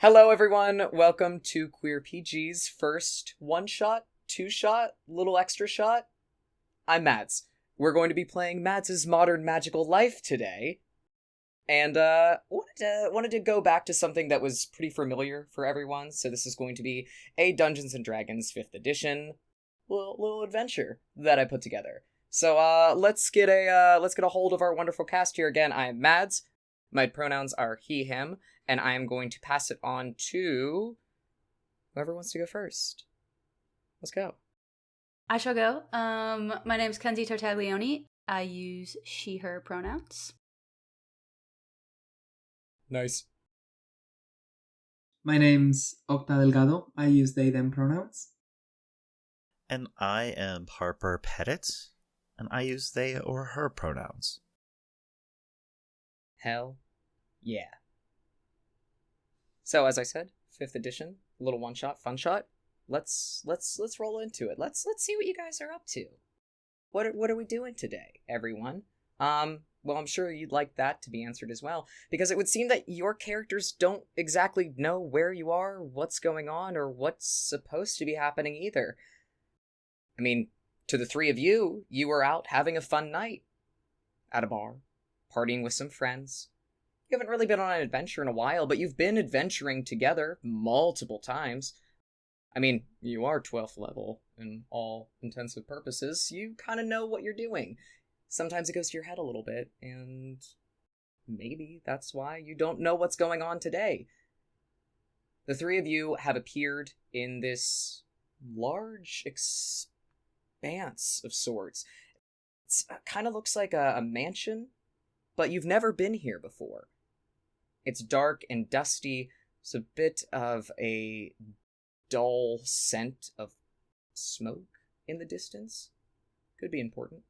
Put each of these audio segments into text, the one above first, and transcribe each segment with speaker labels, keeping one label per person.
Speaker 1: Hello, everyone. Welcome to Queer PG's first one shot, two shot, little extra shot. I'm Mads. We're going to be playing Mads' Modern Magical Life today. And wanted to go back to something that was pretty familiar for everyone. So this is going to be a Dungeons and Dragons 5th edition little adventure that I put together. So let's get a hold of our wonderful cast here again. I'm Mads. My pronouns are he, him, and I am going to pass it on to whoever wants to go first. Let's go.
Speaker 2: I shall go. My name's Kenzie Tartaglione. I use she, her pronouns.
Speaker 1: Nice.
Speaker 3: My name's Octa Delgado. I use they, them pronouns.
Speaker 4: And I am Harper Pettit, and I use they or her pronouns.
Speaker 1: Hell yeah. So as I said, 5th edition, little one shot, fun shot. Let's roll into it. Let's see what you guys are up to. What are we doing today, everyone? Well, I'm sure you'd like that to be answered as well, because it would seem that your characters don't exactly know where you are, what's going on, or what's supposed to be happening either. I mean, to the three of you, you were out having a fun night at a bar, partying with some friends. You haven't really been on an adventure in a while, but you've been adventuring together multiple times. I mean, you are 12th level in all intensive purposes. You kind of know what you're doing. Sometimes it goes to your head a little bit, and maybe that's why you don't know what's going on today. The three of you have appeared in this large expanse of sorts. It kind of looks like a mansion, but you've never been here before. It's dark and dusty. There's a bit of a dull scent of smoke in the distance. Could be important.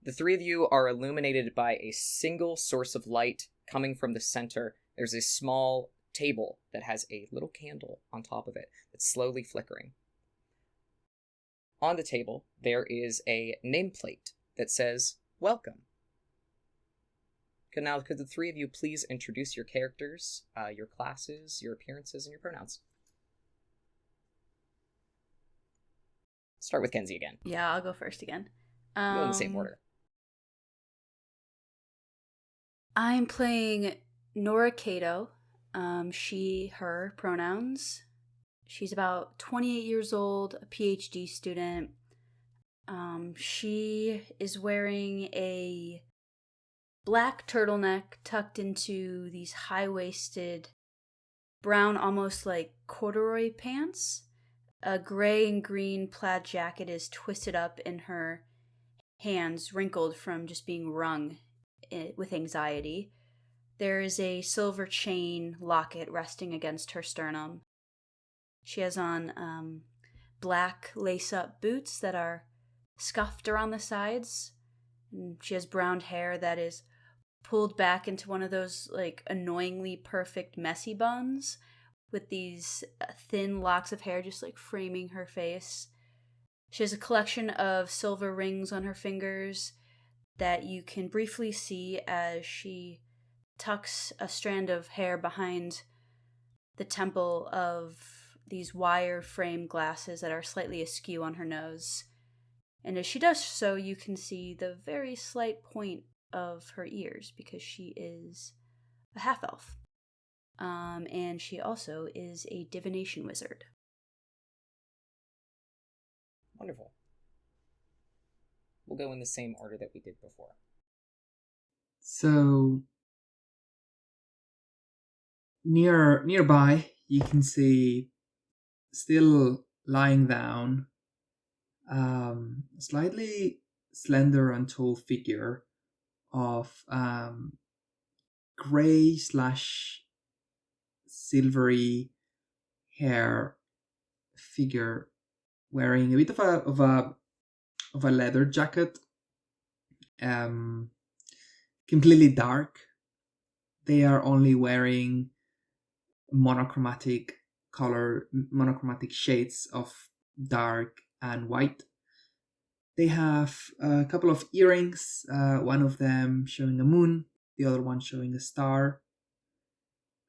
Speaker 1: The three of you are illuminated by a single source of light coming from the center. There's a small table that has a little candle on top of it that's slowly flickering. On the table, there is a nameplate that says, "Welcome." Now, could the three of you please introduce your characters, your classes, your appearances, and your pronouns? Start with Kenzie again.
Speaker 2: Yeah, I'll go first again.
Speaker 1: Go in the same order.
Speaker 2: I'm playing Nora Cato. She, her pronouns. She's about 28 years old, a PhD student. She is wearing a black turtleneck tucked into these high-waisted brown, almost like corduroy pants. A gray and green plaid jacket is twisted up in her hands, wrinkled from just being wrung with anxiety. There is a silver chain locket resting against her sternum. She has on black lace-up boots that are scuffed around the sides. And she has brown hair that is pulled back into one of those like annoyingly perfect messy buns with these thin locks of hair just like framing her face. She has a collection of silver rings on her fingers that you can briefly see as she tucks a strand of hair behind the temple of these wire frame glasses that are slightly askew on her nose. And as she does so, you can see the very slight point of her ears because she is a half-elf. And she also is a divination wizard.
Speaker 1: Wonderful. We'll go in the same order that we did before.
Speaker 3: So nearby, you can see still lying down, slightly slender and tall figure of gray / silvery hair figure wearing a bit of a leather jacket, completely dark. They are only wearing monochromatic shades of dark and white. They have a couple of earrings, one of them showing a moon, the other one showing a star.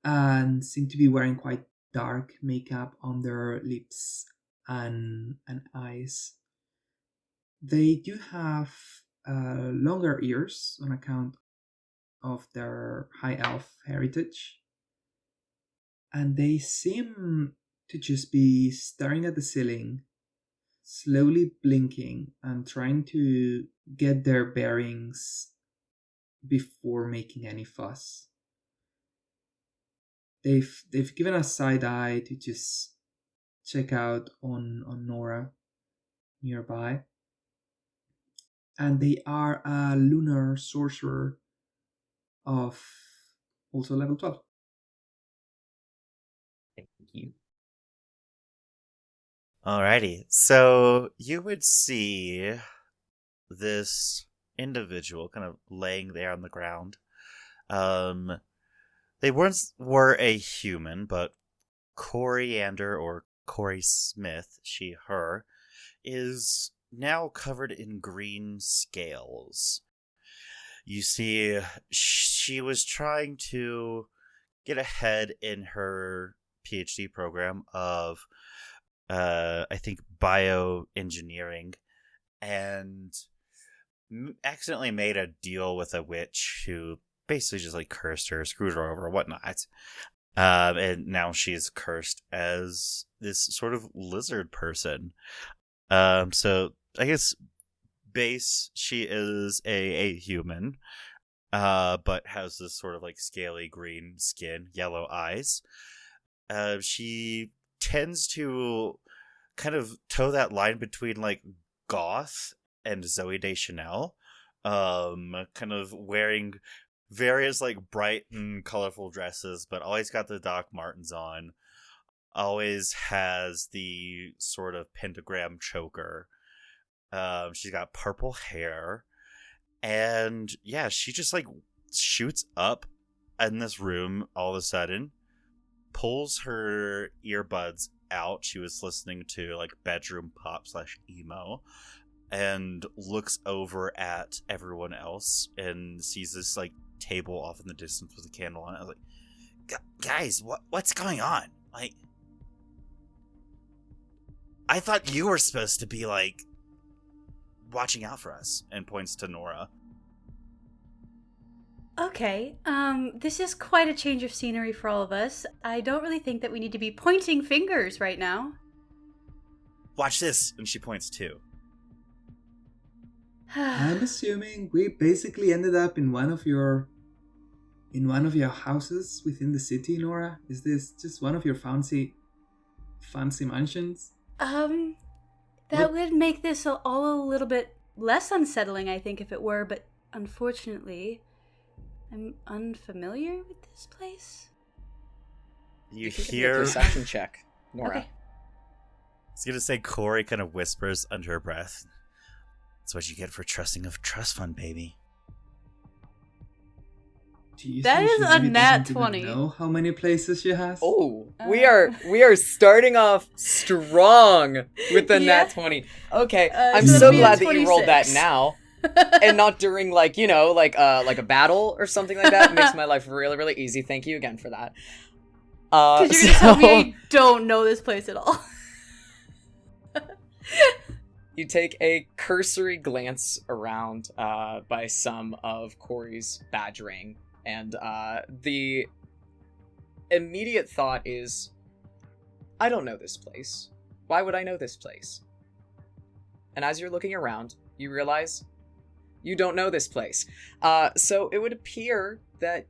Speaker 3: and seem to be wearing quite dark makeup on their lips and eyes. They do have longer ears on account of their high elf heritage, and they seem to just be staring at the ceiling, slowly blinking and trying to get their bearings before making any fuss. They've given a side eye to just check out on Nora nearby. And they are a lunar sorcerer of also level 12.
Speaker 1: Thank you.
Speaker 4: Alrighty, so you would see this individual kind of laying there on the ground. They once were a human, but Coriander, or Corey Smith, she, her, is now covered in green scales. You see, she was trying to get ahead in her PhD program of I think bioengineering, and accidentally made a deal with a witch who basically just like cursed her, screwed her over, whatnot. And now she's cursed as this sort of lizard person. So I guess base, she is a human, but has this sort of like scaly green skin, yellow eyes. She tends to kind of toe that line between like goth and Zoe Deschanel, kind of wearing various like bright and colorful dresses, but always got the Doc Martens on, always has the sort of pentagram choker. She's got purple hair, and yeah, she just like shoots up in this room all of a sudden, pulls her earbuds out. She was listening to like bedroom pop / emo, and looks over at everyone else and sees this like table off in the distance with a candle on it. I was like, guys, what's going on? Like, I thought you were supposed to be like watching out for us. And points to Nora.
Speaker 2: Okay, this is quite a change of scenery for all of us. I don't really think that we need to be pointing fingers right now.
Speaker 4: Watch this. And she points too.
Speaker 3: I'm assuming we basically ended up in one of your houses within the city, Nora. Is this just one of your fancy mansions?
Speaker 2: That would make this all a little bit less unsettling, I think, if it were, but unfortunately, I'm unfamiliar with this place.
Speaker 4: You
Speaker 1: can
Speaker 4: hear
Speaker 1: make a perception check, Nora.
Speaker 2: Okay.
Speaker 4: I was gonna say Corey kind of whispers under her breath. That's what you get for trusting a trust fund, baby.
Speaker 3: Do you
Speaker 2: That
Speaker 3: think
Speaker 2: is
Speaker 3: she
Speaker 2: a
Speaker 3: maybe
Speaker 2: nat
Speaker 3: doesn't even
Speaker 2: 20.
Speaker 3: know how many places she has?
Speaker 1: Oh, we are starting off strong with the
Speaker 2: Yeah.
Speaker 1: nat 20. Okay,
Speaker 2: So
Speaker 1: I'm
Speaker 3: it'll
Speaker 1: so
Speaker 3: be a
Speaker 1: glad that you rolled that
Speaker 2: 26.
Speaker 1: now and not during like a battle or something like that. It makes my life really, really easy. Thank you again for that.
Speaker 2: Because you're gonna tell me I don't know this place at all.
Speaker 1: You take a cursory glance around by some of Corey's badgering, and the immediate thought is, I don't know this place. Why would I know this place? And as you're looking around, you realize you don't know this place. So it would appear that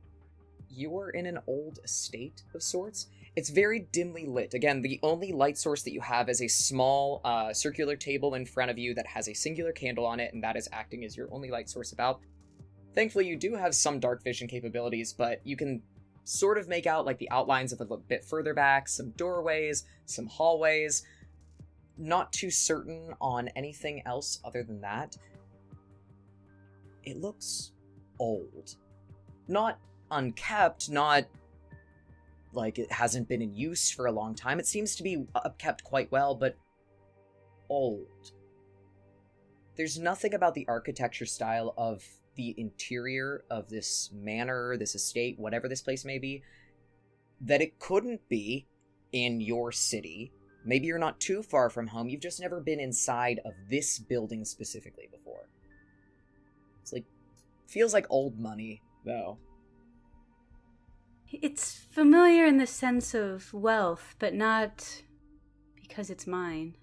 Speaker 1: you are in an old estate of sorts. It's very dimly lit. Again, the only light source that you have is a small circular table in front of you that has a singular candle on it, and that is acting as your only light source about. Thankfully, you do have some dark vision capabilities, but you can sort of make out like the outlines of a bit further back, some doorways, some hallways. Not too certain on anything else other than that. It looks old. Not unkept, not like it hasn't been in use for a long time. It seems to be upkept quite well, but old. There's nothing about the architecture style of the interior of this manor, this estate, whatever this place may be, that it couldn't be in your city. Maybe you're not too far from home, you've just never been inside of this building specifically before. It's like, feels like old money, though.
Speaker 2: It's familiar in the sense of wealth, but not because it's mine.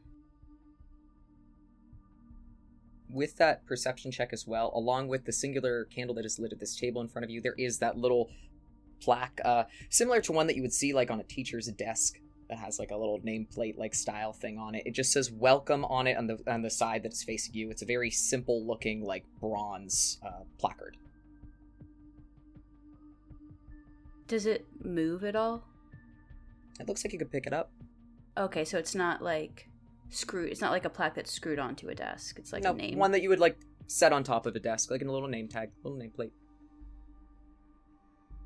Speaker 1: With that perception check as well, along with the singular candle that is lit at this table in front of you, there is that little plaque, similar to one that you would see like on a teacher's desk that has like a little nameplate like style thing on it. It just says welcome on it on the side that is facing you. It's a very simple looking like bronze placard.
Speaker 2: Does it move at all?
Speaker 1: It looks like you could pick it up.
Speaker 2: Okay, so it's not like screwed. It's not like a plaque that's screwed onto a desk. It's like a name.
Speaker 1: One that you would like set on top of a desk, like in a little name tag, little nameplate.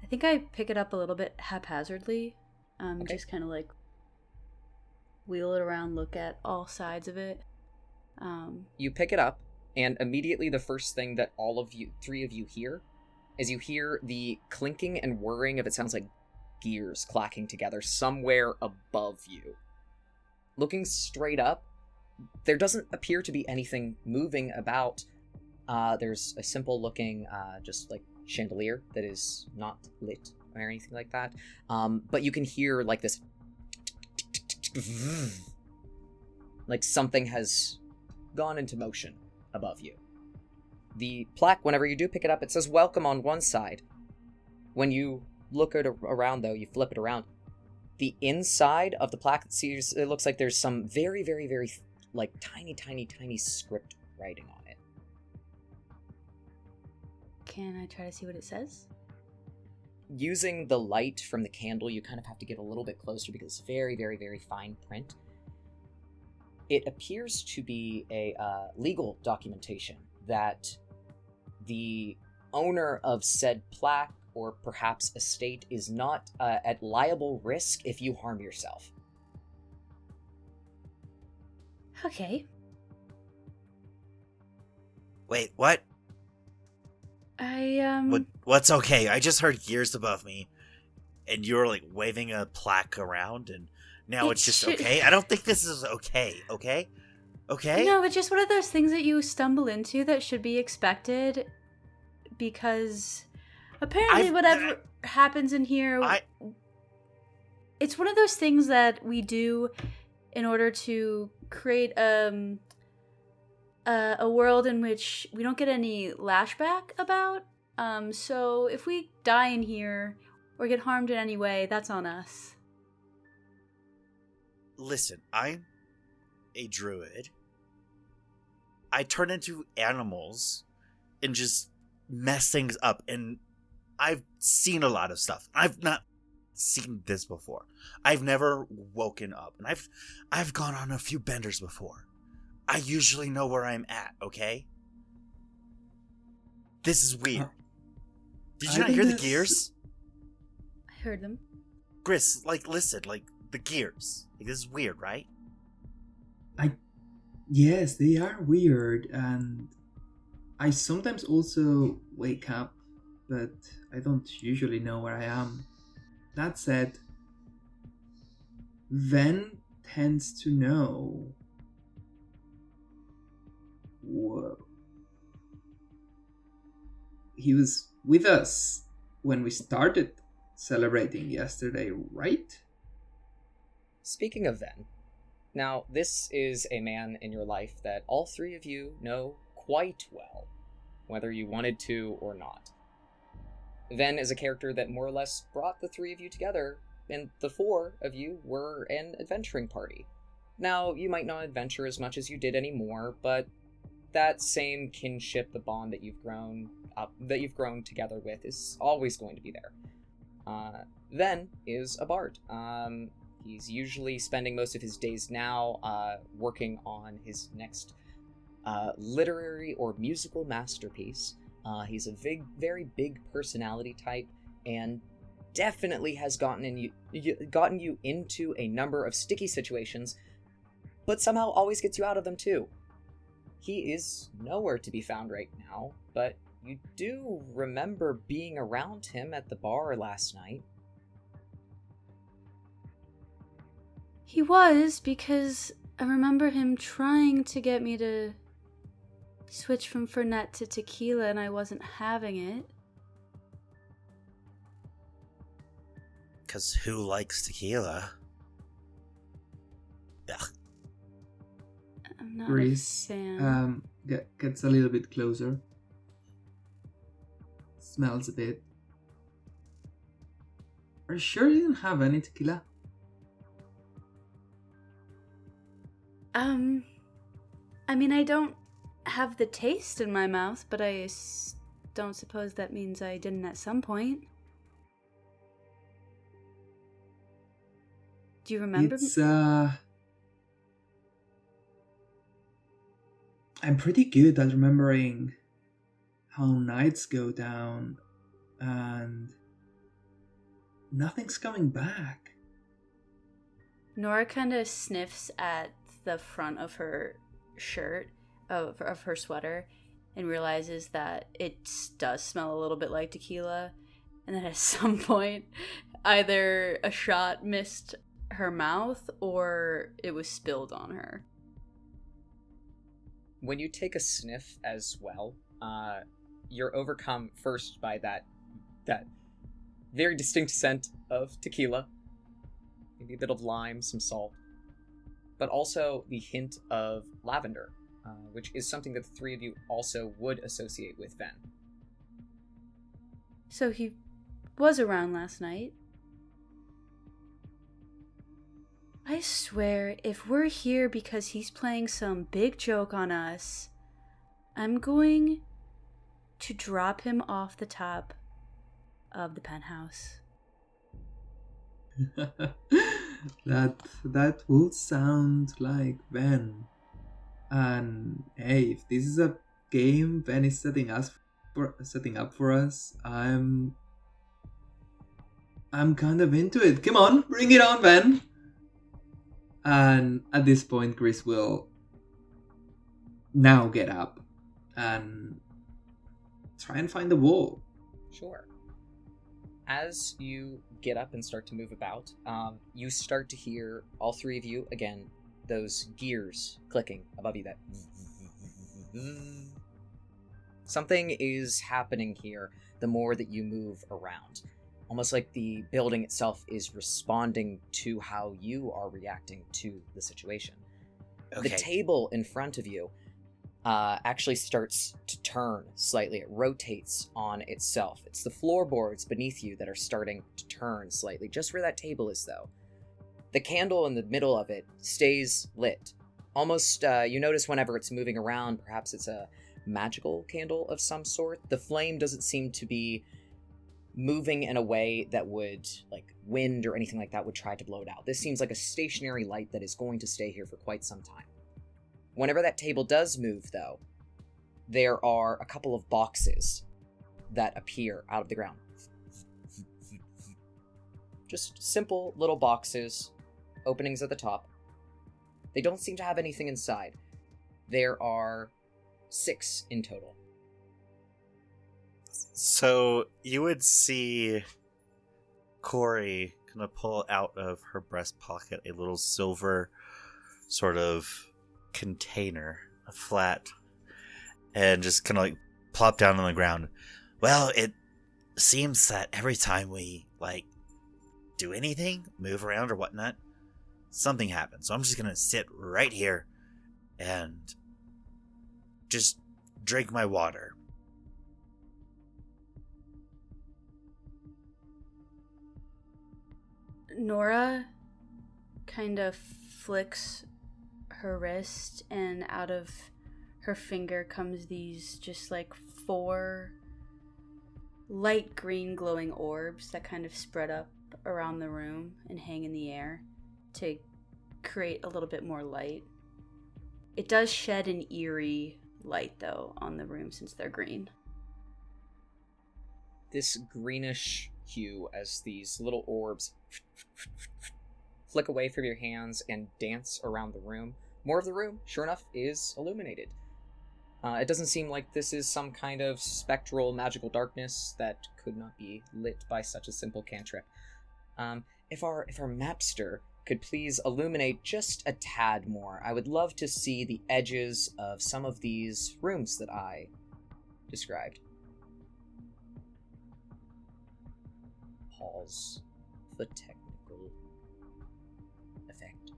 Speaker 2: I think I pick it up a little bit haphazardly.
Speaker 1: Okay.
Speaker 2: Just kind of like wheel it around, look at all sides of it.
Speaker 1: You pick it up, and immediately the first thing that three of you hear, is you hear the clinking and whirring of, it sounds like gears clacking together somewhere above you. Looking straight up, there doesn't appear to be anything moving about. There's a simple looking, just like chandelier that is not lit or anything like that. But you can hear like this, like something has gone into motion above you. The plaque, whenever you do pick it up, it says welcome on one side. When you look at around, though, you flip it around. The inside of the plaque, it looks like there's some very, very, very, like, tiny script writing on it.
Speaker 2: Can I try to see what it says?
Speaker 1: Using the light from the candle, you kind of have to get a little bit closer because it's very, very, very fine print. It appears to be a legal documentation that the owner of said plaque or perhaps estate is not at liable risk if you harm yourself.
Speaker 2: Okay.
Speaker 4: Wait, what? What's okay? I just heard gears above me, and you were like waving a plaque around, and now it's just okay? I don't think this is okay, okay? Okay?
Speaker 2: No, it's just one of those things that you stumble into that should be expected, because apparently whatever happens in here, it's one of those things that we do in order to create a world in which we don't get any lashback about. So if we die in here or get harmed in any way, that's on us.
Speaker 4: Listen, I'm a druid. I turn into animals and just mess things up, and I've seen a lot of stuff. I've not seen this before. I've never woken up, and I've gone on a few benders before. I usually know where I'm at, okay? This is weird. Did you not hear the gears?
Speaker 2: I heard them.
Speaker 4: Gris, like, listen, like, the gears. Like, this is weird, right?
Speaker 3: Yes, they are weird, and I sometimes also wake up, but I don't usually know where I am. That said, Ven tends to know. Whoa. He was with us when we started celebrating yesterday, right?
Speaker 1: Speaking of Ven, now this is a man in your life that all three of you know quite well, whether you wanted to or not. Ven is a character that more or less brought the three of you together, and the four of you were an adventuring party. Now, you might not adventure as much as you did anymore, but that same kinship, the bond that you've grown together with, is always going to be there. Ven is a bard. He's usually spending most of his days now working on his next literary or musical masterpiece. He's a very big personality type, and definitely has gotten you into a number of sticky situations, but somehow always gets you out of them too. He is nowhere to be found right now, but you do remember being around him at the bar last night.
Speaker 2: He was, because I remember him trying to get me to switch from Fernet to tequila, and I wasn't having it.
Speaker 4: Because who likes tequila? Ugh.
Speaker 2: I'm not
Speaker 3: Reese
Speaker 2: a fan.
Speaker 3: gets a little bit closer. Smells a bit. Are you sure you didn't have any tequila?
Speaker 2: I mean, I don't have the taste in my mouth, but I don't suppose that means I didn't at some point. Do you remember?
Speaker 3: It's I'm pretty good at remembering how nights go down and nothing's coming back.
Speaker 2: Nora kind of sniffs at the front of her shirt, of her sweater, and realizes that it does smell a little bit like tequila, and that at some point either a shot missed her mouth or it was spilled on her.
Speaker 1: When you take a sniff as well, you're overcome first by that very distinct scent of tequila, maybe a bit of lime, some salt, but also the hint of lavender, which is something that the three of you also would associate with Ven.
Speaker 2: So he was around last night. I swear, if we're here because he's playing some big joke on us, I'm going to drop him off the top of the penthouse.
Speaker 3: that would sound like Ven. And hey, if this is a game Ven is setting up for us, I'm kind of into it. Come on, bring it on, Ven. And at this point, Chris will now get up and try and find the wall.
Speaker 1: Sure. As you get up and start to move about, you start to hear, all three of you, again, those gears clicking above you. That something is happening here the more that you move around. Almost like the building itself is responding to how you are reacting to the situation.
Speaker 4: Okay.
Speaker 1: The table in front of you actually starts to turn slightly. It rotates on itself. It's the floorboards beneath you that are starting to turn slightly, just where that table is, though. The candle in the middle of it stays lit. Almost, you notice whenever it's moving around, perhaps it's a magical candle of some sort. The flame doesn't seem to be moving in a way that would, like, wind or anything like that would try to blow it out. This seems like a stationary light that is going to stay here for quite some time. Whenever that table does move, though, there are a couple of boxes that appear out of the ground. Just simple little boxes, openings at the top. They don't seem to have anything inside. There are 6 in total.
Speaker 4: So you would see Corey kind of pull out of her breast pocket a little silver sort of container, a flat, and just kind of like plop down on the ground. Well, it seems that every time we do anything, move around or whatnot, something happens. So I'm just gonna sit right here and just drink my water.
Speaker 2: Nora kind of flicks her wrist, and out of her finger comes these just 4 light green glowing orbs that kind of spread up around the room and hang in the air to create a little bit more light. It does shed an eerie light, though, on the room since they're green.
Speaker 1: This greenish hue as these little orbs flick away from your hands and dance around the room. More of the room, sure enough, is illuminated. It doesn't seem like this is some kind of spectral magical darkness that could not be lit by such a simple cantrip. If our mapster could please illuminate just a tad more. I would love to see the edges of some of these rooms that I described. Pause for technical effect.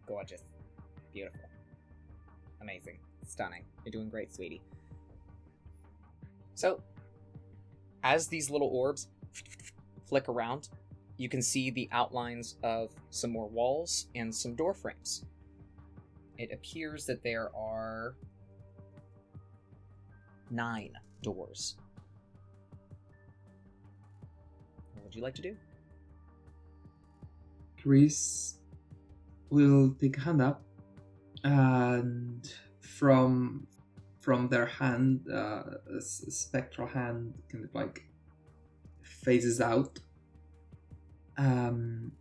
Speaker 1: Gorgeous. Beautiful. Amazing. Stunning. You're doing great, sweetie. So, as these little orbs flick around, you can see the outlines of some more walls and some door frames. It appears that there are 9 doors. What would you like to do?
Speaker 3: Chris will take a hand up, and from their hand, a spectral hand kind of like phases out, and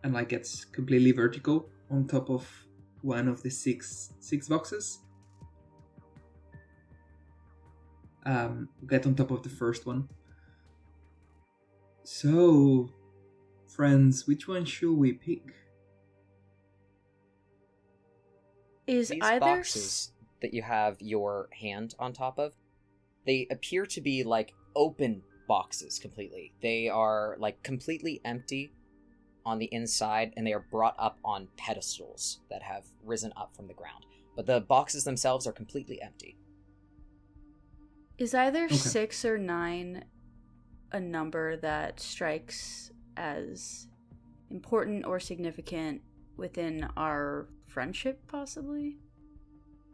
Speaker 3: like gets completely vertical on top of one of the six boxes. Get on top of the first one. So, friends, which one should we pick?
Speaker 2: Is
Speaker 1: These
Speaker 2: either
Speaker 1: boxes that you have your hand on top of, they appear to be like open boxes completely. They are like completely empty on the inside, and they are brought up on pedestals that have risen up from the ground. But the boxes themselves are completely empty.
Speaker 2: Is either
Speaker 3: Okay.
Speaker 2: 6 or 9 a number that strikes as important or significant within our friendship, possibly?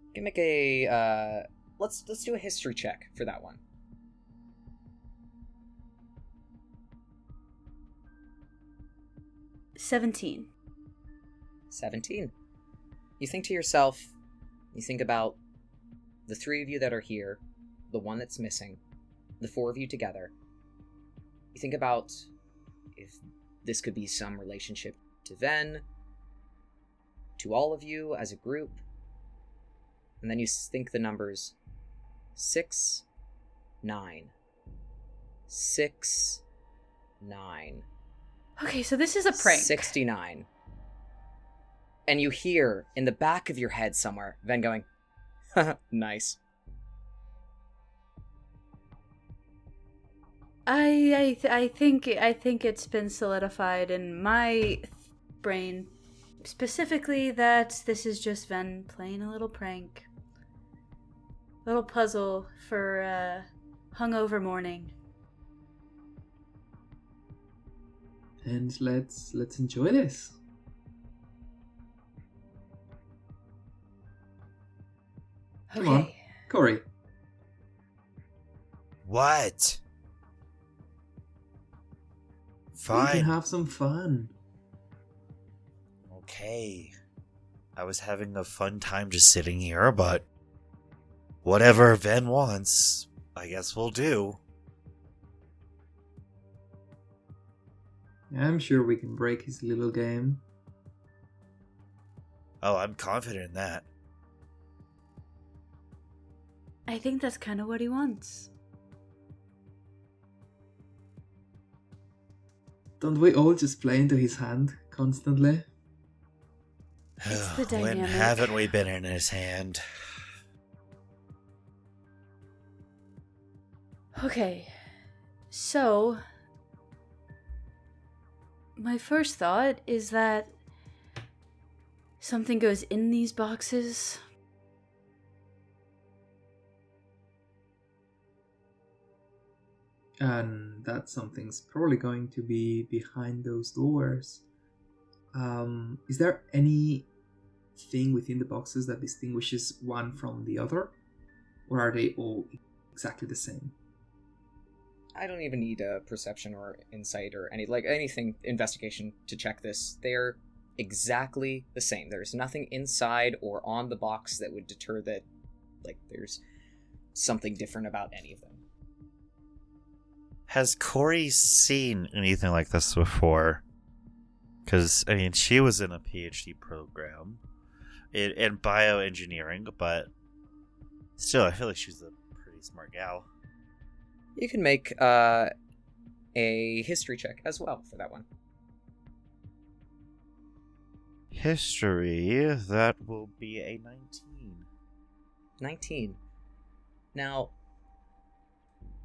Speaker 1: You can make a let's do a history check for that one.
Speaker 2: $17.
Speaker 1: 17. You think to yourself, you think about the 3 of you that are here, the one that's missing, the 4 of you together. You think about if this could be some relationship to Ven, to all of you as a group, and then you think the numbers 6, 9, 6, 9.
Speaker 2: Okay, so this is a prank.
Speaker 1: 69. And you hear in the back of your head somewhere, Ven going, nice.
Speaker 2: I think it's been solidified in my brain, specifically that this is just Ven playing a little prank, little puzzle for hungover morning.
Speaker 3: And let's enjoy this. Come on.
Speaker 2: Okay.
Speaker 3: Corey,
Speaker 4: What?
Speaker 3: we
Speaker 4: Fine.
Speaker 3: can have some fun.
Speaker 4: Okay. I was having a fun time just sitting here, but whatever Ven wants, I guess we'll do.
Speaker 3: I'm sure we can break his little game.
Speaker 4: Oh, I'm confident in that.
Speaker 2: I think that's kind of what he wants.
Speaker 3: Don't we all just play into his hand constantly?
Speaker 2: It's the
Speaker 4: When
Speaker 2: dynamic.
Speaker 4: haven't we been in his hand?
Speaker 2: Okay, so my first thought is that something goes in these boxes.
Speaker 3: And that something's probably going to be behind those doors. Is there anything within the boxes that distinguishes one from the other? Or are they all exactly the same?
Speaker 1: I don't even need a perception or insight or anything investigation to check this. They're exactly the same. There's nothing inside or on the box that would deter that there's something different about any of them.
Speaker 4: Has Corey seen anything like this before? Because, I mean, she was in a PhD program in bioengineering, but still, I feel like she's a pretty smart gal.
Speaker 1: You can make a history check as well for that one.
Speaker 4: History, that will be a 19.
Speaker 1: 19. Now,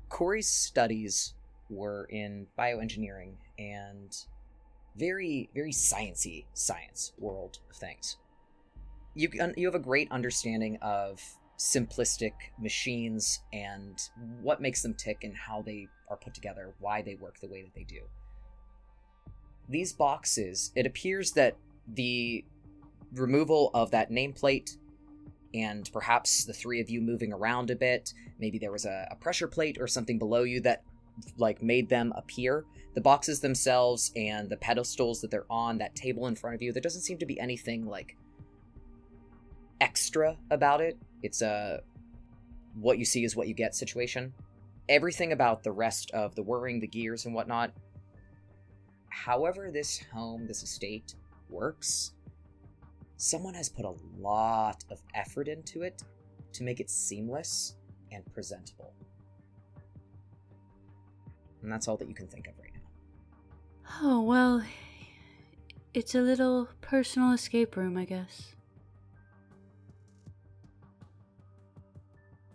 Speaker 1: Corey's studies were in bioengineering and very, very sciencey science world of things. You have a great understanding of simplistic machines and what makes them tick and how they are put together, why they work the way that they do. These boxes, it appears that the removal of that nameplate and perhaps the three of you moving around a bit, maybe there was a pressure plate or something below you that made them appear. The boxes themselves and the pedestals that they're on, that table in front of you, there doesn't seem to be anything extra about it. It's a what you see is what you get situation. Everything about the rest of the whirring, the gears and whatnot. However this home, this estate works, someone has put a lot of effort into it to make it seamless and presentable. And that's all that you can think of right now.
Speaker 2: Oh, well, it's a little personal escape room, I guess.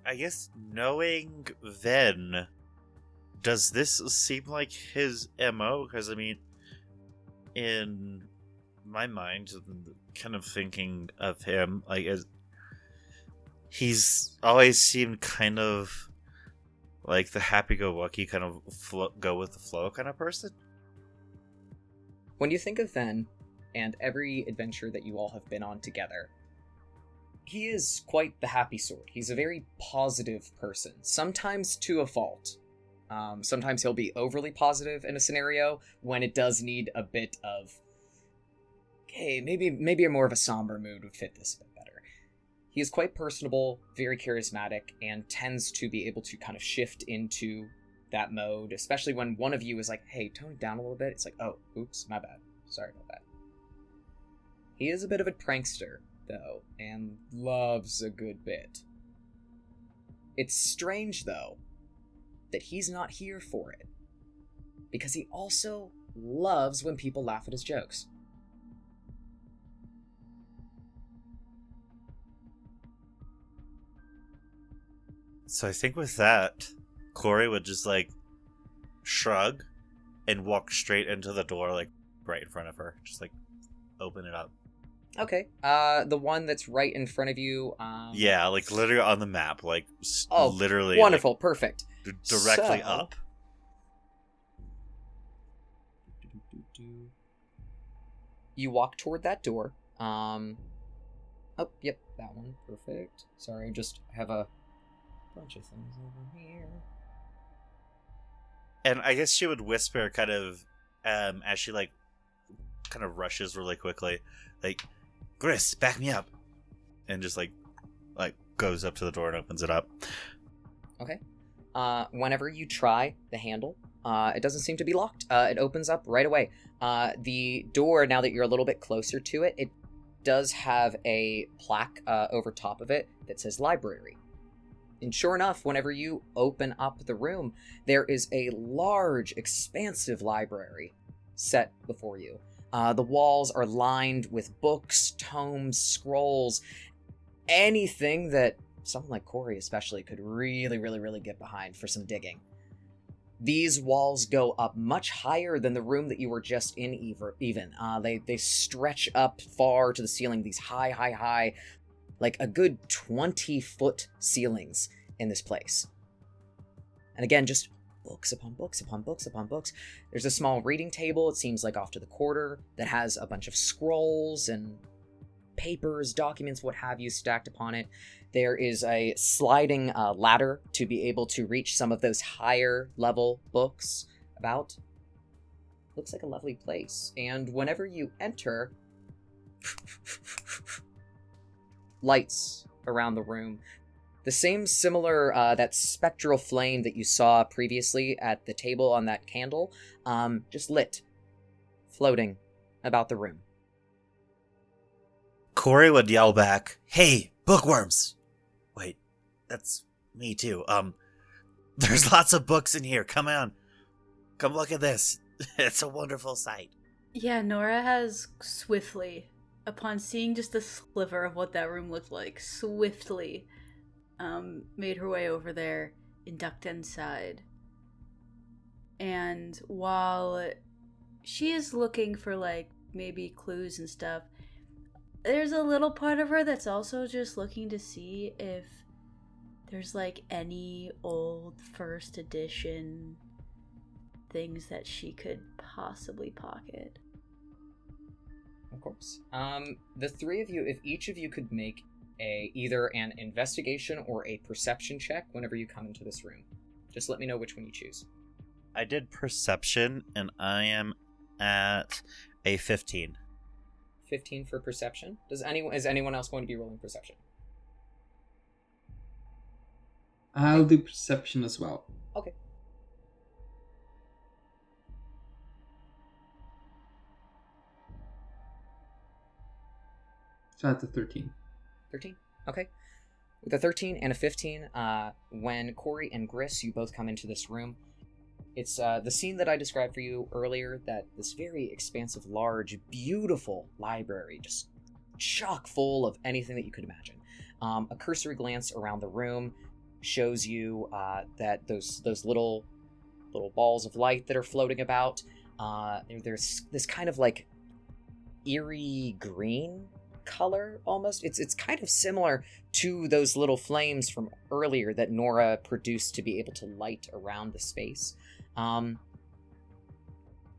Speaker 4: I guess knowing Ven, does this seem like his MO? Because, I mean, in my mind, kind of thinking of him, as he's always seemed kind of like the happy-go-lucky kind of go with the flow kind of person.
Speaker 1: When you think of Ven and every adventure that you all have been on together, he is quite the happy sort. He's a very positive person, sometimes to a fault. Sometimes he'll be overly positive in a scenario when it does need a bit of, okay, maybe a more of a somber mood would fit this a bit better. He is quite personable, very charismatic, and tends to be able to kind of shift into that mode, especially when one of you is like, hey, tone it down a little bit. It's like, oh, oops, my bad. Sorry about that. He is a bit of a prankster, though, and loves a good bit. It's strange, though, that he's not here for it, because he also loves when people laugh at his jokes.
Speaker 4: So I think with that, Corey would just shrug and walk straight into the door, right in front of her. Just open it up.
Speaker 1: Okay. The one that's right in front of you.
Speaker 4: Yeah, literally on the map. Literally.
Speaker 1: Wonderful. Perfect.
Speaker 4: Directly up.
Speaker 1: You walk toward that door. Oh, yep, that one. Perfect. Sorry, I just have a bunch of things over here.
Speaker 4: And I guess she would whisper kind of, as she kind of rushes really quickly, Gris, back me up. And just goes up to the door and opens it up.
Speaker 1: Okay. Whenever you try the handle, it doesn't seem to be locked. It opens up right away. The door, now that you're a little bit closer to it, it does have a plaque over top of it that says library. And sure enough, whenever you open up the room, there is a large, expansive library set before you. The walls are lined with books, tomes, scrolls, anything that someone like Corey especially could really, really, really get behind for some digging. These walls go up much higher than the room that you were just in even. They stretch up far to the ceiling, these high, a good 20-foot ceilings in this place. And again, just books upon books upon books upon books. There's a small reading table, it seems like off to the corner, that has a bunch of scrolls and papers, documents, what have you, stacked upon it. There is a sliding ladder to be able to reach some of those higher level books about. Looks like a lovely place. And whenever you enter, lights around the room. The same similar, that spectral flame that you saw previously at the table on that candle, just lit, floating about the room.
Speaker 4: Corey would yell back, "Hey, bookworms!" Wait, that's me too. There's lots of books in here. Come on. Come look at this. It's a wonderful sight.
Speaker 2: Yeah, Nora has swiftly, upon seeing just a sliver of what that room looked like, swiftly made her way over there and ducked inside. And while she is looking for, like, maybe clues and stuff, there's a little part of her that's also just looking to see if there's, like, any old first edition things that she could possibly pocket.
Speaker 1: Of course. The three of you, if each of you could make either an investigation or a perception check whenever you come into this room. Just let me know which one you choose.
Speaker 4: I did perception, and I am at a 15.
Speaker 1: 15 for perception. Is anyone else going to be rolling perception?
Speaker 3: I'll do perception as well.
Speaker 1: Okay.
Speaker 3: So that's a 13.
Speaker 1: 13? Okay. With a 13 and a 15, when Corey and Gris, you both come into this room, it's the scene that I described for you earlier, that this very expansive, large, beautiful library, just chock full of anything that you could imagine. A cursory glance around the room shows you that those little balls of light that are floating about, there's this kind of like eerie green color almost. It's kind of similar to those little flames from earlier that Nora produced to be able to light around the space.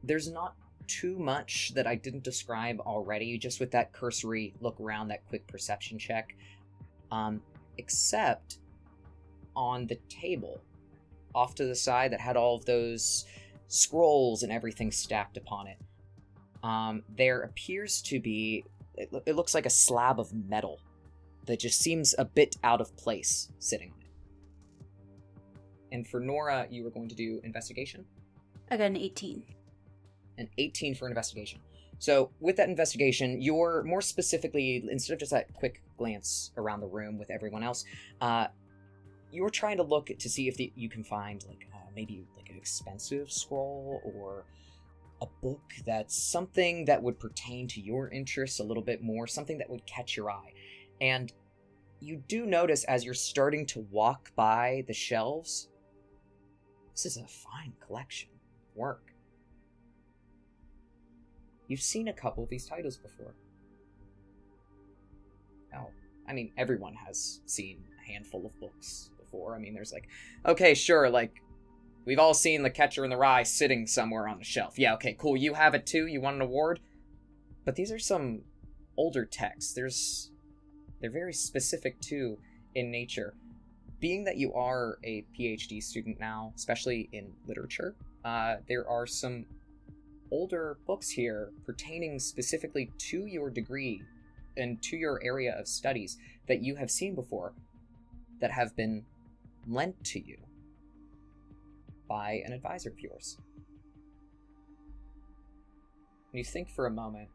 Speaker 1: There's not too much that I didn't describe already, just with that cursory look around, that quick perception check, except on the table off to the side that had all of those scrolls and everything stacked upon it. There appears to be, it looks like a slab of metal that just seems a bit out of place sitting on it. And for Nora, you were going to do investigation?
Speaker 2: I got an 18.
Speaker 1: An 18 for investigation. So with that investigation, you're more specifically, instead of just that quick glance around the room with everyone else, you're trying to look to see if you can find maybe like an expensive scroll or a book that's something that would pertain to your interests a little bit more, something that would catch your eye. And you do notice as you're starting to walk by the shelves, this is a fine collection of work. You've seen a couple of these titles before. Oh, I mean, everyone has seen a handful of books before. I mean, there's okay, sure, we've all seen The Catcher in the Rye sitting somewhere on the shelf. Yeah, okay, cool, you have it too, you won an award? But these are some older texts. They're very specific too in nature. Being that you are a PhD student now, especially in literature, there are some older books here pertaining specifically to your degree and to your area of studies that you have seen before that have been lent to you by an advisor of yours. When you think for a moment,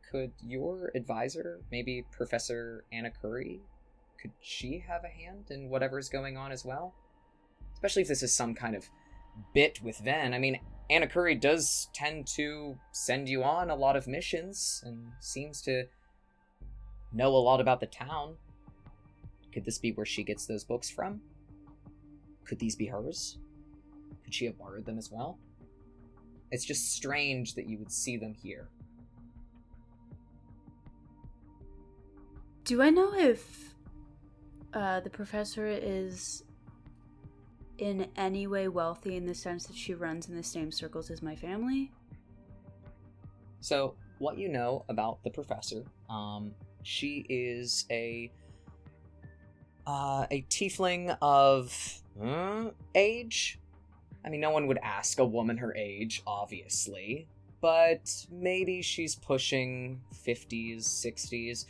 Speaker 1: could your advisor, maybe Professor Anna Curry, could she have a hand in whatever's going on as well? Especially if this is some kind of bit with Ven. I mean, Anna Curry does tend to send you on a lot of missions and seems to know a lot about the town. Could this be where she gets those books from? Could these be hers? Could she have borrowed them as well? It's just strange that you would see them here.
Speaker 2: Do I know if the professor is in any way wealthy in the sense that she runs in the same circles as my family?
Speaker 1: So, what you know about the professor, she is a tiefling of age. I mean, no one would ask a woman her age, obviously, but maybe she's pushing 50s, 60s.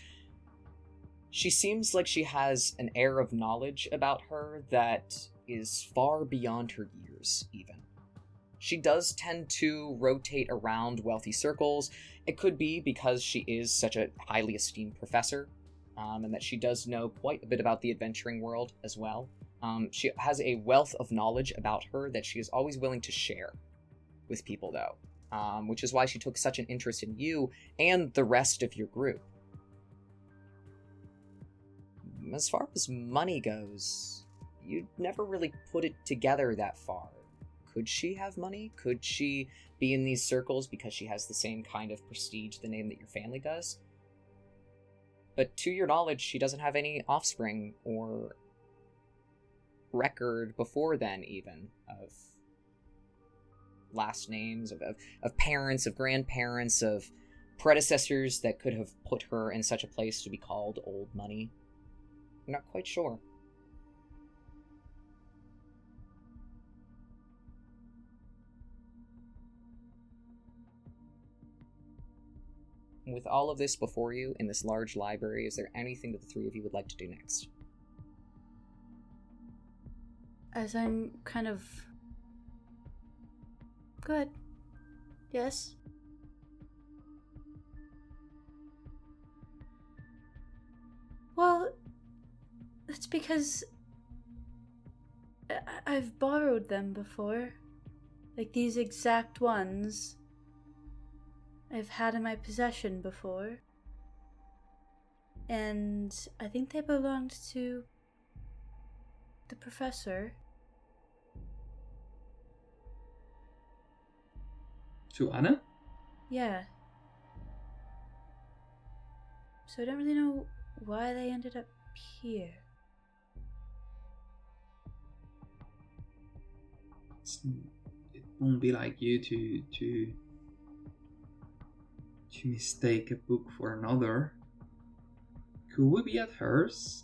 Speaker 1: She seems like she has an air of knowledge about her that is far beyond her years, even. She does tend to rotate around wealthy circles. It could be because she is such a highly esteemed professor, and that she does know quite a bit about the adventuring world as well. She has a wealth of knowledge about her that she is always willing to share with people, though, which is why she took such an interest in you and the rest of your group. As far as money goes, you never really put it together that far. Could she have money? Could she be in these circles because she has the same kind of prestige, the name that your family does? But to your knowledge, she doesn't have any offspring or record before then, even, of last names, of parents, of grandparents, of predecessors that could have put her in such a place to be called old money. I'm not quite sure. With all of this before you in this large library, is there anything that the three of you would like to do next?
Speaker 2: As I'm kind of... Go ahead. Yes? Well, that's because I've borrowed them before. Like these exact ones I've had in my possession before. And I think they belonged to the professor.
Speaker 3: To Anna?
Speaker 2: Yeah. So I don't really know why they ended up here.
Speaker 3: It won't be like you to mistake a book for another. Could we be at hers?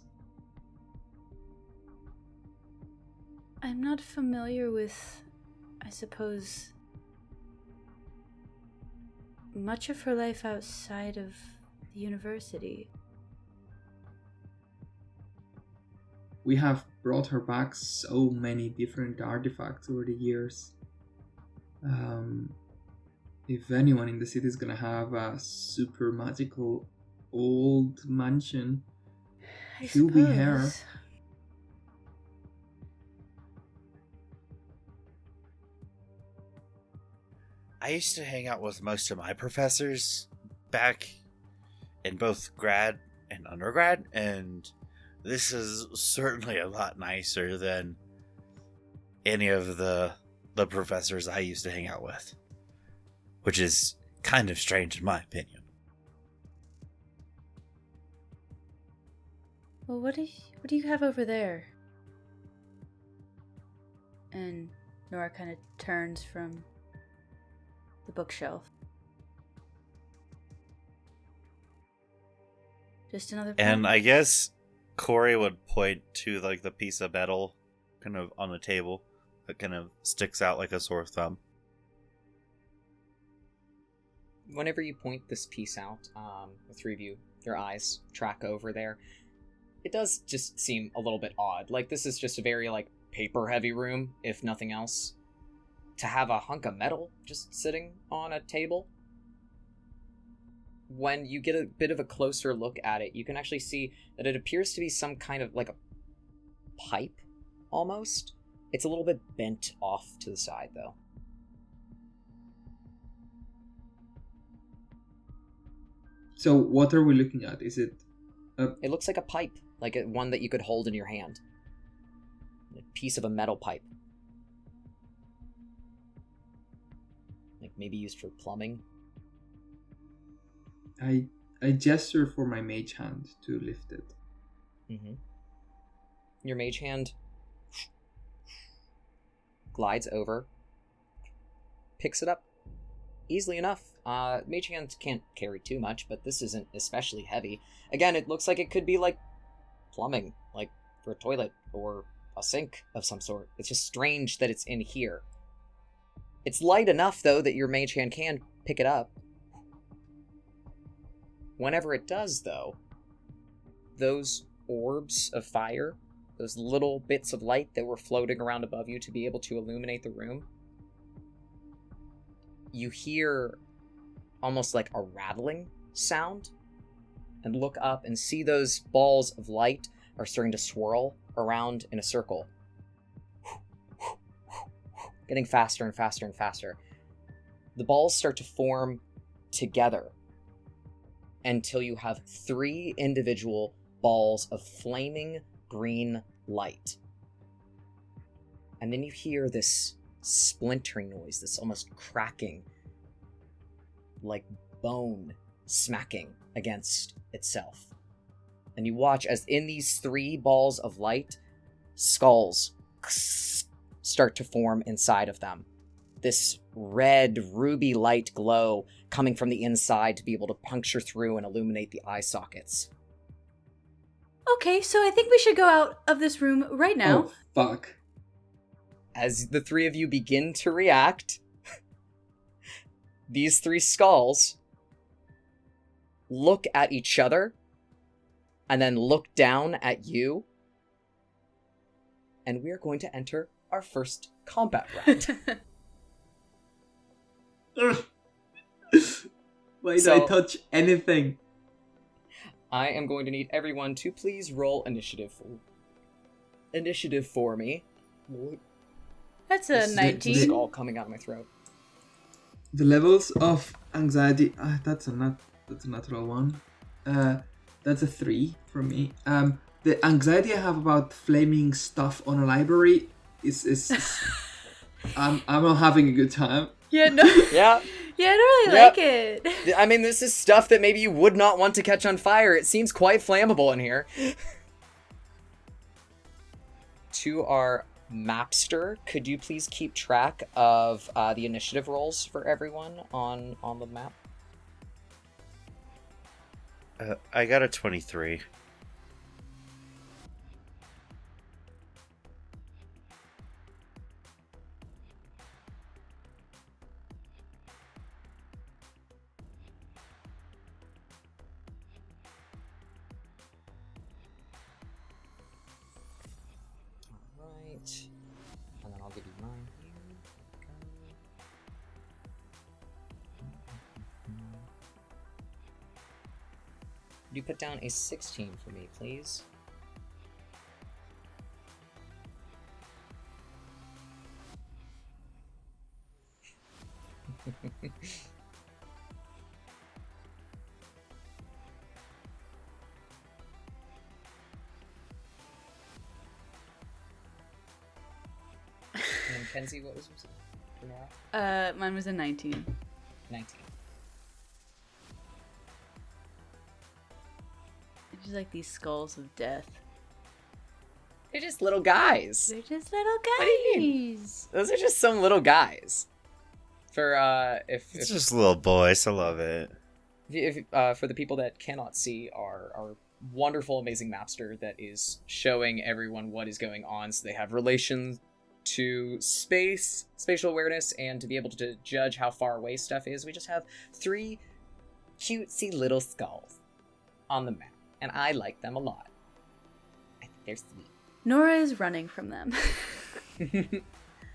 Speaker 2: I'm not familiar with, I suppose, much of her life outside of the university.
Speaker 3: We have brought her back so many different artifacts over the years. If anyone in the city is gonna have a super magical old mansion, she'll be her.
Speaker 4: I used to hang out with most of my professors back in both grad and undergrad, and this is certainly a lot nicer than any of the professors I used to hang out with, which is kind of strange in my opinion.
Speaker 2: Well, what do you have over there? And Nora kind of turns from the bookshelf. Just another pen?
Speaker 4: And I guess Corey would point to like the piece of metal kind of on the table that kind of sticks out like a sore thumb.
Speaker 1: Whenever you point this piece out, the three of you, your eyes track over there. It does just seem a little bit odd. Like, this is just a very, like, paper-heavy room, if nothing else. To have a hunk of metal just sitting on a table. When you get a bit of a closer look at it, you can actually see that it appears to be some kind of, like, a pipe, almost. It's a little bit bent off to the side, though.
Speaker 3: So what are we looking at? Is it
Speaker 1: It looks like a pipe, like one that you could hold in your hand. A piece of a metal pipe. Like maybe used for plumbing.
Speaker 3: I gesture for my mage hand to lift it.
Speaker 1: Mm-hmm. Your mage hand glides over, picks it up easily enough. Mage hands can't carry too much, but this isn't especially heavy. Again, it looks like it could be like plumbing, like for a toilet or a sink of some sort. It's just strange that it's in here. It's light enough, though, that your mage hand can pick it up. Whenever it does, though, those orbs of fire, those little bits of light that were floating around above you to be able to illuminate the room, you hear almost like a rattling sound, and look up and see those balls of light are starting to swirl around in a circle, getting faster and faster and faster. The balls start to form together until you have 3 individual balls of flaming green light. And then you hear this splintering noise, this almost cracking, like bone smacking against itself. And you watch as in these 3 balls of light, skulls start to form inside of them. This red ruby light glow coming from the inside to be able to puncture through and illuminate the eye sockets.
Speaker 2: Okay, so I think we should go out of this room right now.
Speaker 3: Oh, fuck.
Speaker 1: As the 3 of you begin to react, these 3 skulls look at each other and then look down at you. And we are going to enter our first combat round.
Speaker 3: Why did
Speaker 1: So-
Speaker 3: I touch anything?
Speaker 1: I am going to need everyone to please roll initiative for me.
Speaker 2: That's a
Speaker 1: This
Speaker 2: 19.
Speaker 1: skull coming out of my throat.
Speaker 3: The levels of anxiety. That's a natural one. That's a 3 for me. The anxiety I have about flaming stuff on a library is I'm not having a good time.
Speaker 2: Yeah, no.
Speaker 1: Yeah,
Speaker 2: Yeah, I don't really
Speaker 1: Yep.
Speaker 2: like it.
Speaker 1: I mean, this is stuff that maybe you would not want to catch on fire. It seems quite flammable in here. To our mapster, could you please keep track of the initiative rolls for everyone on the map?
Speaker 4: I got a 23.
Speaker 1: Alright. And then I'll give you mine here. You put down a 16 for me, please. And Kenzie, what was yours? For Nora?
Speaker 2: Mine was a 19.
Speaker 1: 19.
Speaker 2: It's just like these skulls of death.
Speaker 1: They're just little guys.
Speaker 2: They're just little
Speaker 1: What do you
Speaker 2: guys.
Speaker 1: Those are just some little guys. For
Speaker 4: It's just little boys. I love it.
Speaker 1: for the people that cannot see our wonderful, amazing mapster that is showing everyone what is going on, so they have relation to space, spatial awareness, and to be able to judge how far away stuff is. We just have 3 cutesy little skulls on the map, and I like them a lot. I think they're sweet.
Speaker 2: Nora is running from them.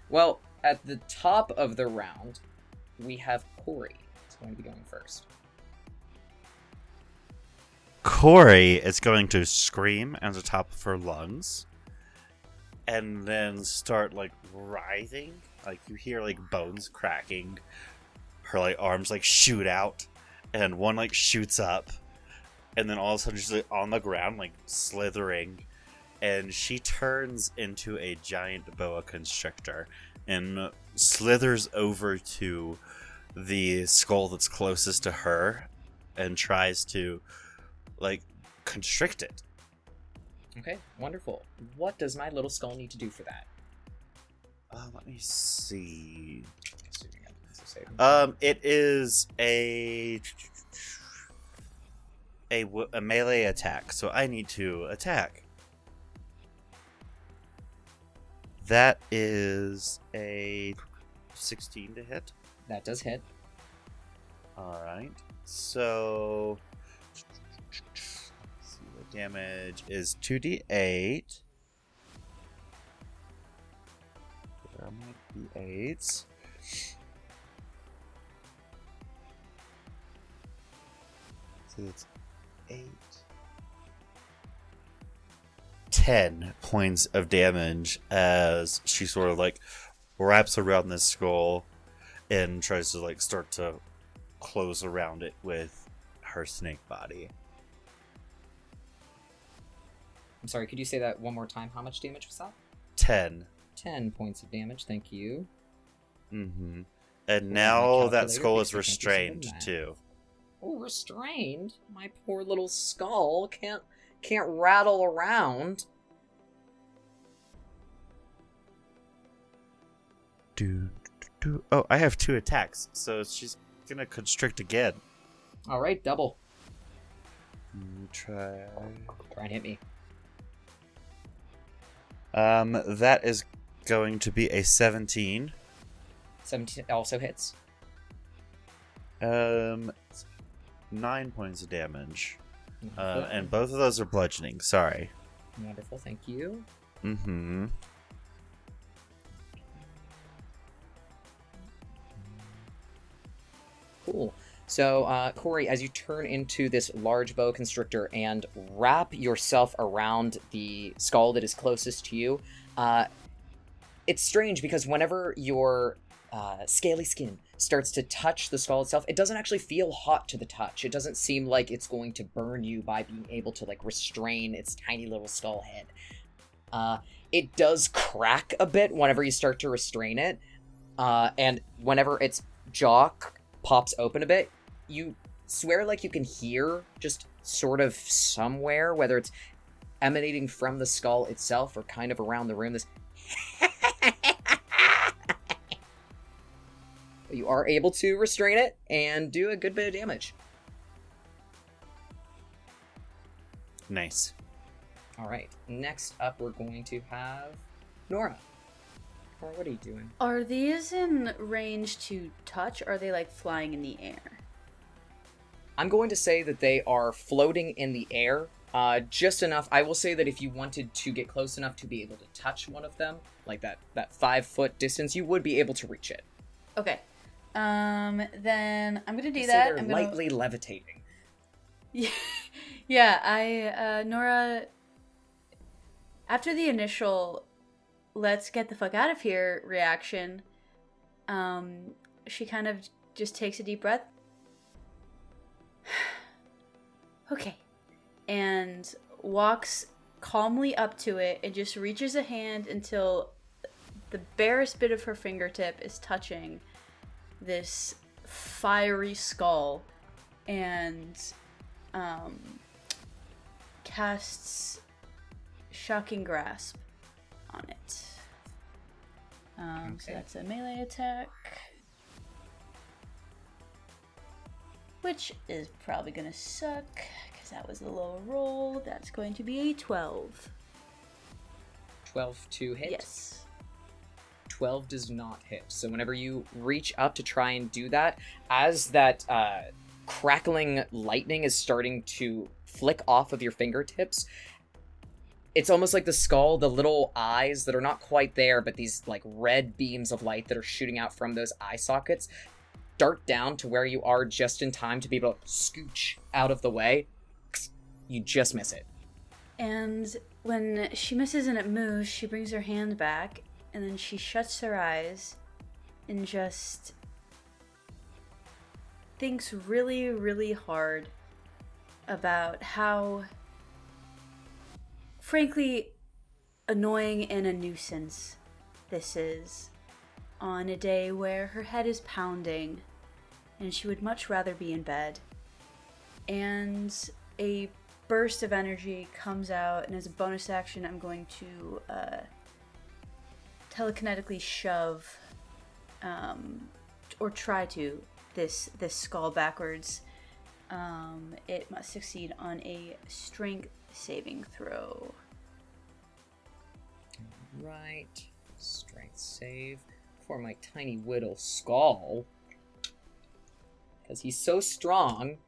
Speaker 1: Well, at the top of the round, we have Corey. It's going to be going first.
Speaker 4: Corey is going to scream at the top of her lungs and then start like writhing. Like you hear like bones cracking. Her like arms like shoot out and one like shoots up and then all of a sudden she's like on the ground like slithering and she turns into a giant boa constrictor and slithers over to the skull that's closest to her and tries to like constrict it.
Speaker 1: Okay, wonderful. What does my little skull need to do for that?
Speaker 4: Let me see.
Speaker 1: Assuming I can save
Speaker 4: It is a melee attack, so I need to attack. That is a 16 to hit.
Speaker 1: That does hit.
Speaker 4: Alright. So let's see, the damage is 2d8. There are my d8s. So it's 8. 10 points of damage as she sort of like wraps around this skull and tries to like start to close around it with her snake body.
Speaker 1: I'm sorry, could you say that one more time? How much damage was that?
Speaker 4: 10.
Speaker 1: 10 points of damage, thank you.
Speaker 4: Mm-hmm. And
Speaker 1: Where's my
Speaker 4: now that
Speaker 1: calculator?
Speaker 4: skull
Speaker 1: Because
Speaker 4: is
Speaker 1: I can't do some
Speaker 4: restrained
Speaker 1: math.
Speaker 4: too.
Speaker 1: Oh, restrained? My poor little skull can't rattle around.
Speaker 4: Oh, I have 2 attacks, so she's gonna constrict again.
Speaker 1: Alright, double.
Speaker 4: Try.
Speaker 1: Try and hit me.
Speaker 4: That is going to be a 17.
Speaker 1: 17 also hits.
Speaker 4: 9 points of damage.
Speaker 1: Wonderful.
Speaker 4: And both of those are bludgeoning, sorry.
Speaker 1: Wonderful, thank you.
Speaker 4: Mm-hmm.
Speaker 1: Cool. So, Corey, as you turn into this large boa constrictor and wrap yourself around the skull that is closest to you, it's strange because whenever your scaly skin starts to touch the skull itself, it doesn't actually feel hot to the touch. It doesn't seem like it's going to burn you by being able to like restrain its tiny little skull head. It does crack a bit whenever you start to restrain it, and whenever its jaw pops open a bit, you swear like you can hear just sort of somewhere, whether it's emanating from the skull itself or kind of around the room, this you are able to restrain it and do a good bit of damage.
Speaker 4: Nice.
Speaker 1: Alright, next up we're going to have Nora. Nora, what are you doing?
Speaker 2: Are these in range to touch, or are they like flying in the air?
Speaker 1: I'm going to say that they are floating in the air, just enough. I will say that if you wanted to get close enough to be able to touch one of them, like that 5-foot distance, you would be able to reach it.
Speaker 2: Okay. Then I'm gonna do
Speaker 1: Say
Speaker 2: that.
Speaker 1: they're
Speaker 2: I'm gonna...
Speaker 1: lightly levitating.
Speaker 2: Yeah, Nora, after the initial let's get the fuck out of here reaction, she kind of just takes a deep breath. Okay. And walks calmly up to it and just reaches a hand until the barest bit of her fingertip is touching this fiery skull, and casts Shocking Grasp on it. So
Speaker 1: Okay.
Speaker 2: that's a melee attack, which is probably gonna suck because that was a low roll. That's going to be a 12.
Speaker 1: 12 to hit?
Speaker 2: Yes.
Speaker 1: 12 does not hit. So whenever you reach up to try and do that, as that crackling lightning is starting to flick off of your fingertips, it's almost like the skull, the little eyes that are not quite there, but these like red beams of light that are shooting out from those eye sockets dart down to where you are just in time to be able to scooch out of the way. You just miss it.
Speaker 2: And when she misses and it moves, she brings her hand back, and then she shuts her eyes and just thinks really, really hard about how, frankly, annoying and a nuisance this is on a day where her head is pounding and she would much rather be in bed. And a burst of energy comes out, and as a bonus action, I'm going to telekinetically shove, or try to, this skull backwards. It must succeed on a strength saving throw.
Speaker 1: Right. Strength save for my tiny whittle skull. Because he's so strong.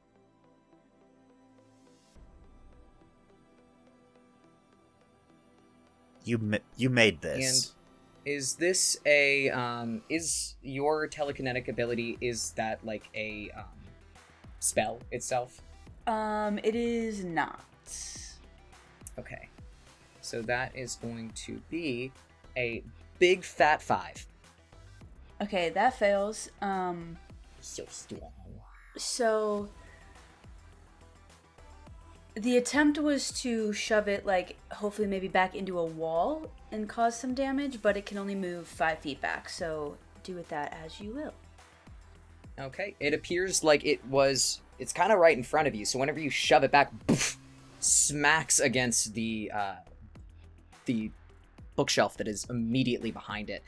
Speaker 4: You made this.
Speaker 1: And is this a, is your telekinetic ability, is that like a, spell itself?
Speaker 2: It is not.
Speaker 1: Okay. So that is going to be a big fat 5.
Speaker 2: Okay, that fails.
Speaker 1: So strong.
Speaker 2: So the attempt was to shove it, like, hopefully maybe back into a wall and cause some damage, but it can only move 5 feet back, so do with that as you will.
Speaker 1: Okay. It appears like it's kind of right in front of you, so whenever you shove it back, poof, smacks against the bookshelf that is immediately behind it.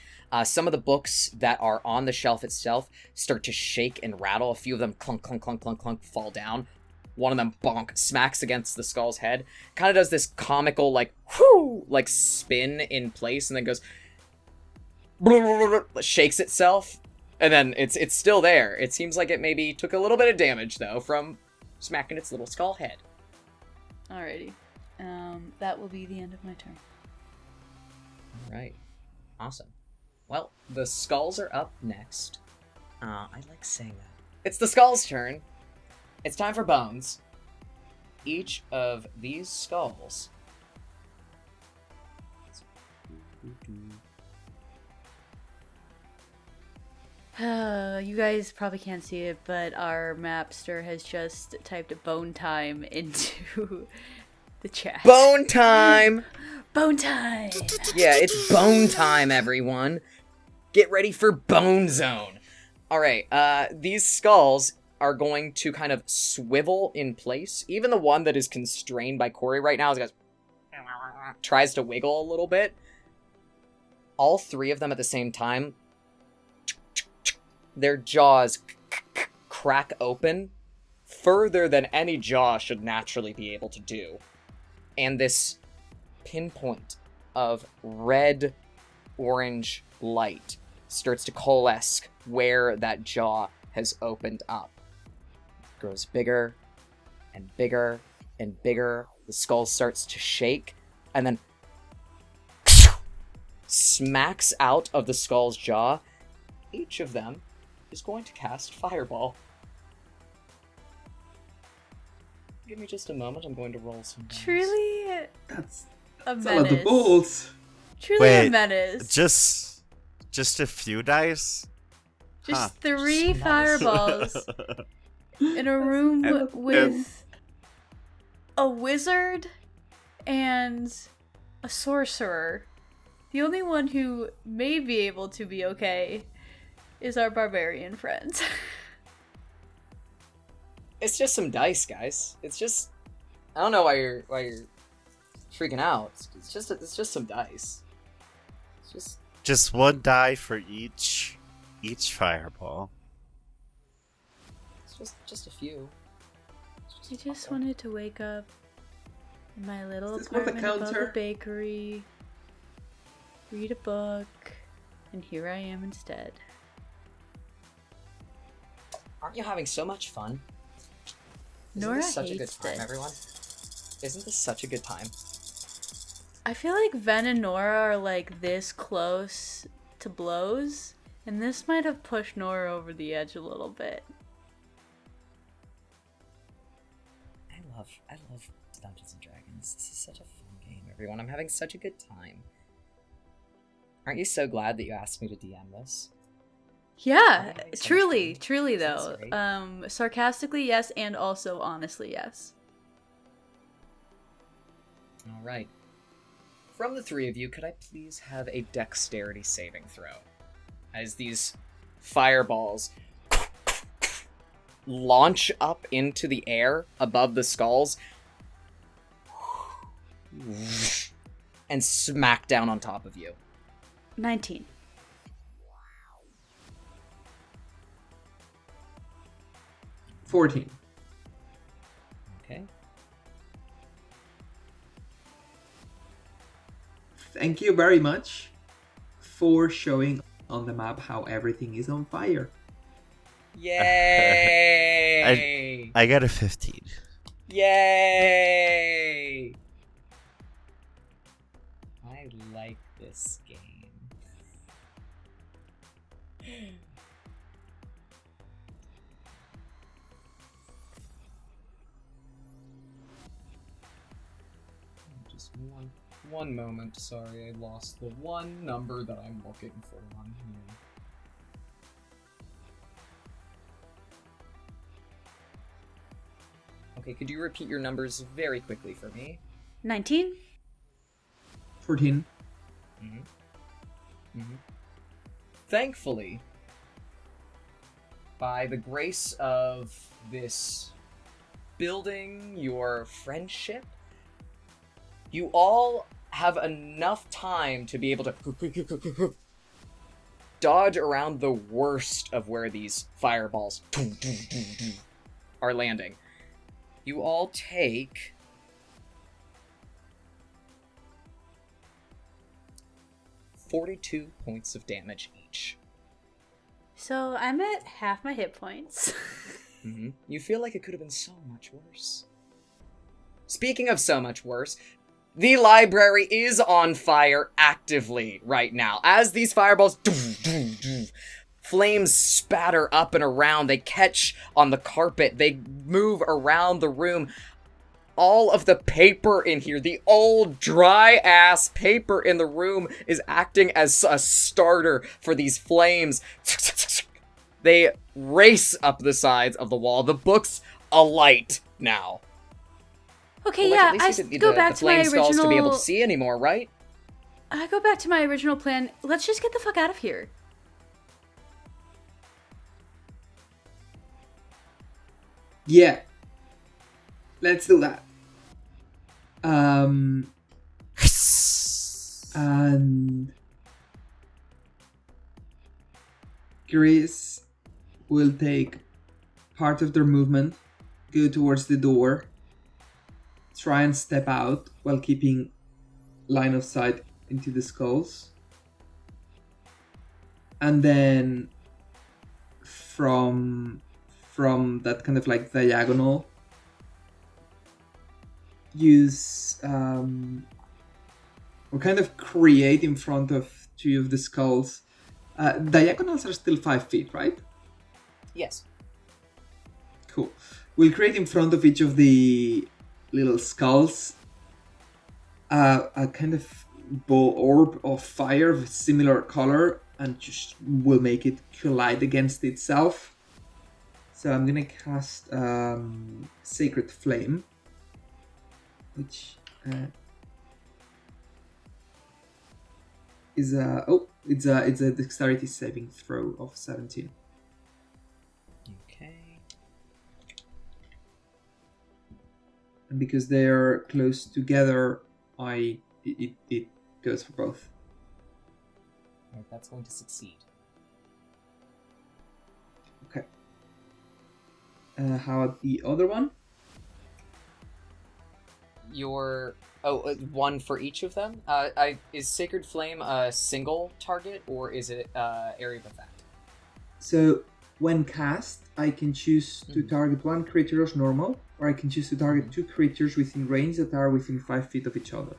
Speaker 1: Some of the books that are on the shelf itself start to shake and rattle. A few of them clunk, clunk, clunk, clunk, clunk, fall down. One of them, bonk, smacks against the skull's head. Kind of does this comical, like, whoo, like spin in place, and then goes, shakes itself, and then it's still there. It seems like it maybe took a little bit of damage, though, from smacking its little skull head.
Speaker 2: Alrighty. That will be the end of my turn.
Speaker 1: Alright. Awesome. Well, the skulls are up next. I like saying that. It's the skulls' turn. It's time for bones. Each of these skulls...
Speaker 2: You guys probably can't see it, but our mapster has just typed bone time into the chat.
Speaker 1: Bone time!
Speaker 2: Bone time!
Speaker 1: Yeah, it's bone time, everyone. Get ready for Bone Zone. Alright, these skulls are going to kind of swivel in place. Even the one that is constrained by Corey right now tries to wiggle a little bit. All 3 of them at the same time, their jaws crack open further than any jaw should naturally be able to do. And this pinpoint of red-orange light starts to coalesce where that jaw has opened up. It grows bigger and bigger and bigger. The skull starts to shake and then smacks out of the skull's jaw. Each of them is going to cast Fireball. Give me just a moment. I'm going to roll some dice.
Speaker 2: Truly
Speaker 3: That's
Speaker 2: a
Speaker 3: a lot of
Speaker 2: menace.
Speaker 3: balls.
Speaker 2: Truly a
Speaker 4: Wait,
Speaker 2: menace.
Speaker 4: Just a few dice?
Speaker 2: Just
Speaker 4: Huh.
Speaker 2: 3
Speaker 1: Nice.
Speaker 2: fireballs in a room
Speaker 3: And-
Speaker 2: with a wizard and a sorcerer. The only one who may be able to be okay is our barbarian friend.
Speaker 1: It's just some dice, guys. It's just, I don't know why you're freaking out. It's just some dice. It's
Speaker 4: Just 1 die for each fireball.
Speaker 1: just a few. It's
Speaker 2: I just wanted to wake up in my little
Speaker 3: Is this what the
Speaker 2: apartment above the
Speaker 3: counter?
Speaker 2: bakery, read a book, and here I am instead.
Speaker 1: Aren't you having so much fun? Isn't
Speaker 2: Nora
Speaker 1: this such a good
Speaker 2: hates
Speaker 1: time,
Speaker 2: this.
Speaker 1: everyone? Isn't this such a good time?
Speaker 2: I feel like Ven and Nora are like this close to blows, and this might have pushed Nora over the edge a little bit.
Speaker 1: I love Dungeons and Dragons. This is such a fun game, everyone. I'm having such a good time. Aren't you so glad that you asked me to DM this?
Speaker 2: Yeah,
Speaker 1: having so much
Speaker 2: truly,
Speaker 1: fun.
Speaker 2: truly
Speaker 1: This is
Speaker 2: though.
Speaker 1: great.
Speaker 2: Sarcastically, yes, and also honestly, yes.
Speaker 1: All right. From the 3 of you, could I please have a dexterity saving throw? As these fireballs launch up into the air above the skulls and smack down on top of you.
Speaker 2: 19.
Speaker 3: — 14.
Speaker 1: Okay.
Speaker 3: Thank you very much for showing on the map how everything is on fire.
Speaker 1: Yay!
Speaker 4: I got a 15.
Speaker 1: Yay! I like this game. Just one moment. Sorry, I lost the one number that I'm looking for on here. Okay, could you repeat your numbers very quickly for me?
Speaker 2: 19?
Speaker 3: 14.
Speaker 1: Thankfully, by the grace of this building, your friendship, you all have enough time to be able to dodge around the worst of where these fireballs are landing. You all take 42 points of damage each.
Speaker 2: So I'm at half my hit points.
Speaker 1: You feel like it could have been so much worse. Speaking of so much worse, the library is on fire actively right now. As these fireballs, flames spatter up and around. They catch on the carpet. They move around the room. All of the paper in here, the old dry-ass paper in the room, is acting as a starter for these flames. They race up the sides of the wall. The book's alight now.
Speaker 2: Okay,
Speaker 1: Well,
Speaker 2: yeah,
Speaker 1: at least
Speaker 2: I go back to my
Speaker 1: flame stalls to be able
Speaker 2: original...
Speaker 1: to see anymore, right?
Speaker 2: I go back to my original plan. Let's just get the fuck out of here.
Speaker 3: Yeah. Let's do that. And Grace will take part of their movement, go towards the door, try and step out while keeping line of sight into the skulls. And then from that kind of like diagonal, use or kind of create in front of two of the skulls. Diagonals are still 5 feet, right?
Speaker 1: Yes.
Speaker 3: Cool. We'll create in front of each of the little skulls a kind of ball orb of fire of a similar color, and just will make it collide against itself. So I'm gonna cast Sacred Flame, which is it's a dexterity saving throw of 17.
Speaker 1: Okay.
Speaker 3: And because they're close together, it goes for both.
Speaker 1: Alright, that's going to succeed.
Speaker 3: Okay. How about the other one?
Speaker 1: One for each of them? Is Sacred Flame a single target, or is it area of effect?
Speaker 3: So when cast, I can choose to target one creature as normal, or I can choose to target two creatures within range that are within 5 feet of each other.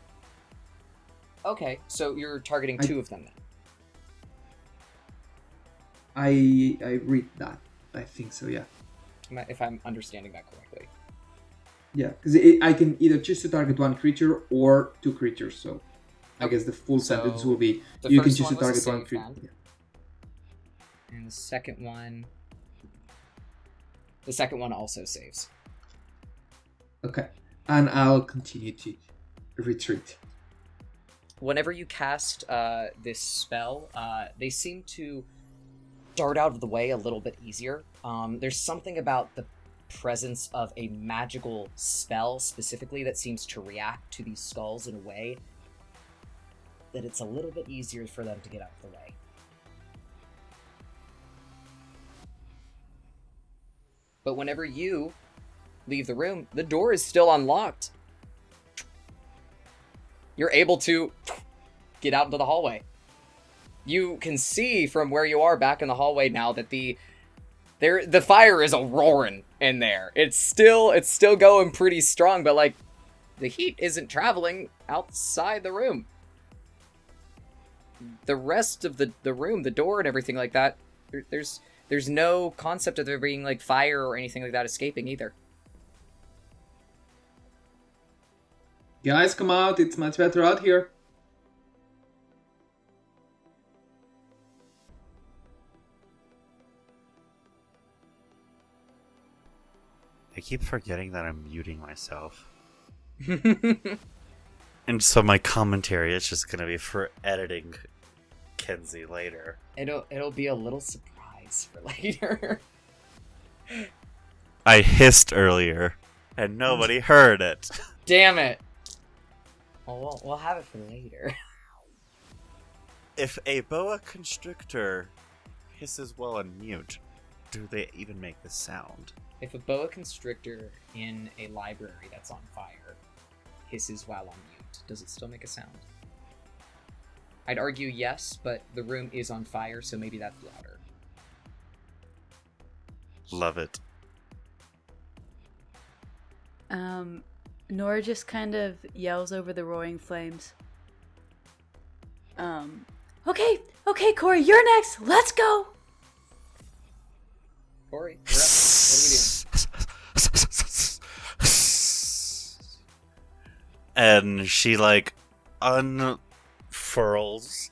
Speaker 1: Okay, so you're targeting two of them then.
Speaker 3: I read that. I think so, yeah.
Speaker 1: If I'm understanding that correctly.
Speaker 3: Yeah, because I can either choose to target one creature or two creatures, so I guess the full sentence will be you can choose to target one creature. Yeah.
Speaker 1: And the second one also saves.
Speaker 3: Okay, and I'll continue to retreat.
Speaker 1: Whenever you cast this spell, they seem to dart out of the way a little bit easier. There's something about the presence of a magical spell specifically that seems to react to these skulls in a way that it's a little bit easier for them to get out of the way. But whenever you leave the room, the door is still unlocked. You're able to get out into the hallway. You can see from where you are back in the hallway now that the fire is a roaring in there. It's still going pretty strong, but like the heat isn't traveling outside the room. The rest of the room, the door and everything like that, there's no concept of there being like fire or anything like that escaping either.
Speaker 3: Guys, come out. It's much better out here.
Speaker 4: I keep forgetting that I'm muting myself. And so my commentary is just gonna be for editing Kenzie later.
Speaker 1: It'll be a little surprise for later.
Speaker 4: I hissed earlier, and nobody heard it.
Speaker 1: Damn it. Well, we'll have it for later.
Speaker 4: If a boa constrictor hisses while on mute, do they even make the sound?
Speaker 1: If a boa constrictor in a library that's on fire hisses while on mute, does it still make a sound? I'd argue yes, but the room is on fire, so maybe that's louder.
Speaker 4: Love it.
Speaker 2: Nora just kind of yells over the roaring flames. Okay, Corey, you're next. Let's go.
Speaker 1: Corey, you're up. What are we doing?
Speaker 4: And she like unfurls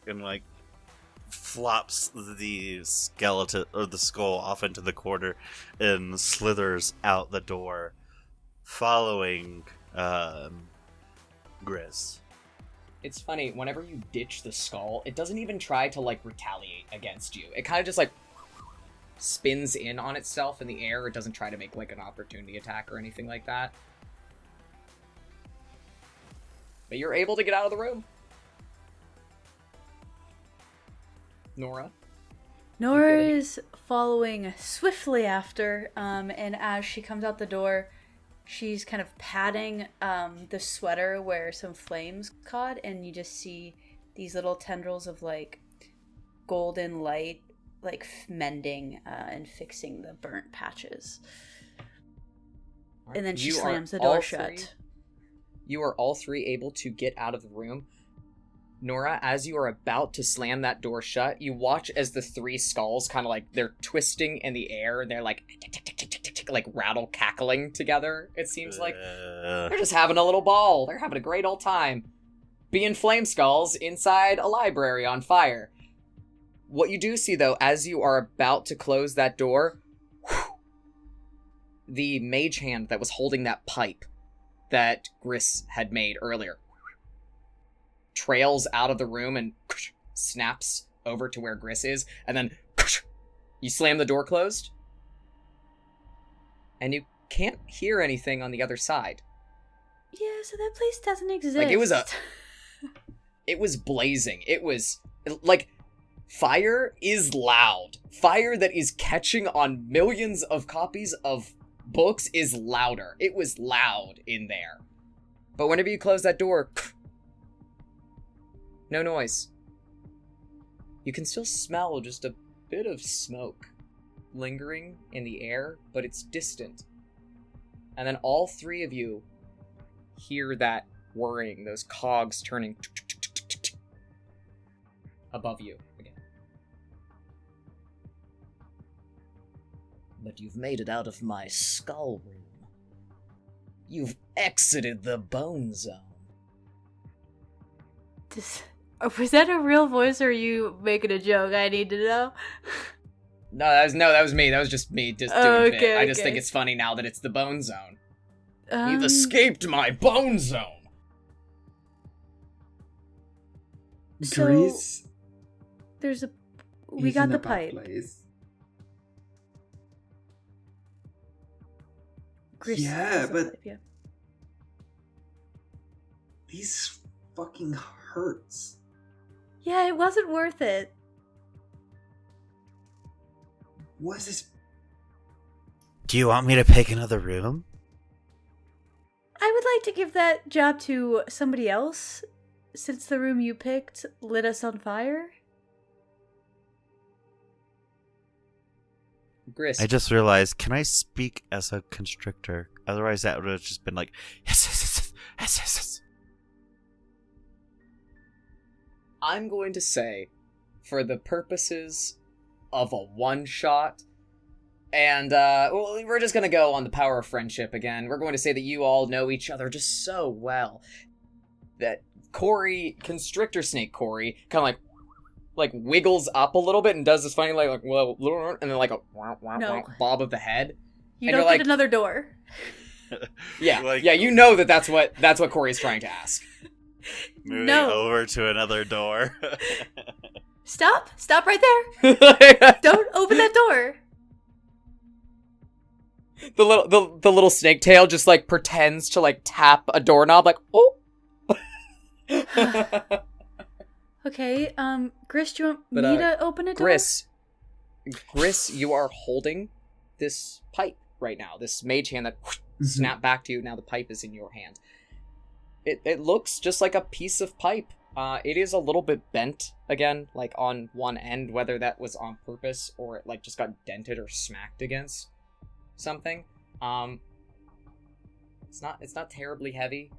Speaker 4: and like flops the skeleton or the skull off into the corner and slithers out the door, following Grizz.
Speaker 1: It's funny, whenever you ditch the skull, it doesn't even try to, like, retaliate against you. It kind of just, like, spins in on itself in the air. It doesn't try to make, like, an opportunity attack or anything like that. But you're able to get out of the room. Nora?
Speaker 2: Nora is following swiftly after, and as she comes out the door, she's kind of patting the sweater where some flames caught, and you just see these little tendrils of, like, golden light, like, mending and fixing the burnt patches. And then she slams the door shut.
Speaker 1: You are all three able to get out of the room. Nora, as you are about to slam that door shut, you watch as the three skulls kind of like, they're twisting in the air, and they're like, like rattle cackling together, it seems like. They're just having a little ball. They're having a great old time. Being flame skulls inside a library on fire. What you do see, though, as you are about to close that door, the mage hand that was holding that pipe that Gris had made earlier trails out of the room and snaps over to where Gris is, and then you slam the door closed, and you can't hear anything on the other side.
Speaker 2: Yeah, so that place doesn't exist.
Speaker 1: Like, it was blazing. It was, like, fire is loud. Fire that is catching on millions of copies of books is louder. It was loud in there. But whenever you close that door, no noise. You can still smell just a bit of smoke lingering in the air, but it's distant. And then all three of you hear that whirring, those cogs turning above you again. But you've made it out of my skull room. You've exited the bone zone.
Speaker 2: Was that a real voice, or are you making a joke? I need to know.
Speaker 1: No, that was me. That was just me just doing it. I just think it's funny now that it's the bone zone. You've escaped my bone zone.
Speaker 2: So
Speaker 3: Gris,
Speaker 2: we got the pipe. Gris
Speaker 3: Yeah, but
Speaker 2: pipe, yeah.
Speaker 3: This fucking hurts.
Speaker 2: Yeah, it wasn't worth it.
Speaker 3: What is this?
Speaker 4: Do you want me to pick another room?
Speaker 2: I would like to give that job to somebody else, since the room you picked lit us on fire.
Speaker 1: Gris.
Speaker 4: I just realized, can I speak as a constrictor? Otherwise that would have just been like, yes.
Speaker 1: I'm going to say, for the purposes of a one-shot, and, well, we're just going to go on the power of friendship again. We're going to say that you all know each other just so well. that Corey, Constrictor Snake Corey, kind of like wiggles up a little bit and does this funny like well, and then like a
Speaker 2: No.
Speaker 1: bob of the head.
Speaker 2: You
Speaker 1: And
Speaker 2: don't
Speaker 1: you're
Speaker 2: get
Speaker 1: like-
Speaker 2: another door.
Speaker 1: Yeah,
Speaker 4: Like-
Speaker 1: yeah, you know that's what Corey's trying to ask.
Speaker 4: Moving
Speaker 2: No.
Speaker 4: over to another door.
Speaker 2: Stop right there. Don't open that door.
Speaker 1: The little snake tail just like pretends to like tap a doorknob like oh.
Speaker 2: Okay, Gris, do you want
Speaker 1: But,
Speaker 2: me to open a door?
Speaker 1: Gris, you are holding this pipe right now. This mage hand that
Speaker 3: Mhm.
Speaker 1: snapped back to you. Now the pipe is in your hand. It looks just like a piece of pipe. It is a little bit bent again, like on one end, whether that was on purpose or it like just got dented or smacked against something. It's not terribly heavy.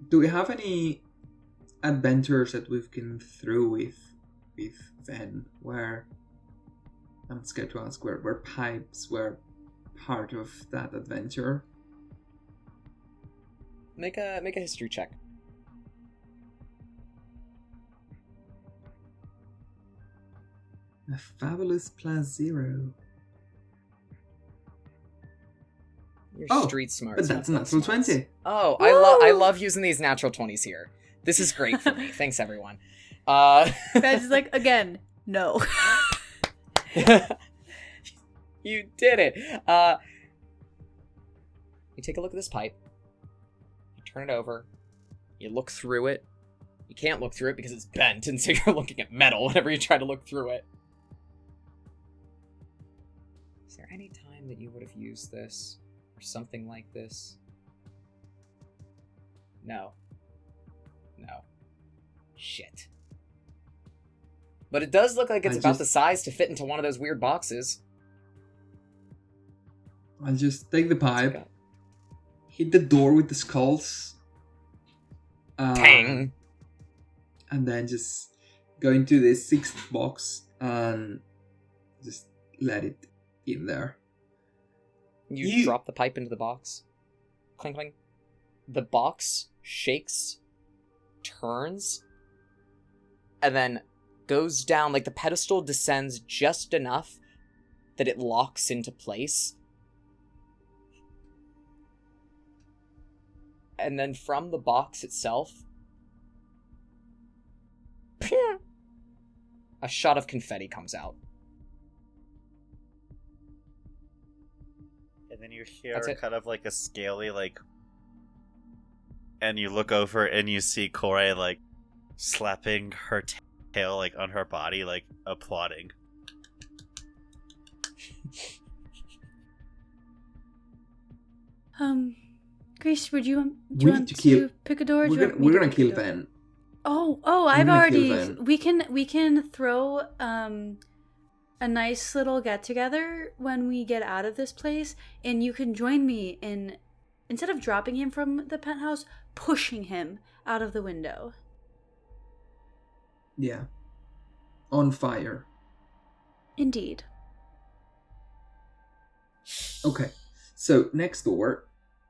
Speaker 3: Do we have any adventures that we've been through with Ven where I'm scared to ask where pipes were part of that adventure?
Speaker 1: Make a history check.
Speaker 3: A fabulous +0.
Speaker 1: You're
Speaker 3: Oh,
Speaker 1: street smart.
Speaker 3: But that's natural 20.
Speaker 1: Oh,
Speaker 2: Woo!
Speaker 1: I love using these natural 20s here. This is great for me. Thanks everyone.
Speaker 2: Guys, like, again, no.
Speaker 1: You did it. You take a look at this pipe. You turn it over. You look through it. You can't look through it because it's bent, and so you're looking at metal whenever you try to look through it. Is there any time that you would have used this? Or something like this? No. Shit. But it does look like it's
Speaker 3: I
Speaker 1: about
Speaker 3: just-
Speaker 1: the size to fit into one of those weird boxes.
Speaker 3: I'll just take the
Speaker 1: What's it
Speaker 3: pipe,
Speaker 1: got?
Speaker 3: hit the door with the skulls.
Speaker 1: Tang!
Speaker 3: And then just go into the 6th box and just let it in there.
Speaker 1: You drop the pipe into the box. Clink, clink. The box shakes, turns, and then goes down. Like the pedestal descends just enough that it locks into place. And then from the box itself, a shot of confetti comes out.
Speaker 4: And then you hear
Speaker 1: That's it.
Speaker 4: kind of like a scaly, like, and you look over and you see Corey, like, slapping her tail, like, on her body, like, applauding.
Speaker 2: Grace, would you
Speaker 3: We need
Speaker 2: want
Speaker 3: to
Speaker 2: to
Speaker 3: kill-
Speaker 2: pick a door? Do you
Speaker 3: We're
Speaker 2: want me
Speaker 3: gonna
Speaker 2: to pick a
Speaker 3: kill
Speaker 2: door?
Speaker 3: Ven.
Speaker 2: Oh,
Speaker 3: We're
Speaker 2: I've
Speaker 3: gonna kill
Speaker 2: already.
Speaker 3: them.
Speaker 2: We can throw a nice little get together when we get out of this place, and you can join me in, instead of dropping him from the penthouse, pushing him out of the window.
Speaker 3: Yeah. On fire.
Speaker 2: Indeed.
Speaker 3: Okay. So next door,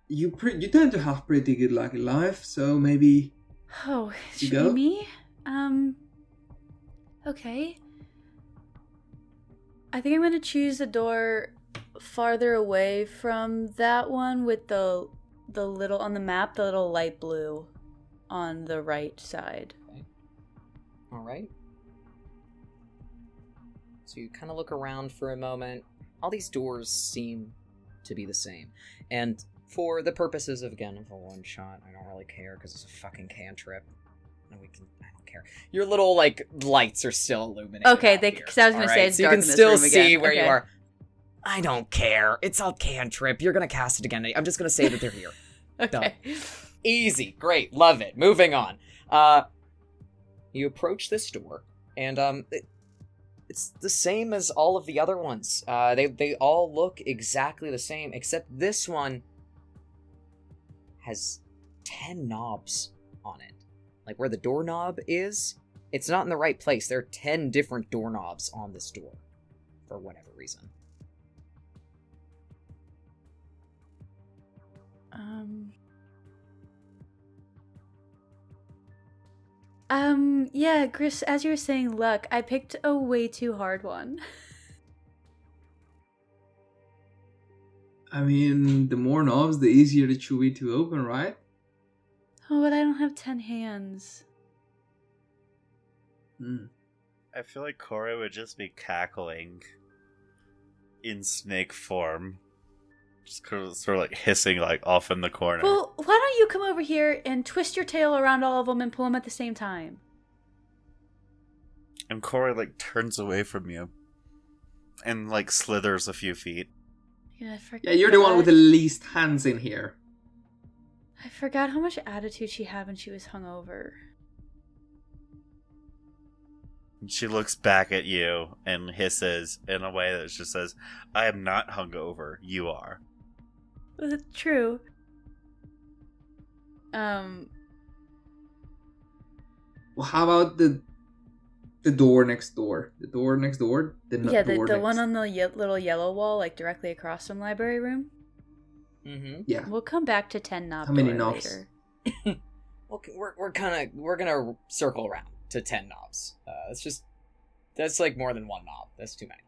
Speaker 3: you tend to have pretty good luck in life, so maybe
Speaker 2: Oh,
Speaker 3: You
Speaker 2: should
Speaker 3: go?
Speaker 2: be me? Okay. I think I'm gonna choose the door farther away from that one with the little on the map, the little light blue on the right side.
Speaker 1: All right. So you kind of look around for a moment. All these doors seem to be the same. And for the purposes of, again, of a one shot, I don't really care because it's a fucking cantrip. And I don't care. Your little, like, lights are still illuminated.
Speaker 2: Okay,
Speaker 1: out
Speaker 2: they-
Speaker 1: here.
Speaker 2: 'cause I was gonna
Speaker 1: All
Speaker 2: say
Speaker 1: right?
Speaker 2: it's
Speaker 1: so you
Speaker 2: dark
Speaker 1: can
Speaker 2: in this
Speaker 1: still
Speaker 2: room
Speaker 1: see
Speaker 2: again.
Speaker 1: where you
Speaker 2: Okay.
Speaker 1: are. I don't care. It's all cantrip. You're gonna cast it again. I'm just gonna say that they're here.
Speaker 2: Okay.
Speaker 1: Easy, great, love it. Moving on. You approach this door, and it's the same as all of the other ones. They all look exactly the same, except this one has 10 knobs on it. Like where the doorknob is, it's not in the right place. There are 10 different doorknobs on this door, for whatever reason.
Speaker 2: Yeah, Chris, as you were saying luck, I picked a way too hard one.
Speaker 3: I mean, the more knobs, the easier it should be to open, right?
Speaker 2: Oh, but I don't have 10 hands.
Speaker 4: I feel like Corey would just be cackling in snake form. Just sort of like hissing like off in the corner.
Speaker 2: Well, why don't you come over here and twist your tail around all of them and pull them at the same time?
Speaker 4: And Corey like turns away from you. And like slithers a few feet.
Speaker 2: Yeah, I forgot.
Speaker 3: Yeah, you're the one with the least hands in here.
Speaker 2: I forgot how much attitude she had when she was hungover.
Speaker 4: She looks back at you and hisses in a way that just says, I am not hungover, you are.
Speaker 2: Was it true?
Speaker 3: Well, how about the door next door? The door next door?
Speaker 2: The one on the little yellow wall, like directly across from library room?
Speaker 1: Mm-hmm.
Speaker 3: Yeah.
Speaker 2: We'll come back to 10 knob
Speaker 3: How many
Speaker 2: door
Speaker 3: knobs?
Speaker 2: later.
Speaker 1: We're gonna circle around to 10 knobs. That's like more than one knob. That's too many.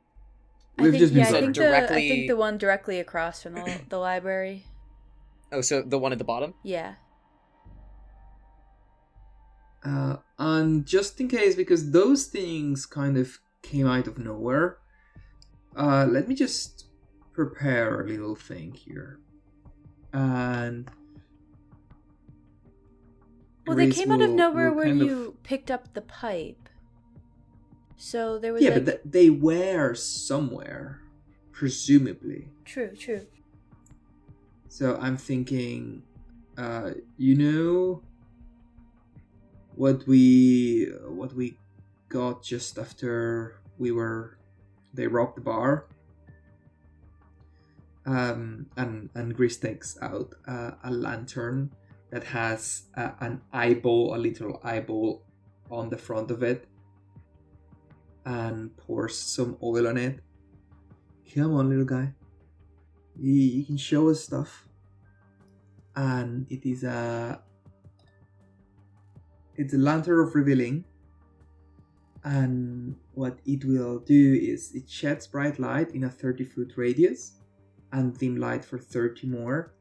Speaker 3: We've just been
Speaker 2: I
Speaker 3: saying
Speaker 2: think I think the one directly across from the library.
Speaker 1: Oh, so the one at the bottom?
Speaker 2: Yeah.
Speaker 3: And just in case, because those things kind of came out of nowhere, let me just prepare a little thing here. And
Speaker 2: well, they came out of nowhere
Speaker 3: will
Speaker 2: where
Speaker 3: kind
Speaker 2: you picked up the pipe. So there was
Speaker 3: yeah, but they were somewhere, presumably.
Speaker 2: True.
Speaker 3: So I'm thinking, you know, what we got just after they robbed the bar. And Gris takes out a lantern that has a little eyeball on the front of it, and pours some oil on it. Come on, little guy. You can show us stuff. And it's a lantern of revealing. And what it will do is it sheds bright light in a 30-foot radius and dim light for 30 more.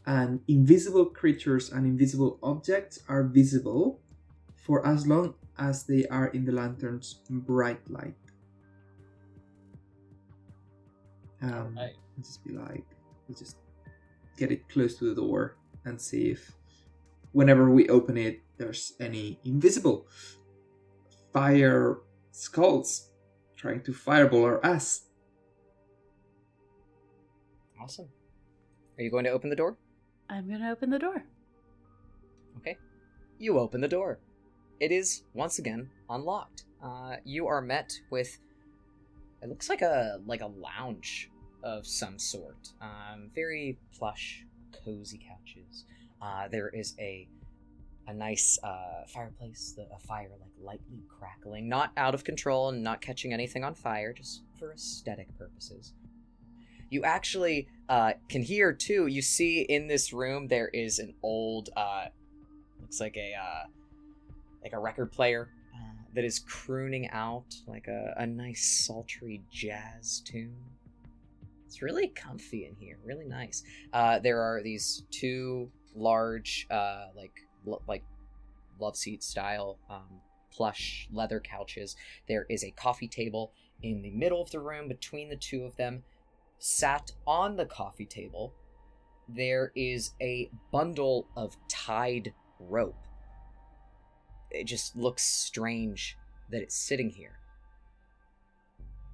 Speaker 3: And invisible creatures and invisible objects are visible for as long as they are in the lantern's bright light. We'll just get it close to the door and see if whenever we open it, there's any invisible fire skulls trying to fireball our ass.
Speaker 1: Awesome. Are you going to open the door?
Speaker 2: I'm going to open the door.
Speaker 1: Okay. You open the door. It is, once again, unlocked. You are met with... It looks like a lounge of some sort. Very plush, cozy couches. There is a nice fireplace, a fire lightly crackling, not out of control and not catching anything on fire, just for aesthetic purposes. You actually can hear too. You see in this room there is an old, looks like a record player that is crooning out like a nice sultry jazz tune. It's really comfy in here, really nice. There are these two large, like love seat style plush leather couches. There is a coffee table in the middle of the room between the two of them. Sat on the coffee table, there is a bundle of tied rope. It just looks strange that it's sitting here.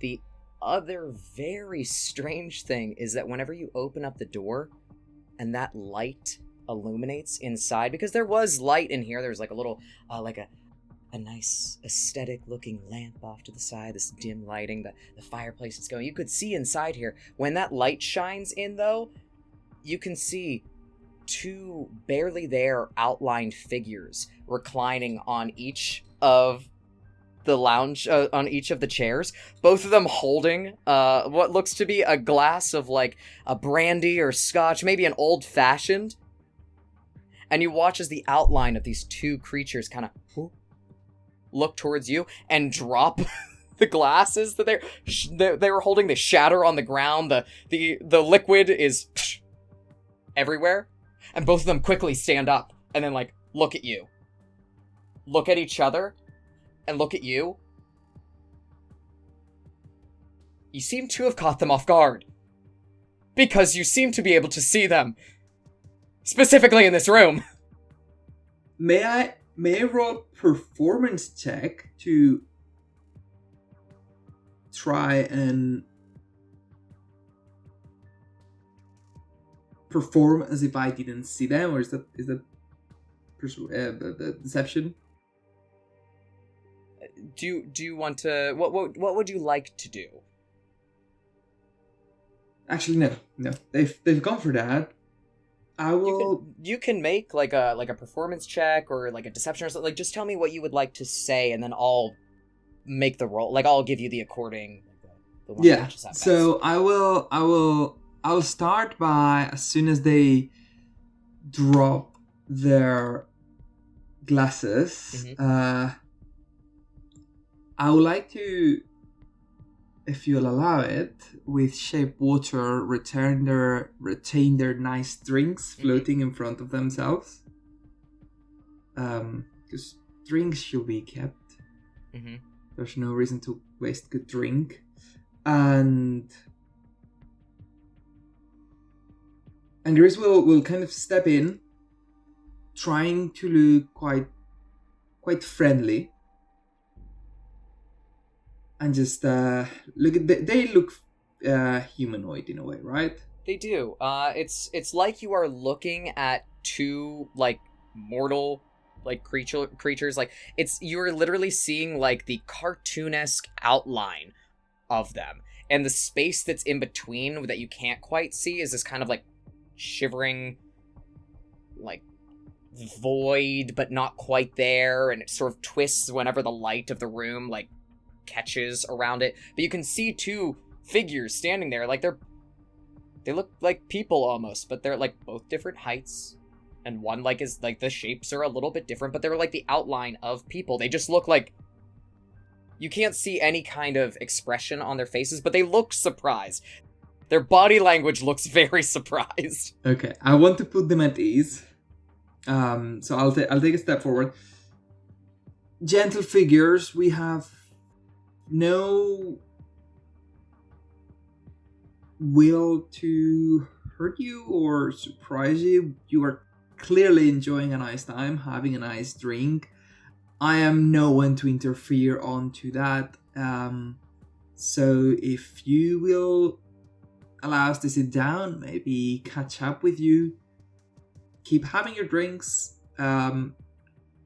Speaker 1: The other very strange thing is that whenever you open up the door and that light illuminates inside, because there was light in here, there was like a little a nice aesthetic looking lamp off to the side, this dim lighting, the fireplace is going. You could see inside here. When that light shines in though, you can see two barely there outlined figures reclining on each of the lounge, on each of the chairs, both of them holding what looks to be a glass of like a brandy or scotch, maybe an old fashioned. And you watch as the outline of these two creatures kind of look towards you and drop the glasses that they were holding. They shatter on the ground. The liquid is everywhere, and both of them quickly stand up and then like look at you, look at each other, and look at you. You seem to have caught them off guard, because you seem to be able to see them, specifically in this room.
Speaker 3: May I roll a performance check to try and perform as if I didn't see them, or is that the deception?
Speaker 1: Do you want to? What would you like to do?
Speaker 3: Actually, no. They've gone for that. I will.
Speaker 1: You can make like a performance check or like a deception or something. Like, just tell me what you would like to say, and then I'll make the roll. Like, I'll give you the according. The one that
Speaker 3: Yeah.
Speaker 1: matches that
Speaker 3: So
Speaker 1: best.
Speaker 3: I'll start by, as soon as they drop their glasses,
Speaker 1: Mhm.
Speaker 3: I would like to, if you'll allow it, with Shape Water, retain their nice drinks floating in front of themselves. Because drinks should be kept.
Speaker 1: Mm-hmm.
Speaker 3: There's no reason to waste good drink. And Gris will kind of step in, trying to look quite friendly. And just look at they look humanoid in a way, right?
Speaker 1: They do. It's like you are looking at two like mortal like creatures. Like you're literally seeing like the cartoonesque outline of them, and the space that's in between that you can't quite see is this kind of like shivering like void, but not quite there, and it sort of twists whenever the light of the room like catches around it. But you can see two figures standing there, like they look like people almost, but they're like both different heights, and one like is like the shapes are a little bit different, but they're like the outline of people. They just look like you can't see any kind of expression on their faces, but they look surprised. Their body language looks very surprised.
Speaker 3: Okay, I want to put them at ease. So I'll take a step forward. Gentle figures, we have no will to hurt you or surprise you. You are clearly enjoying a nice time, having a nice drink. I am no one to interfere onto that. So if you will allow us to sit down, maybe catch up with you, keep having your drinks.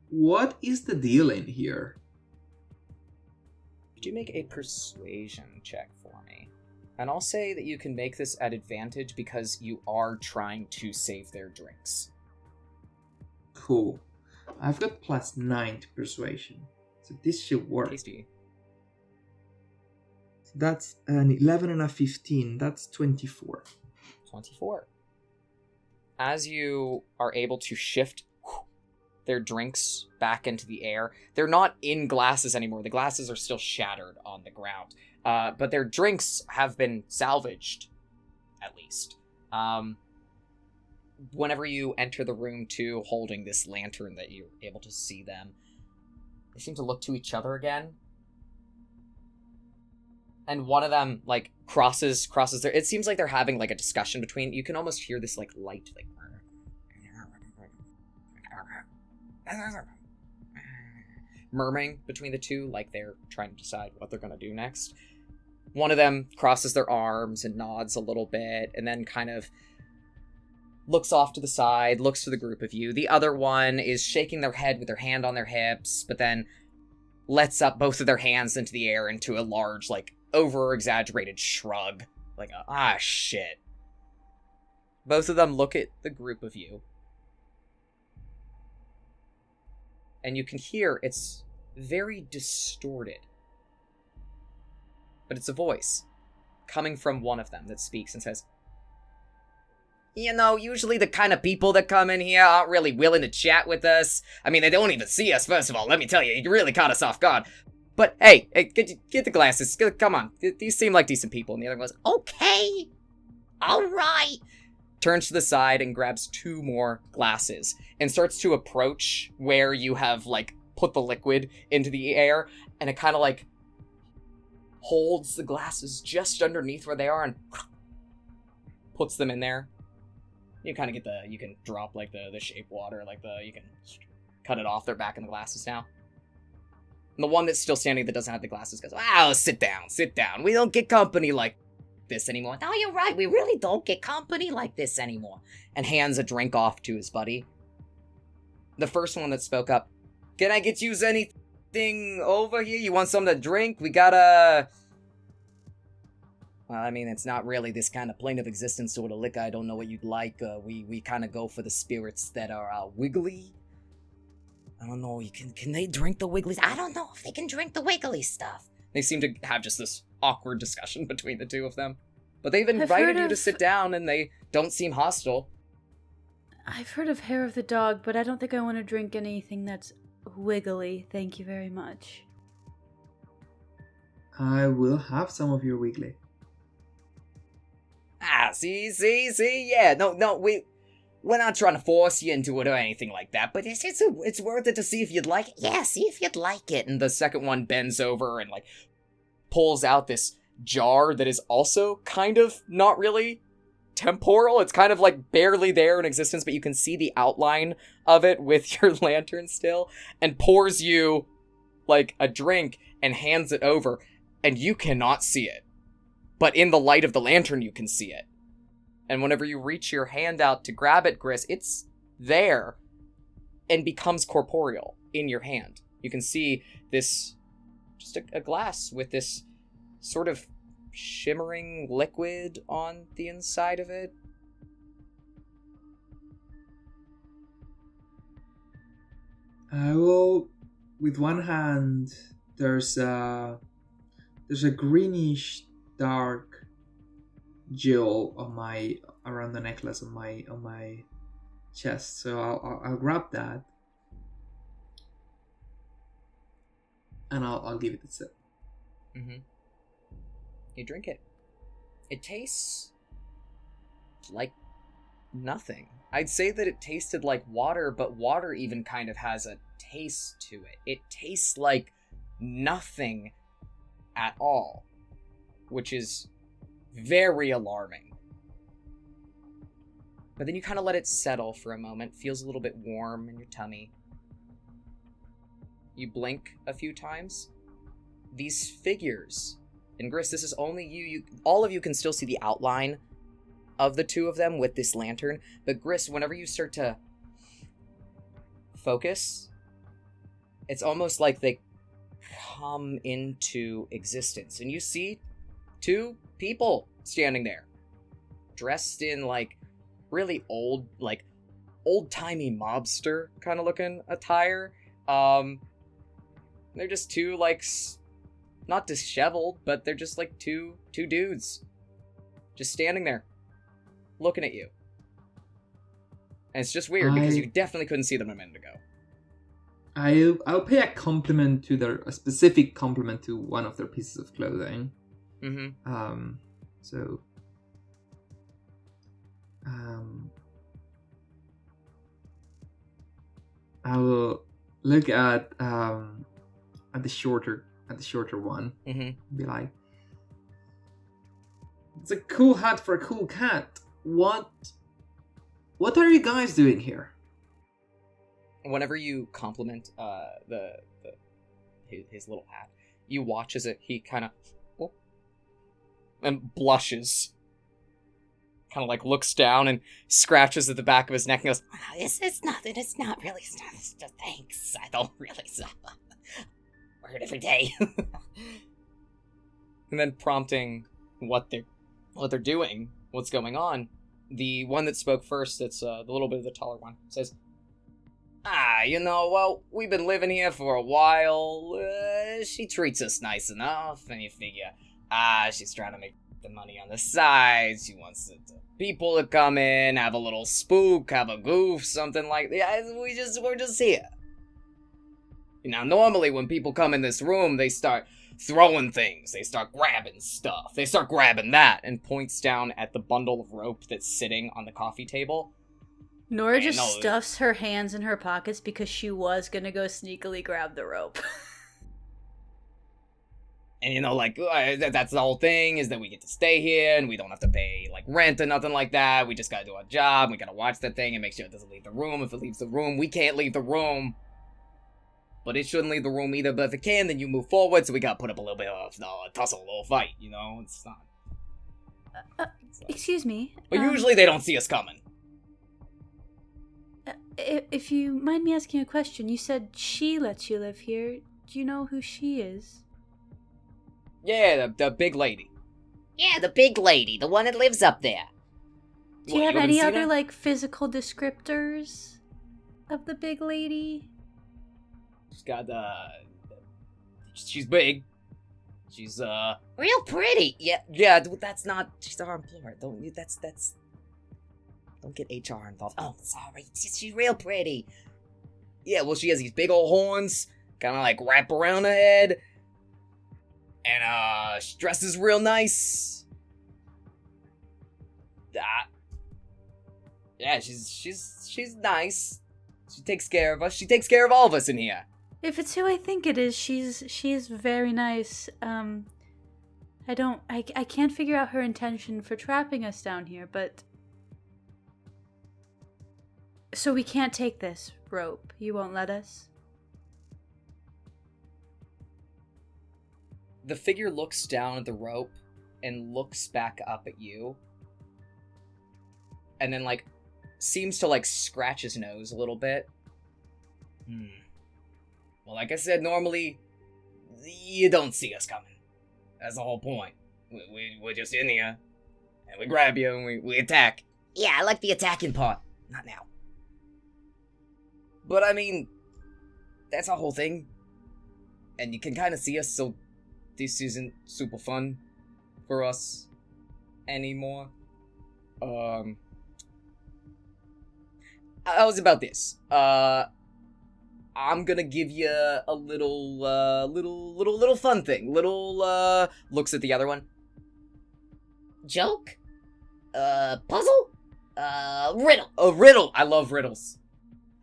Speaker 3: What is the deal in here?
Speaker 1: Could you make a persuasion check for me? And I'll say that you can make this at advantage because you are trying to save their drinks.
Speaker 3: Cool. I've got +9 to persuasion, so this should work.
Speaker 1: Tasty.
Speaker 3: So that's an 11 and a 15. That's 24.
Speaker 1: 24. As you are able to shift their drinks back into the air, they're not in glasses anymore. The glasses are still shattered on the ground. But their drinks have been salvaged, at least. Whenever you enter the room too, holding this lantern that you're able to see them, they seem to look to each other again. And one of them, like, crosses their... It seems like they're having, like, a discussion between... You can almost hear this, like, light, like... murmuring between the two, like they're trying to decide what they're going to do next. One of them crosses their arms and nods a little bit, and then kind of looks off to the side, looks to the group of you. The other one is shaking their head with their hand on their hips, but then lets up both of their hands into the air into a large, like, over-exaggerated shrug. Like, shit. Both of them look at the group of you. And you can hear it's very distorted. But it's a voice coming from one of them that speaks and says, You know, usually the kind of people that come in here aren't really willing to chat with us. I mean, they don't even see us, first of all. Let me tell you, you really caught us off guard. But, hey, get the glasses. Come on. These seem like decent people. And the other goes, okay. All right. Turns to the side and grabs 2 more glasses and starts to approach where you have, like, put the liquid into the air. And it kind of, like, holds the glasses just underneath where they are and puts them in there. You kind of get you can drop, like, the shape water, like, you can cut it off. They're back in the glasses now. And the one that's still standing that doesn't have the glasses goes, "Oh, sit down. We don't get company like this anymore." "No, you're right. We really don't get company like this anymore." And hands a drink off to his buddy. The first one that spoke up, "Can I get you anything over here? You want something to drink? We got Well, I mean, it's not really this kind of plane of existence sort of liquor. I don't know what you'd like. We kind of go for the spirits that are wiggly. I don't know, can they drink the Wigglies? I don't know if they can drink the Wiggly stuff. They seem to have just this awkward discussion between the two of them. But they've invited you to sit down, and they don't seem hostile.
Speaker 2: I've heard of Hair of the Dog, but I don't think I want to drink anything that's wiggly. Thank you very much.
Speaker 3: I will have some of your wiggly.
Speaker 1: See, yeah, no, we're not trying to force you into it or anything like that, but it's worth it to see if you'd like it. Yeah, see if you'd like it. And the second one bends over and, like, pulls out this jar that is also kind of not really temporal. It's kind of, like, barely there in existence, but you can see the outline of it with your lantern still, and pours you, like, a drink and hands it over, and you cannot see it. But in the light of the lantern, you can see it. And whenever you reach your hand out to grab it, Gris, it's there and becomes corporeal in your hand. You can see this, just a glass with this sort of shimmering liquid on the inside of it.
Speaker 3: I will, with one hand, there's a greenish dark jewel around the necklace on my chest, so I'll grab that and I'll give it a sip.
Speaker 1: Mm-hmm. You drink it. It tastes like nothing. I'd say that it tasted like water, but water even kind of has a taste to it. It tastes like nothing at all, which is very alarming. But then you kind of let it settle for a moment. Feels a little bit warm in your tummy. You blink a few times. These figures, and Gris, this is only you. All of you can still see the outline of the two of them with this lantern. But Gris, whenever you start to focus, it's almost like they come into existence. And you see 2 people standing there, dressed in, like, really old, like, old-timey mobster kind of looking attire. They're just 2, like, not disheveled, but they're just, like, two dudes just standing there looking at you. And it's just weird because you definitely couldn't see them a minute ago.
Speaker 3: I'll pay a specific compliment to one of their pieces of clothing.
Speaker 1: Mm-hmm.
Speaker 3: I will look at the shorter one.
Speaker 1: Mm-hmm.
Speaker 3: Be like, "It's a cool hat for a cool cat. What are you guys doing here?"
Speaker 1: Whenever you compliment his little hat, you watch as he kind of and blushes, kind of like looks down and scratches at the back of his neck and goes, It's nothing. It's not really. It's just thanks. I don't really. We're here every day." And then prompting what they're doing, what's going on, the one that spoke first, that's the little bit of the taller one, says, well, we've been living here for a while. She treats us nice enough, and you figure, she's trying to make the money on the side. She wants the people to come in, have a little spook, have a goof, something like that. Yeah, we're just here. Now, normally when people come in this room, they start throwing things. They start grabbing stuff. They start grabbing that, and points down at the bundle of rope that's sitting on the coffee table.
Speaker 2: Nora just stuffs her hands in her pockets because she was gonna go sneakily grab the rope.
Speaker 1: And, that's the whole thing, is that we get to stay here, and we don't have to pay, rent or nothing like that. We just gotta do our job, and we gotta watch that thing and make sure it doesn't leave the room. If it leaves the room, we can't leave the room. But it shouldn't leave the room either, but if it can, then you move forward, so we gotta put up a little bit of a tussle, a little fight, It's not...
Speaker 2: Excuse me.
Speaker 1: But usually they don't see us coming.
Speaker 2: If you mind me asking a question, you said she lets you live here. Do you know who she is?
Speaker 1: Yeah, the big lady.
Speaker 5: Yeah, the big lady, the one that lives up there.
Speaker 2: Do you have any other, physical descriptors of the big lady?
Speaker 1: She's got, she's big. She's,
Speaker 5: real pretty.
Speaker 1: Yeah, that's not, she's our employer. Don't get HR involved.
Speaker 5: Oh, sorry. She's real pretty.
Speaker 1: Yeah, well, she has these big old horns, kind of wrap around her head. And, she dresses real nice. Yeah, she's nice. She takes care of us. She takes care of all of us in here.
Speaker 2: If it's who I think it is, she is very nice. I can't figure out her intention for trapping us down here, but... So we can't take this rope. You won't let us?
Speaker 1: The figure looks down at the rope and looks back up at you. And then, seems to, scratch his nose a little bit. Well, like I said, normally, you don't see us coming. That's the whole point. We're just in here, and we grab you, and we attack.
Speaker 5: Yeah, I like the attacking part. Not now.
Speaker 1: But, that's our whole thing. And you can kind of see us, so this isn't super fun for us anymore. I was about this. I'm gonna give you a little fun thing. Looks at the other one.
Speaker 5: Joke? Puzzle? Riddle.
Speaker 1: A riddle. I love riddles.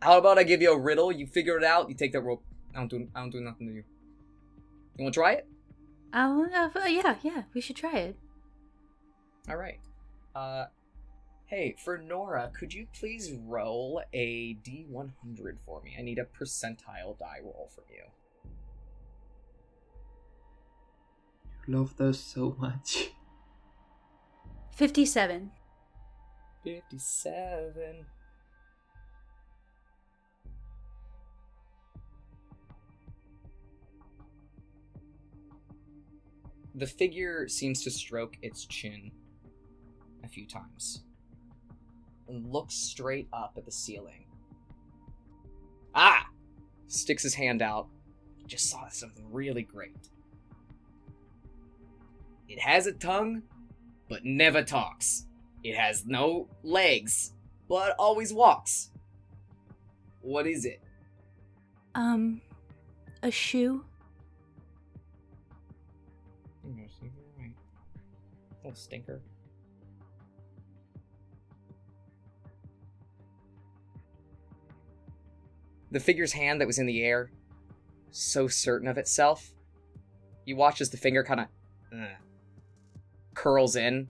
Speaker 1: How about I give you a riddle? You figure it out. You take that rope. I don't do nothing to you. You want to try it?
Speaker 2: Yeah. We should try it.
Speaker 1: All right. Hey, for Nora, could you please roll a D100 for me? I need a percentile die roll from you.
Speaker 3: Love those so much.
Speaker 2: 57.
Speaker 1: 57. The figure seems to stroke its chin a few times and looks straight up at the ceiling. Sticks his hand out. Just saw something really great. It has a tongue, but never talks. It has no legs, but always walks. What is it?
Speaker 2: A shoe?
Speaker 1: Right. Little stinker. The figure's hand that was in the air, so certain of itself, you watch as the finger kind of curls in.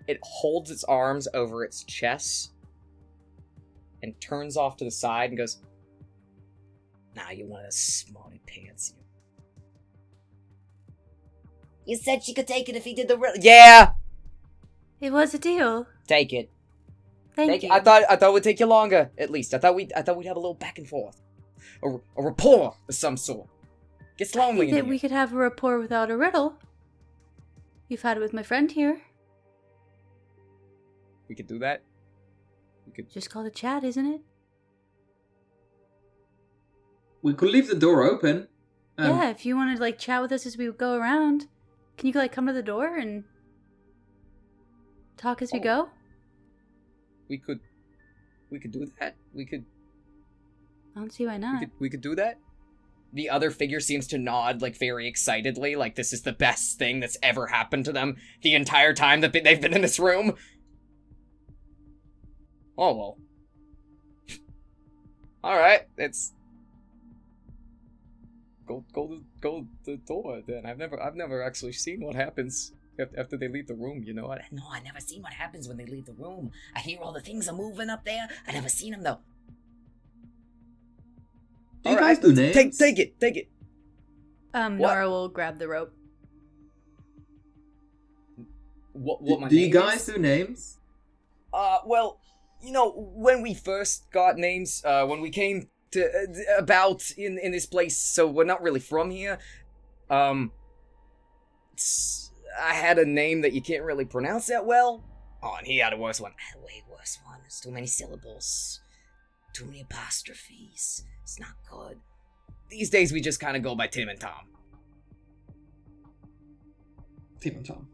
Speaker 1: It holds its arms over its chest and turns off to the side and goes, "Now you want to smarty pants you."
Speaker 5: You said she could take it if he did the riddle.
Speaker 1: Yeah!
Speaker 2: It was a deal.
Speaker 1: Take it.
Speaker 2: Thank you.
Speaker 1: I thought it would take you longer, at least. I thought we'd have a little back and forth. A rapport of some sort. Gets lonely in
Speaker 2: that
Speaker 1: here.
Speaker 2: we could have a rapport without a riddle. You've had it with my friend here.
Speaker 1: We could do that. We could
Speaker 2: Just call it chat, isn't it?
Speaker 3: We could leave the door open.
Speaker 2: Yeah, if you wanted to chat with us as we go around. Can you, like, come to the door and talk as we go?
Speaker 1: We could do that.
Speaker 2: I don't see why not.
Speaker 1: We could do that. The other figure seems to nod, like, very excitedly, like this is the best thing that's ever happened to them the entire time that they've been in this room. Oh, well. Alright, it's... Go to the door, then. I've never actually seen what happens after they leave the room, you know?
Speaker 5: No, I never seen what happens when they leave the room. I hear all the things are moving up there. I never seen them, though.
Speaker 3: Do you guys do names?
Speaker 1: Take it.
Speaker 2: Nora will grab the rope.
Speaker 1: What my
Speaker 3: do you
Speaker 1: name
Speaker 3: guys
Speaker 1: is?
Speaker 3: do names?
Speaker 1: Well, you know, when we first got names, when we came to about in this place, so we're not really from here. I had a name that you can't really pronounce that well. Oh, and he had a worse one.
Speaker 5: I had a way worse one. There's too many syllables. Too many apostrophes. It's not good.
Speaker 1: These days, we just kind of go by Tim and Tom.
Speaker 3: Tim and Tom.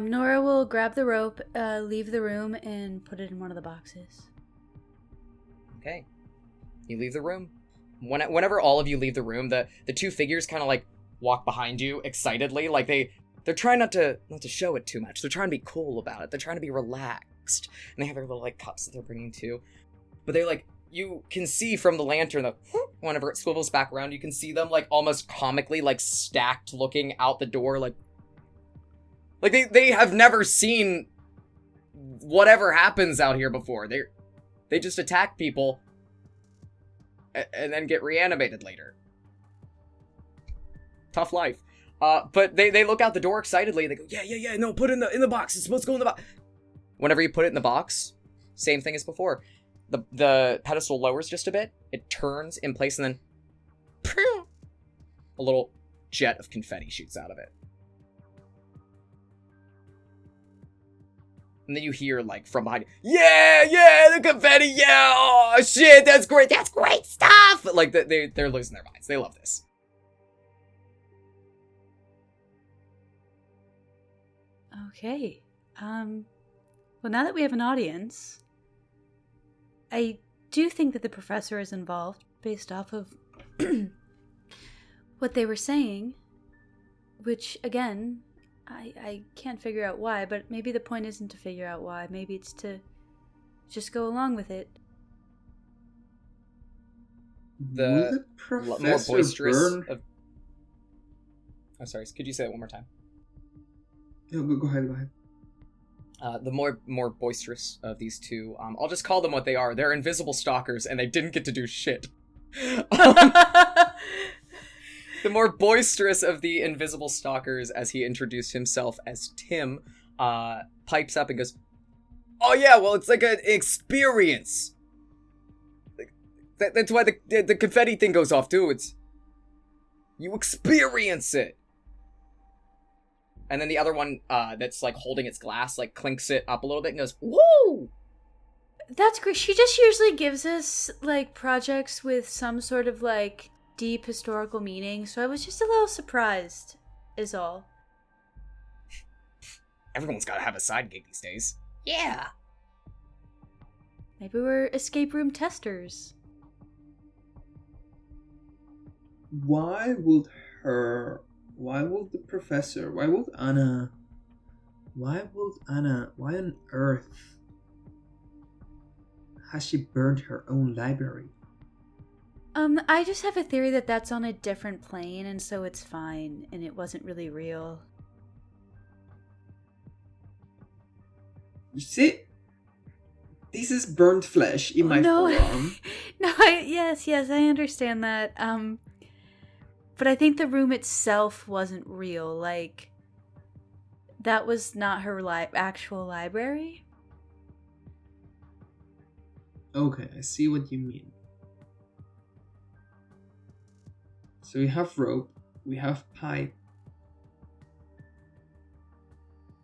Speaker 2: Nora will grab the rope, leave the room, and put it in one of the boxes.
Speaker 1: Okay. You leave the room. Whenever all of you leave the room, the two figures kind of like walk behind you excitedly, like they're trying not to show it too much. They're trying to be cool about it. They're trying to be relaxed, and they have their little like cups that they're bringing too. But they're like, you can see from the lantern that whenever it swivels back around, you can see them like almost comically like stacked, looking out the door, like they have never seen whatever happens out here before. They just attack people and then get reanimated later. Tough life. But they look out the door excitedly. They go, yeah, no, put it in the box. It's supposed to go in the box. Whenever you put it in the box, same thing as before. The pedestal lowers just a bit. It turns in place, and then a little jet of confetti shoots out of it. And then you hear, like, from behind, yeah, the confetti, yeah, oh, shit, that's great stuff! Like, they're losing their minds. They love this.
Speaker 2: Okay. Well, now that we have an audience, I do think that the professor is involved based off of what they were saying, which, again, I can't figure out why, but maybe the point isn't to figure out why. Maybe it's to just go along with it.
Speaker 1: The more boisterous of... I'm sorry, could you say that one more time?
Speaker 3: No, go ahead.
Speaker 1: The more boisterous of these two, I'll just call them what they are. They're invisible stalkers, and they didn't get to do shit. The more boisterous of the invisible stalkers, as he introduced himself as Tim, pipes up and goes, "Oh yeah, well it's like an experience. That's why the confetti thing goes off too. It's you experience it." And then the other one, that's like holding its glass, like clinks it up a little bit and goes, "Woo!"
Speaker 2: That's great. She just usually gives us like projects with some sort of like deep historical meaning, so I was just a little surprised, is all.
Speaker 1: Everyone's gotta have a side gig these days.
Speaker 5: Yeah.
Speaker 2: Maybe we're escape room testers.
Speaker 3: Why would Anna, why on earth has she burned her own library?
Speaker 2: I just have a theory that that's on a different plane, and so it's fine, and it wasn't really real.
Speaker 3: You see, this is burnt flesh in my forearm.
Speaker 2: No, yes, I understand that. But I think the room itself wasn't real. Like, that was not her actual library.
Speaker 3: Okay, I see what you mean. So we have rope, we have pipe,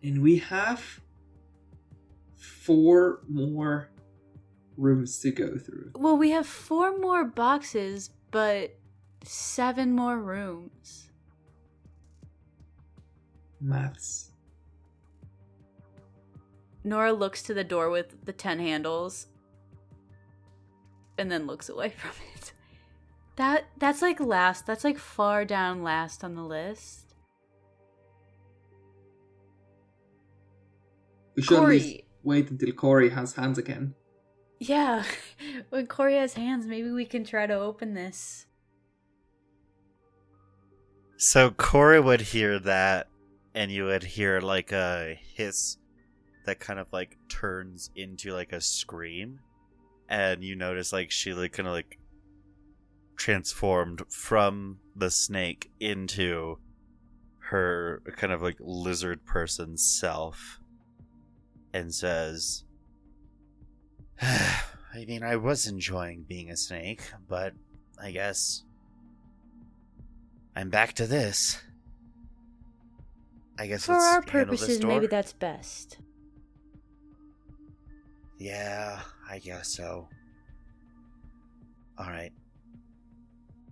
Speaker 3: and we have 4 more rooms to go through.
Speaker 2: Well, we have 4 more boxes, but 7 more rooms.
Speaker 3: Maths.
Speaker 2: Nora looks to the door with the 10 handles and then looks away from it. That's like last. That's like far down last on the list.
Speaker 3: We should at least
Speaker 1: Corey.
Speaker 3: wait until Corey has hands again.
Speaker 2: Yeah, when Corey has hands, maybe we can try to open this.
Speaker 4: So Corey would hear that, and you would hear like a hiss that kind of like turns into like a scream, and you notice like she like kind of like transformed from the snake into her kind of like lizard person self, and says, I mean, I was enjoying being a snake, but I guess I'm back to this. I guess
Speaker 2: For
Speaker 4: let's
Speaker 2: our
Speaker 4: handle this
Speaker 2: purposes,
Speaker 4: door.
Speaker 2: maybe that's best.
Speaker 4: Yeah, I guess so. Alright.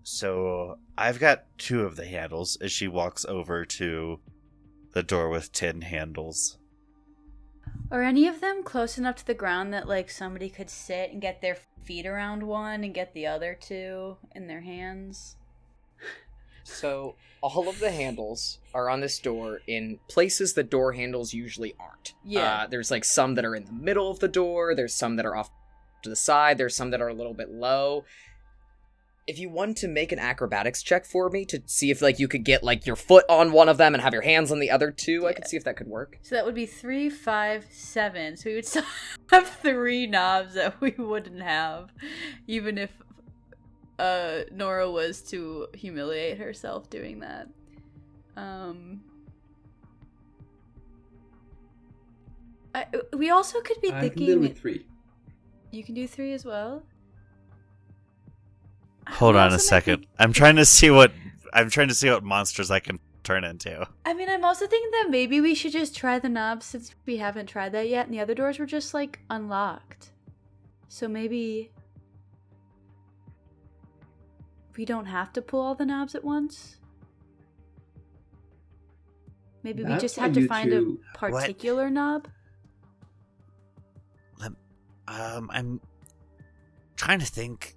Speaker 4: So, I've got 2 of the handles as she walks over to the door with 10 handles.
Speaker 2: Are any of them close enough to the ground that like somebody could sit and get their feet around one and get the other 2 in their hands?
Speaker 1: So all of the handles are on this door in places the door handles usually aren't.
Speaker 2: Yeah.
Speaker 1: There's like some that are in the middle of the door. There's some that are off to the side. There's some that are a little bit low. If you want to make an acrobatics check for me to see if like you could get like your foot on one of them and have your hands on the other 2, I could see if that could work.
Speaker 2: So that would be 3, 5, 7. So we would still have 3 knobs that we wouldn't have, even if Nora was to humiliate herself doing that. We also could be
Speaker 3: I
Speaker 2: thinking.
Speaker 3: can deal with 3.
Speaker 2: You can do 3 as well.
Speaker 4: Hold
Speaker 2: We
Speaker 4: on
Speaker 2: also
Speaker 4: a
Speaker 2: might
Speaker 4: second.
Speaker 2: be-
Speaker 4: I'm trying to see what monsters I can turn into.
Speaker 2: I mean, I'm also thinking that maybe we should just try the knobs since we haven't tried that yet, and the other doors were just like unlocked. So maybe we don't have to pull all the knobs at once. Maybe we
Speaker 3: That's
Speaker 2: just
Speaker 3: why
Speaker 2: have to
Speaker 3: you
Speaker 2: find
Speaker 3: two-
Speaker 2: a particular knob.
Speaker 4: I'm trying to think.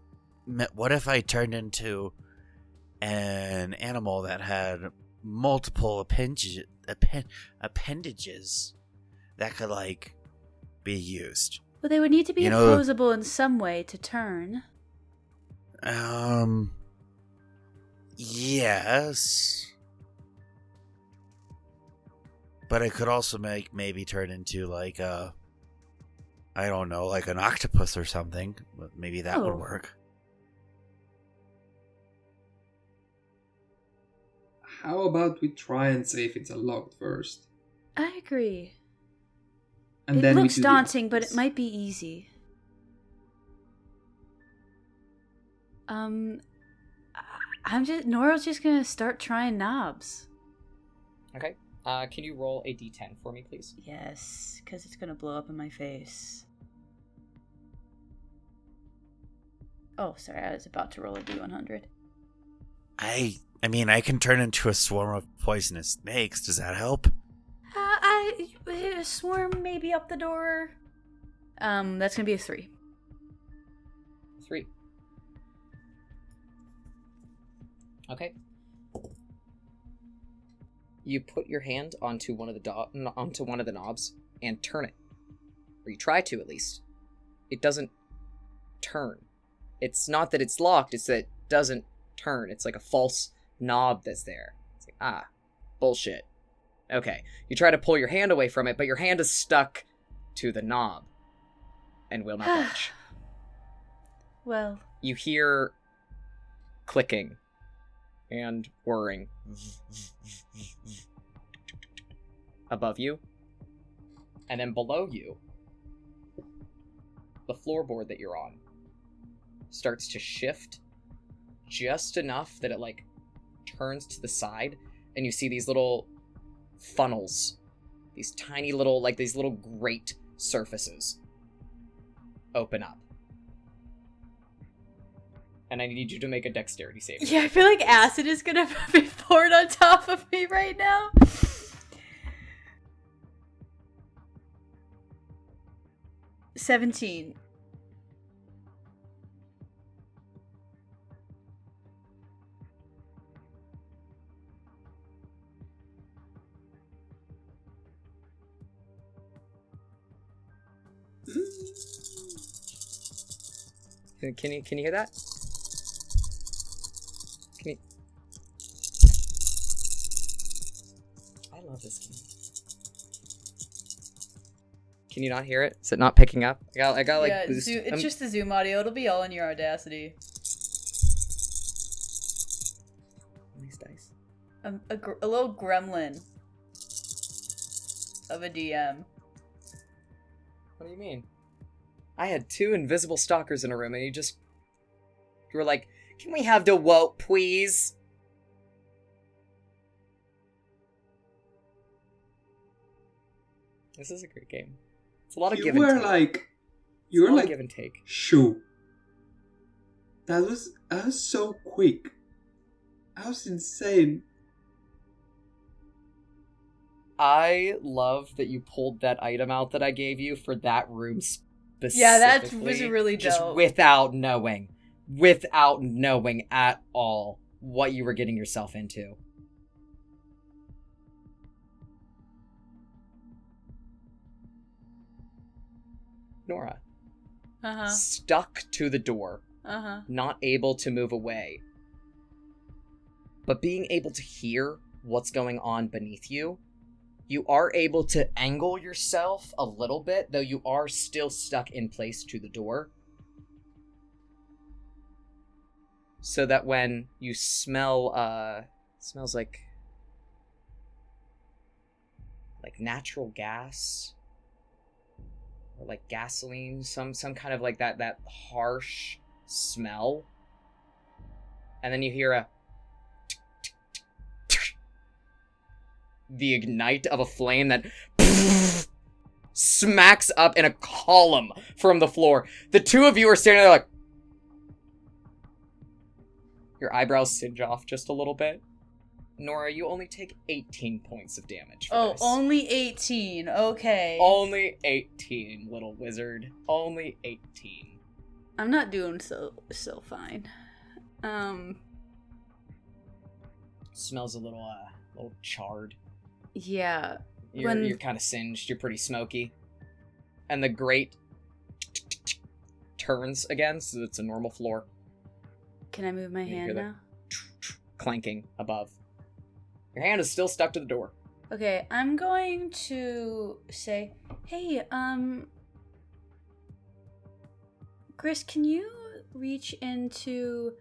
Speaker 4: What if I turned into an animal that had multiple appendages that could like be used?
Speaker 2: Well, they would need to be
Speaker 4: You know-
Speaker 2: opposable in some way to turn.
Speaker 4: Yes. But I could also maybe turn into like I don't know, like an octopus or something. Maybe that would
Speaker 2: Oh.
Speaker 4: work.
Speaker 3: How about we try and see if it's unlocked first?
Speaker 2: I agree.
Speaker 3: And
Speaker 2: It
Speaker 3: then
Speaker 2: looks
Speaker 3: we do the
Speaker 2: daunting, but it
Speaker 3: octopus.
Speaker 2: might be easy. Nora's just gonna start trying knobs.
Speaker 1: Okay. Can you roll a d10 for me, please?
Speaker 2: Yes, because it's gonna blow up in my face. Oh, sorry, I was about to roll a D100.
Speaker 4: I mean, I can turn into a swarm of poisonous snakes. Does that help?
Speaker 2: A swarm maybe up the door. That's gonna be a 3.
Speaker 1: 3. Okay. You put your hand onto one of the knobs and turn it, or you try to at least. It doesn't turn. It's not that it's locked; it's that it doesn't turn. It's like a false knob that's there. It's like bullshit. Okay, you try to pull your hand away from it, but your hand is stuck to the knob and will not budge.
Speaker 2: Well,
Speaker 1: You hear clicking and whirring above you, and then below you, the floorboard that you're on starts to shift just enough that it like turns to the side, and you see these little funnels, these tiny little, like these little grate surfaces open up, and I need you to make a dexterity save.
Speaker 2: Yeah, I feel like acid is gonna be poured on top of me right now. $17.
Speaker 1: Can you hear that? Can you... I love this game. Can you not hear it? Is it not picking up? I got like
Speaker 2: Yeah,
Speaker 1: boost.
Speaker 2: it's just the Zoom audio. It'll be all in your Audacity.
Speaker 1: These dice.
Speaker 2: A little gremlin of a DM.
Speaker 1: What do you mean? I had 2 invisible stalkers in a room, and you were like, "Can we have the woke, please?" This is a great game. It's a lot of give and take.
Speaker 3: You were like,
Speaker 1: give and take.
Speaker 3: Shoo. That was so quick. That was insane.
Speaker 1: I love that you pulled that item out that I gave you for that room specifically.
Speaker 2: Yeah, that was really dope.
Speaker 1: Just without knowing at all what you were getting yourself into. Nora.
Speaker 2: Uh-huh.
Speaker 1: Stuck to the door.
Speaker 2: Uh-huh.
Speaker 1: Not able to move away. But being able to hear what's going on beneath you, you are able to angle yourself a little bit, though you are still stuck in place to the door. So that when you smell, smells like natural gas, or like gasoline, some kind of like that harsh smell. And then you hear the ignite of a flame that smacks up in a column from the floor. The 2 of you are standing there like... Your eyebrows singe off just a little bit. Nora, you only take 18 points of damage for this.
Speaker 2: Only 18. Okay.
Speaker 1: Only 18, little wizard. Only 18.
Speaker 2: I'm not doing so fine.
Speaker 1: Smells a little charred.
Speaker 2: Yeah.
Speaker 1: You're kind of singed. You're pretty smoky. And the grate turns again, so it's a normal floor.
Speaker 2: Can I move my hand now?
Speaker 1: Clanking above. Your hand is still stuck to the door.
Speaker 2: Okay, I'm going to say, hey, Chris, can you reach into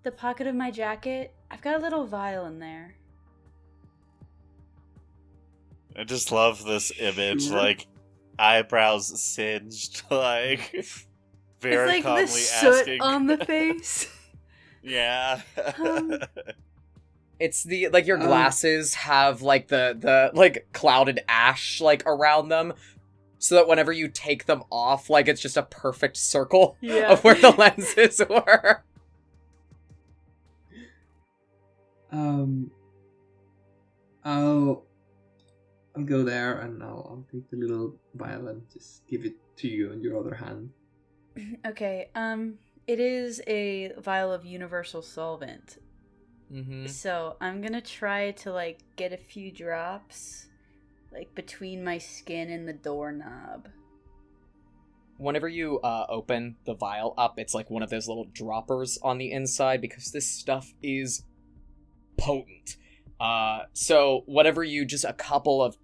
Speaker 2: the pocket of my jacket? I've got a little vial in there.
Speaker 4: I just love this image,
Speaker 3: Sure.
Speaker 4: like, eyebrows singed, like, very
Speaker 2: it's like
Speaker 4: calmly
Speaker 2: the soot
Speaker 4: asking.
Speaker 2: on the face.
Speaker 4: Yeah.
Speaker 1: It's your glasses have like the like clouded ash like around them, so that whenever you take them off, like it's just a perfect circle of where the lenses were.
Speaker 3: I'll go there and I'll take the little vial and just give it to you on your other hand.
Speaker 2: Okay, it is a vial of universal solvent.
Speaker 1: Mm-hmm.
Speaker 2: So I'm gonna try to like get a few drops like between my skin and the doorknob.
Speaker 1: Whenever you open the vial up, it's like one of those little droppers on the inside, because this stuff is potent. So whatever you, just a couple of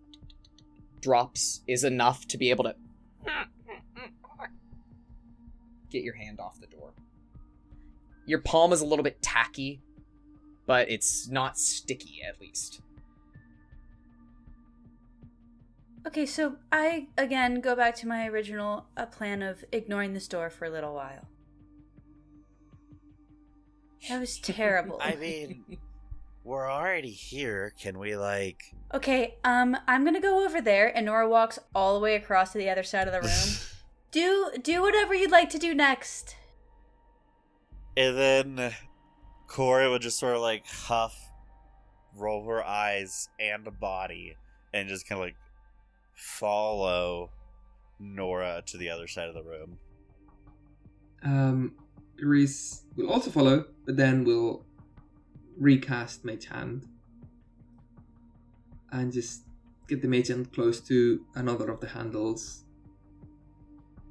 Speaker 1: drops is enough to be able to get your hand off the door. Your palm is a little bit tacky, but it's not sticky, at least.
Speaker 2: Okay, so I again go back to my original plan of ignoring this door for a little while. That was terrible.
Speaker 4: I mean, we're already here. Can we, like...
Speaker 2: Okay, I'm gonna go over there, and Nora walks all the way across to the other side of the room. Do whatever you'd like to do next.
Speaker 4: And then Corey would just sort of like huff, roll her eyes and body, and just kind of like follow Nora to the other side of the room.
Speaker 3: Reese will also follow, but then will recast Mage Hand and just get the Mage Hand close to another of the handles.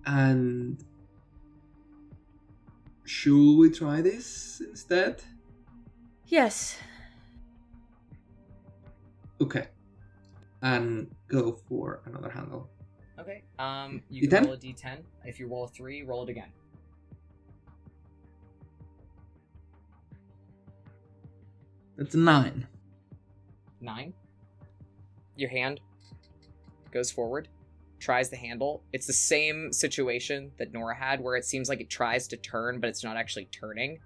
Speaker 3: And should we try this instead?
Speaker 2: Yes.
Speaker 3: Okay. And go for another handle.
Speaker 1: Okay. You can
Speaker 3: D10?
Speaker 1: roll a d10. If you roll a 3, roll it again.
Speaker 3: That's a 9.
Speaker 1: 9. Your hand goes forward, tries the handle. It's the same situation that Nora had, where it seems like it tries to turn, but it's not actually turning.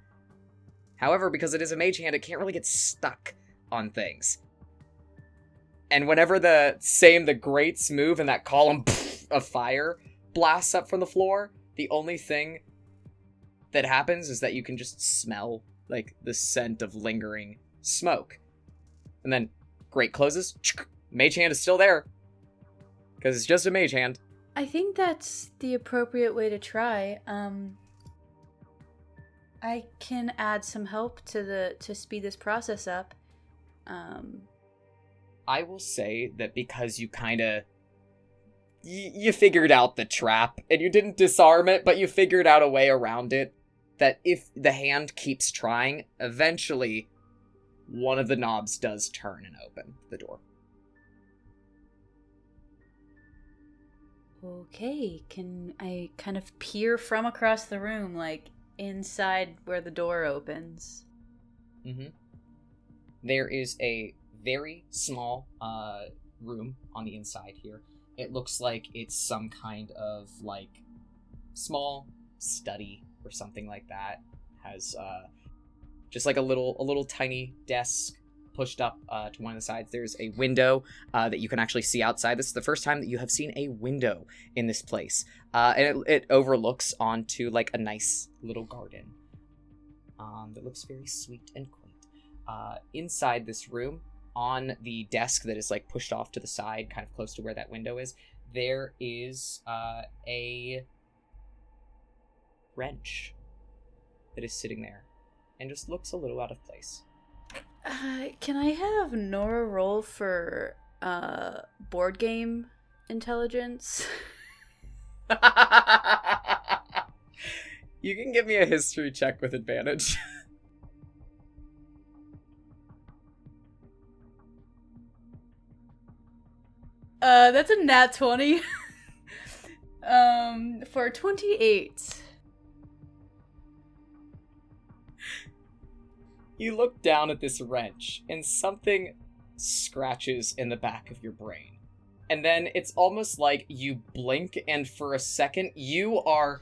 Speaker 1: However, because it is a mage hand, it can't really get stuck on things. And whenever the grates move and that column of fire blasts up from the floor, the only thing that happens is that you can just smell like the scent of lingering smoke. And then grate closes, mage hand is still there, because it's just a mage hand.
Speaker 2: I think that's the appropriate way to try. I can add some help to speed this process up.
Speaker 1: I will say that because you kind of you figured out the trap and you didn't disarm it, but you figured out a way around it, that if the hand keeps trying, eventually one of the knobs does turn and open the door.
Speaker 2: Okay, can I kind of peer from across the room, like inside where the door opens?
Speaker 1: Mm-hmm. There is a very small room on the inside here. It looks like it's some kind of like small study or something like that. Has just like a little tiny desk pushed up to one of the sides. There's a window that you can actually see outside. This is the first time that you have seen a window in this place. And it overlooks onto like a nice little garden that looks very sweet and quaint. Inside this room, on the desk that is like pushed off to the side, kind of close to where that window is, there is a wrench that is sitting there and just looks a little out of place.
Speaker 2: Can I have Nora roll for board game intelligence?
Speaker 1: You can give me a history check with advantage.
Speaker 2: That's a nat 20. For 28.
Speaker 1: You look down at this wrench, and something scratches in the back of your brain. And then it's almost like you blink, and for a second, you are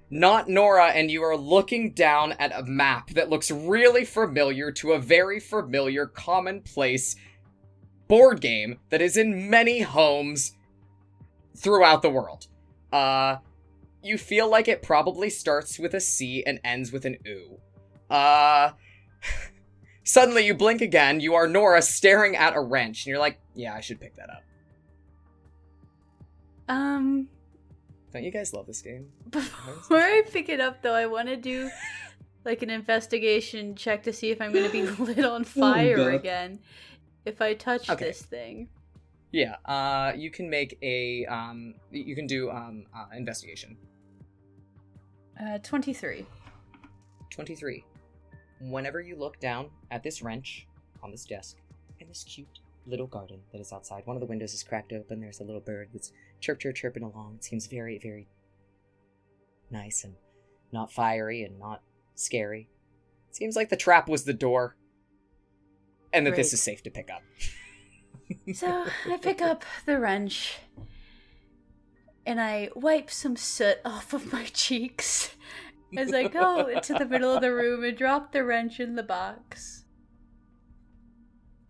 Speaker 1: not Nora, and you are looking down at a map that looks really familiar to a very familiar, commonplace board game that is in many homes throughout the world. You feel like it probably starts with a C and ends with an OO. Suddenly you blink again, you are Nora staring at a wrench, and you're like, yeah, I should pick that up. Don't you guys love this game?
Speaker 2: Before I pick it up, though, I want to do like an investigation check to see if I'm going to be lit on fire again if I touch this thing.
Speaker 1: Yeah, you can make a, you can do, investigation.
Speaker 2: 23.
Speaker 1: 23. Whenever you look down at this wrench on this desk in this cute little garden that is outside, one of the windows is cracked open. There's a little bird that's chirping along. It seems very, very nice and not fiery and not scary. It seems like the trap was the door and that this is safe to pick up.
Speaker 2: So I pick up the wrench and I wipe some soot off of my cheeks as I go into the middle of the room and drop the wrench in the box.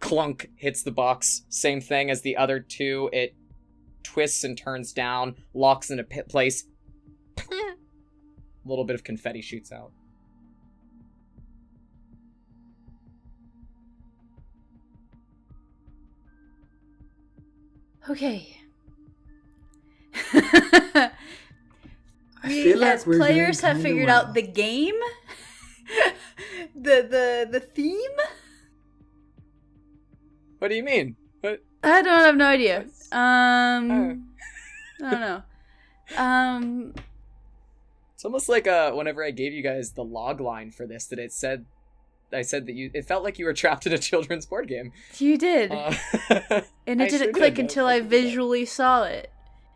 Speaker 1: Clunk hits the box. Same thing as the other two. It twists and turns down, locks into place. A little bit of confetti shoots out.
Speaker 2: Okay.
Speaker 3: I feel like
Speaker 2: As
Speaker 3: we're
Speaker 2: players
Speaker 3: doing
Speaker 2: have
Speaker 3: kinda
Speaker 2: figured
Speaker 3: well.
Speaker 2: out the game, the theme.
Speaker 1: What do you mean? What?
Speaker 2: I don't have no idea.
Speaker 1: What's-
Speaker 2: I don't know.
Speaker 1: It's almost like whenever I gave you guys the log line for this, that I said that it felt like you were trapped in a children's board game.
Speaker 2: You did,
Speaker 1: Uh,
Speaker 2: and
Speaker 1: I
Speaker 2: it didn't
Speaker 1: sure
Speaker 2: click
Speaker 1: did.
Speaker 2: until I visually saw it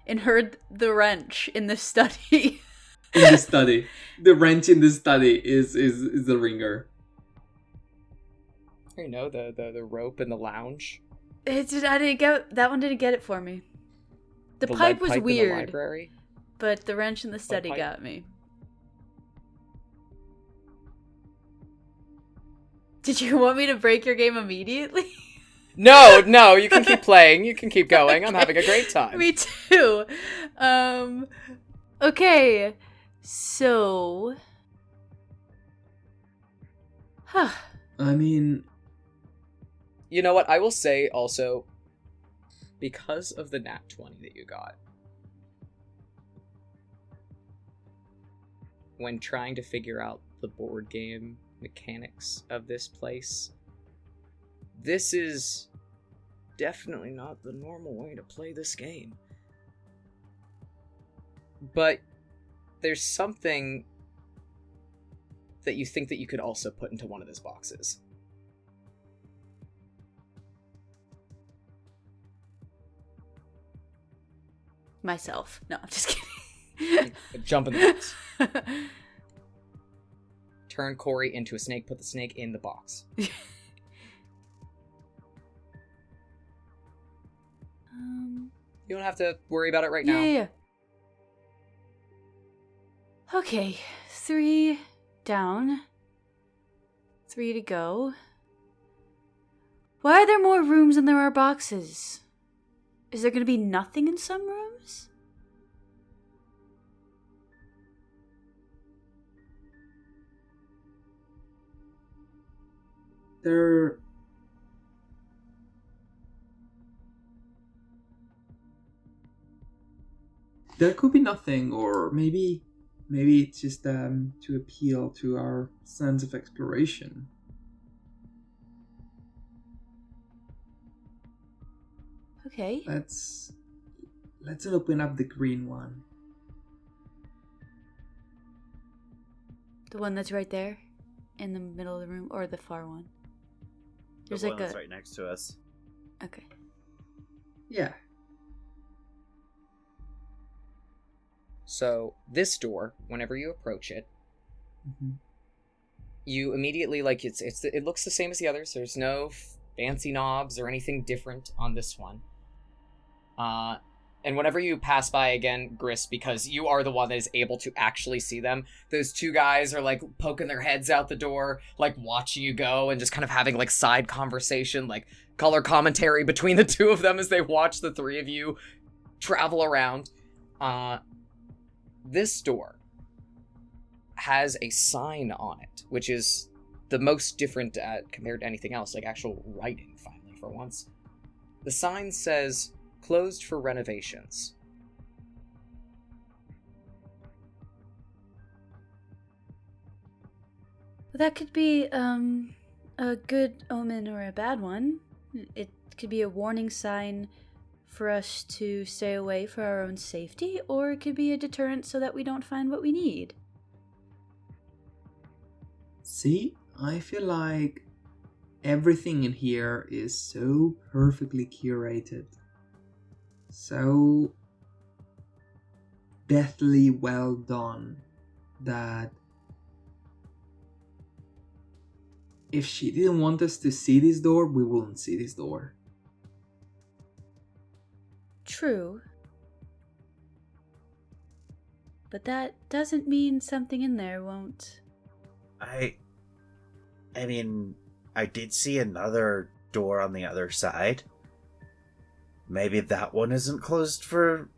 Speaker 2: and heard the wrench in the study.
Speaker 3: In the study. The wrench in the study is the ringer.
Speaker 1: You know, the rope in the lounge.
Speaker 2: I didn't get that one. Didn't get it for me. The
Speaker 1: lead
Speaker 2: pipe was
Speaker 1: in the
Speaker 2: weird,
Speaker 1: library.
Speaker 2: but the wrench in the study
Speaker 1: pipe?
Speaker 2: got me. Did you want me to break your game immediately?
Speaker 1: No, you can keep playing. You can keep going. I'm having a great time.
Speaker 2: Me too. Okay. So. Huh.
Speaker 3: I mean,
Speaker 1: You know what? I will say also, because of the nat 20 that you got, when trying to figure out the board game mechanics of this place, this is definitely not the normal way to play this game. But there's something that you think that you could also put into one of those boxes.
Speaker 2: Myself. No, I'm just kidding.
Speaker 1: Jump in the box. Turn Corey into a snake, put the snake in the box. You don't have to worry about it right now.
Speaker 2: Yeah. Okay, 3 down. 3 to go. Why are there more rooms than there are boxes? Is there going to be nothing in some rooms?
Speaker 3: there could be nothing, or maybe it's just to appeal to our sense of exploration.
Speaker 2: Okay.
Speaker 3: Let's open up the green one.
Speaker 2: The one that's right there? In the middle of the room? Or the far one? There's
Speaker 4: The
Speaker 2: like
Speaker 4: one that's
Speaker 2: a...
Speaker 4: right next to us.
Speaker 2: Okay.
Speaker 3: Yeah.
Speaker 1: So, this door, whenever you approach it,
Speaker 3: Mm-hmm.
Speaker 1: you immediately, like, it looks the same as the others. There's no fancy knobs or anything different on this one. And whenever you pass by again, Gris, because you are the one that is able to actually see them, those two guys are, like, poking their heads out the door, like, watching you go and just kind of having, like, side conversation, like, color commentary between the two of them as they watch the three of you travel around. This door has a sign on it, which is the most different compared to anything else, like actual writing, finally, for once. The sign says, closed for renovations.
Speaker 2: Well, that could be, a good omen or a bad one. It could be a warning sign for us to stay away for our own safety, or it could be a deterrent so that we don't find what we need.
Speaker 3: See, I feel like everything in here is so perfectly curated, so deathly well done, that if she didn't want us to see this door, we wouldn't see this door.
Speaker 2: True. But that doesn't mean something in there won't.
Speaker 4: I mean, I did see another door on the other side. Maybe that one isn't closed for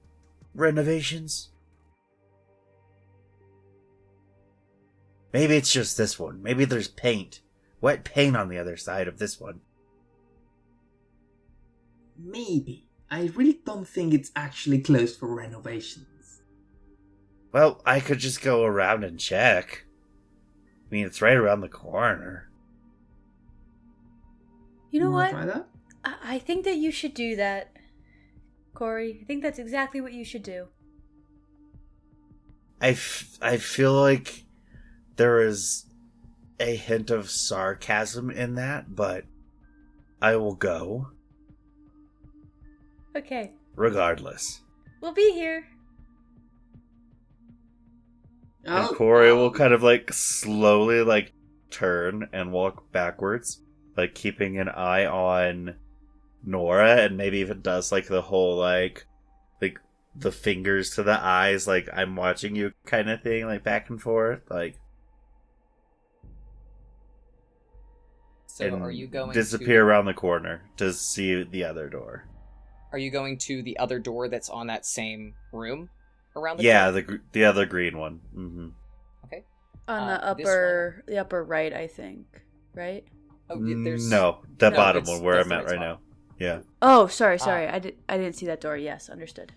Speaker 4: renovations? Maybe it's just this one. Maybe there's paint. Wet paint on the other side of this one.
Speaker 3: Maybe. I really don't think it's actually closed for renovations.
Speaker 4: Well, I could just go around and check. I mean, it's right around the corner.
Speaker 2: You know
Speaker 3: wanna
Speaker 2: what?
Speaker 3: Try that?
Speaker 2: I think that you should do that, Corey. I think that's exactly what you should do.
Speaker 4: I feel like there is a hint of sarcasm in that, but I will go.
Speaker 2: Okay.
Speaker 4: Regardless.
Speaker 2: We'll be here.
Speaker 4: And Corey will kind of like slowly like turn and walk backwards, like keeping an eye on Nora, and maybe even does like the whole like the fingers to the eyes, like I'm watching you kind of thing, like back and forth, like.
Speaker 1: So are you going
Speaker 4: disappear around the corner to see the other door?
Speaker 1: Are you going to the other door that's on that same room around the corner?
Speaker 4: the other green one. Mm-hmm.
Speaker 1: Okay.
Speaker 2: On the upper right, I think. Right?
Speaker 1: Oh, there's
Speaker 4: No, the
Speaker 1: No,
Speaker 4: bottom
Speaker 1: it's-
Speaker 4: one where
Speaker 1: that's
Speaker 4: I'm
Speaker 1: the
Speaker 4: at
Speaker 1: right
Speaker 4: right
Speaker 1: spot.
Speaker 4: now. Yeah.
Speaker 2: Oh, sorry. I didn't see that door. Yes, understood.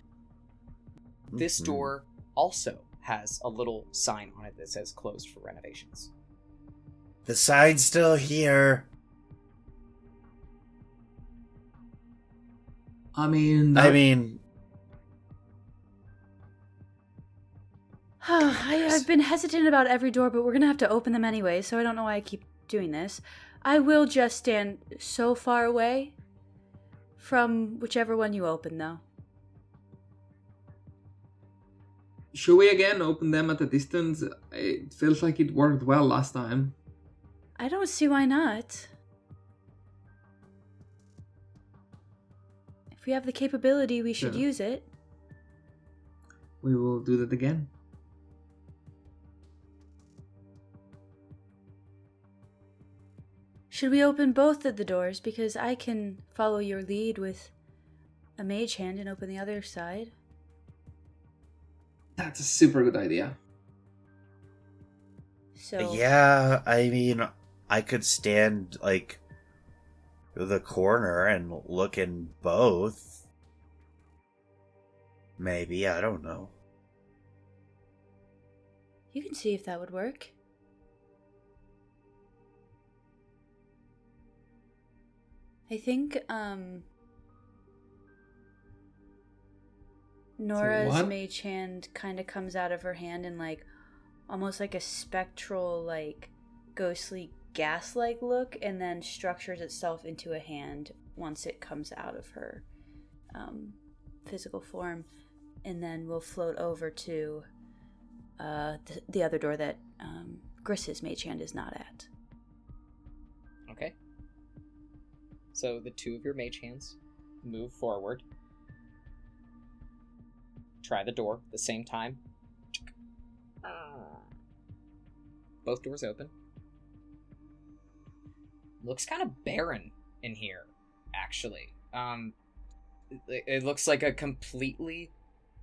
Speaker 1: This
Speaker 4: Mhm.
Speaker 1: door also has a little sign on it that says closed for renovations.
Speaker 4: The sign's still here.
Speaker 3: I mean,
Speaker 2: I've been hesitant about every door, but we're gonna have to open them anyway, so I don't know why I keep doing this. I will just stand so far away from whichever one you open, though.
Speaker 3: should we again open them at a distance? It feels like it worked well last time.
Speaker 2: I don't see why not. If we have the capability, we should
Speaker 3: Sure.
Speaker 2: use it.
Speaker 3: We will do that again.
Speaker 2: Should we open both of the doors? Because I can follow your lead with a mage hand and open the other side.
Speaker 3: That's a super good idea.
Speaker 2: So
Speaker 4: Yeah, I mean, I could stand like the corner and look in both. Maybe, I don't know.
Speaker 2: you can see if that would work. I think Nora's
Speaker 3: what?
Speaker 2: mage hand kind of comes out of her hand in like almost like a spectral, like ghostly gas-like look, and then structures itself into a hand once it comes out of her physical form, and then will float over to the other door that Griss's mage hand is not at.
Speaker 1: Okay. So the two of your mage hands move forward. Try the door at the same time. Both doors open. Looks kind of barren in here, actually. It looks like a completely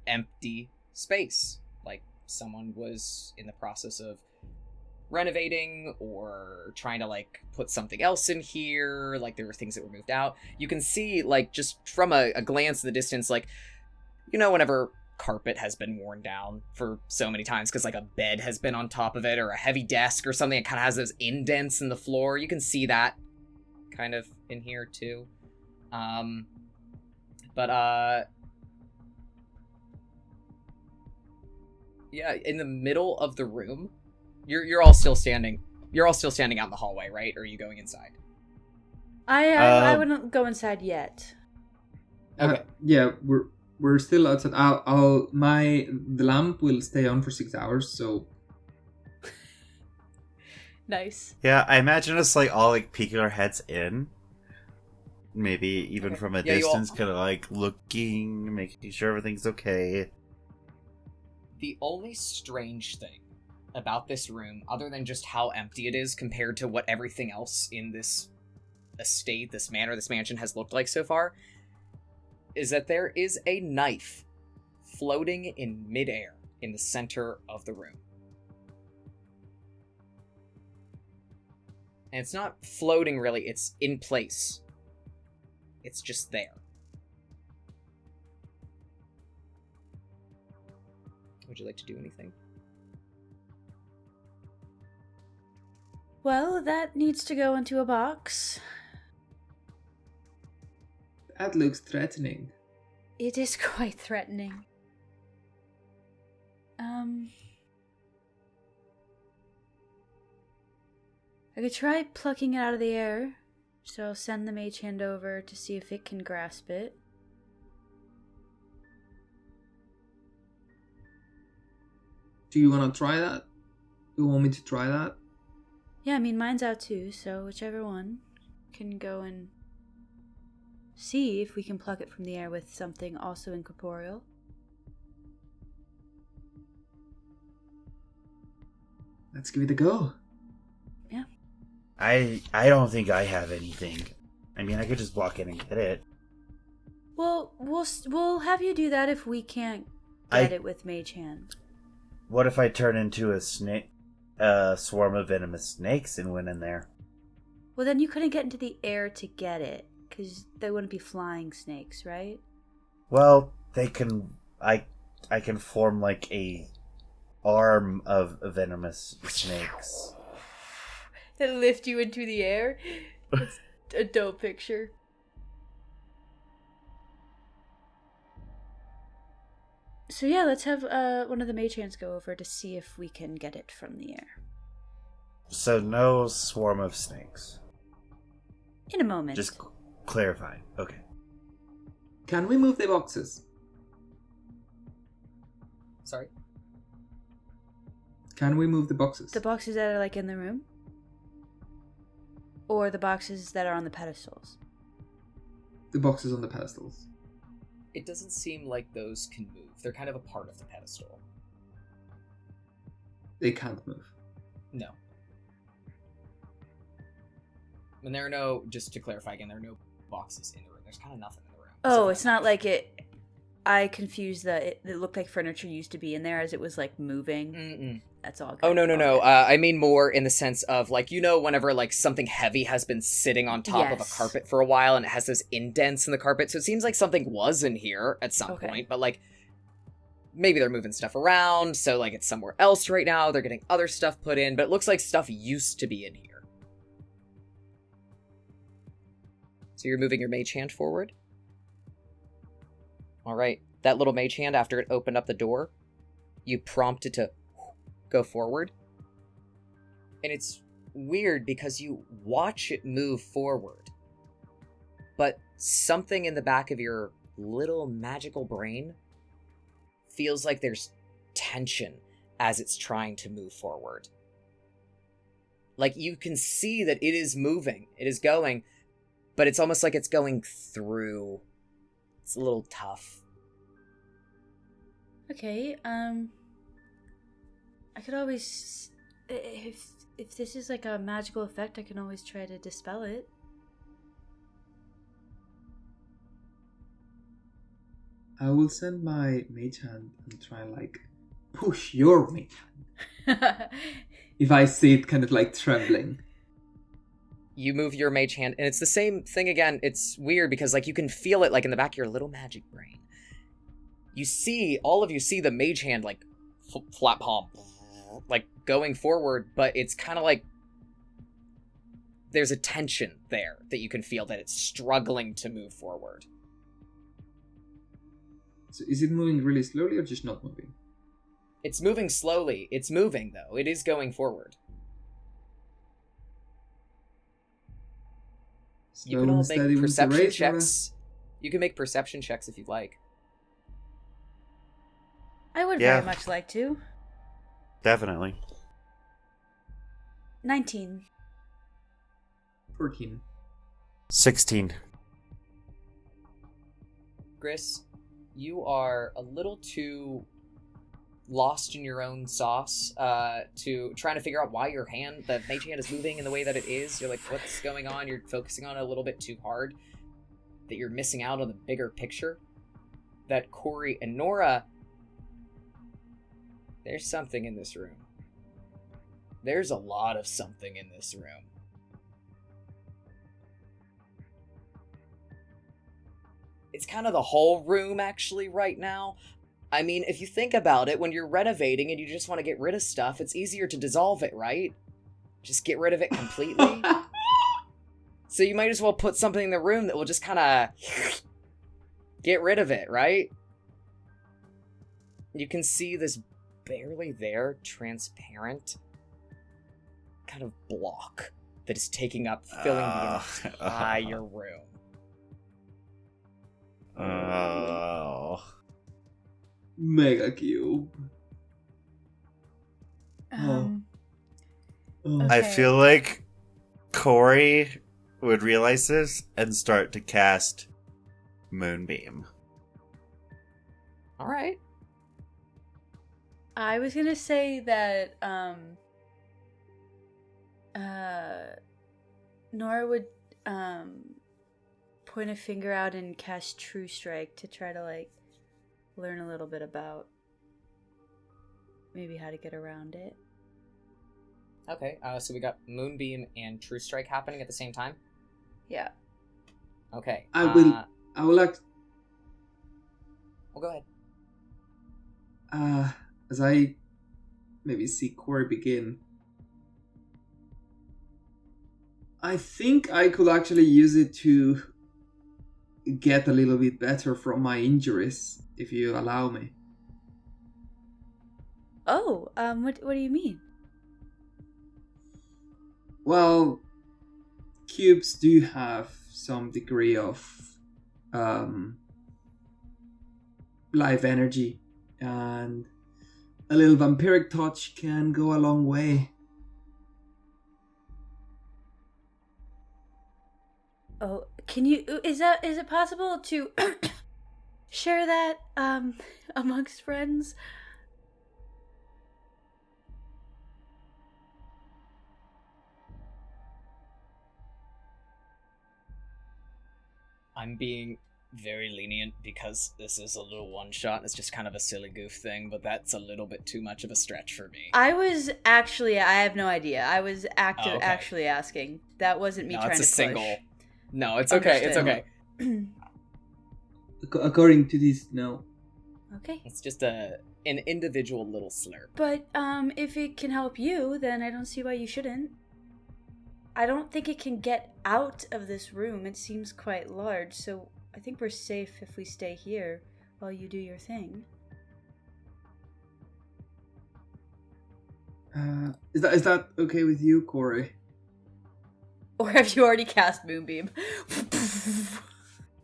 Speaker 1: empty space. Like someone was in the process of renovating or trying to like put something else in here. Like there were things that were moved out. You can see like just from a glance in the distance, like, you know, whenever carpet has been worn down for so many times because like a bed has been on top of it or a heavy desk or something, it kind of has those indents in the floor. You can see that kind of in here too. Yeah, in the middle of the room, you're all still standing. You're all still standing out in the hallway, right? Or are you going inside?
Speaker 2: I wouldn't go inside yet.
Speaker 1: Okay.
Speaker 3: Yeah, we're still outside. The lamp will stay on for 6 hours, so
Speaker 2: Nice.
Speaker 4: Yeah, I imagine us like all like peeking our heads in. Maybe even
Speaker 1: Okay.
Speaker 4: from a
Speaker 1: Yeah, you all-
Speaker 4: distance, kind of like looking, making sure everything's okay.
Speaker 1: The only strange thing about this room, other than just how empty it is compared to what everything else in this estate, this manor, this mansion has looked like so far, is that there is a knife floating in midair in the center of the room. And it's not floating really, it's in place. It's just there. Would you like to do anything?
Speaker 2: Well, that needs to go into a box.
Speaker 3: That looks threatening.
Speaker 2: It is quite threatening. I could try plucking it out of the air, so I'll send the mage hand over to see if it can grasp it.
Speaker 3: Do you want to try that? Do you want me to try that?
Speaker 2: Yeah, I mean, mine's out too, so whichever one can go and see if we can pluck it from the air with something also incorporeal.
Speaker 3: Let's give it a go.
Speaker 2: Yeah.
Speaker 4: I don't think I have anything. I mean, I could just walk in and get it.
Speaker 2: Well, we'll have you do that if we can't get it with mage hand.
Speaker 4: What if I turn into a swarm of venomous snakes and went in there?
Speaker 2: Well, then you couldn't get into the air to get it, because they wouldn't be flying snakes, right?
Speaker 4: Well, they can. I can form like a arm of venomous snakes.
Speaker 2: That lift you into the air. It's a dope picture. So yeah, let's have one of the mage hands go over to see if we can get it from the air.
Speaker 4: So no swarm of snakes.
Speaker 2: In a moment.
Speaker 4: Just clarifying. Okay.
Speaker 3: Can we move the boxes?
Speaker 1: Sorry?
Speaker 3: Can we move the boxes?
Speaker 2: The boxes that are like in the room? Or the boxes that are on the pedestals?
Speaker 3: The boxes on the pedestals.
Speaker 1: It doesn't seem like those can move. They're kind of a part of the pedestal.
Speaker 3: They can't move.
Speaker 1: No. And there are no, just to clarify again, there are no boxes in the room. There's kind of nothing in the room.
Speaker 2: Oh, it's not like it... I confused it looked like furniture used to be in there as it was like moving.
Speaker 1: Mm-mm.
Speaker 2: That's all.
Speaker 1: Oh, no. I mean more in the sense of, like, you know, whenever, like, something heavy has been sitting on top of a carpet for a while and it has those indents in the carpet. So it seems like something was in here at some point, but, like, maybe they're moving stuff around, so, like, it's somewhere else right now. They're getting other stuff put in, but it looks like stuff used to be in here. So you're moving your mage hand forward? Alright, that little mage hand, after it opened up the door, you prompt it to go forward. And it's weird because you watch it move forward, but something in the back of your little magical brain feels like there's tension as it's trying to move forward. Like, you can see that it is moving, it is going, but it's almost like it's going through. It's a little tough.
Speaker 2: Okay, I could always... If this is like a magical effect, I can always try to dispel it.
Speaker 3: I will send my mage hand and try like push your mage hand. If I see it kind of like trembling.
Speaker 1: You move your mage hand, and it's the same thing again. It's weird because, like, you can feel it, like, in the back of your little magic brain. All of you see the mage hand, like, flat palm, like, going forward, but it's kind of like there's a tension there that you can feel, that it's struggling to move forward.
Speaker 3: So is it moving really slowly or just not moving?
Speaker 1: It's moving slowly. It's moving, though. It is going forward. You can all make perception checks. You can make perception checks if you'd like.
Speaker 2: I would very much like to.
Speaker 4: Definitely.
Speaker 2: 19.
Speaker 3: 14.
Speaker 4: 16.
Speaker 1: Gris, you are a little too lost in your own sauce to trying to figure out why the mage hand is moving in the way that it is. You're like, what's going on? You're focusing on it a little bit too hard, that you're missing out on the bigger picture. That Corey and Nora, there's something in this room. There's a lot of something in this room. It's kind of the whole room, actually, right now. I mean, if you think about it, when you're renovating and you just want to get rid of stuff, it's easier to dissolve it, right? Just get rid of it completely. So you might as well put something in the room that will just kind of get rid of it, right? You can see this barely there, transparent kind of block that is taking up, filling the entire room.
Speaker 4: Oh.
Speaker 3: Mega cube. Oh.
Speaker 4: I
Speaker 2: Okay.
Speaker 4: feel like Corey would realize this and start to cast Moonbeam.
Speaker 1: All right.
Speaker 2: I was gonna say that Nora would point a finger out and cast True Strike to try to like learn a little bit about maybe how to get around it.
Speaker 1: Okay, so we got Moonbeam and True Strike happening at the same time?
Speaker 2: Yeah.
Speaker 1: Okay.
Speaker 3: I would like,
Speaker 1: Well, go ahead.
Speaker 3: as I maybe see Corey begin, I think I could actually use it to get a little bit better from my injuries, if you allow me.
Speaker 2: Oh, what do you mean?
Speaker 3: Well, cubes do have some degree of life energy, and a little vampiric touch can go a long way.
Speaker 2: Oh, can you? Is it possible to share that amongst friends?
Speaker 1: I'm being very lenient because this is a little one-shot and it's just kind of a silly goof thing, but that's a little bit too much of a stretch for me.
Speaker 2: I have no idea. I was actually asking. That wasn't me
Speaker 1: No,
Speaker 2: trying
Speaker 1: it's
Speaker 2: to
Speaker 1: a
Speaker 2: push.
Speaker 1: single. No, it's okay, it's
Speaker 2: Understood.
Speaker 1: okay.
Speaker 3: According to this, no.
Speaker 2: Okay.
Speaker 1: It's just an individual little slurp.
Speaker 2: But if it can help you, then I don't see why you shouldn't. I don't think it can get out of this room. It seems quite large, so I think we're safe if we stay here while you do your thing.
Speaker 3: Is that okay with you, Corey?
Speaker 2: Or have you already cast Moonbeam?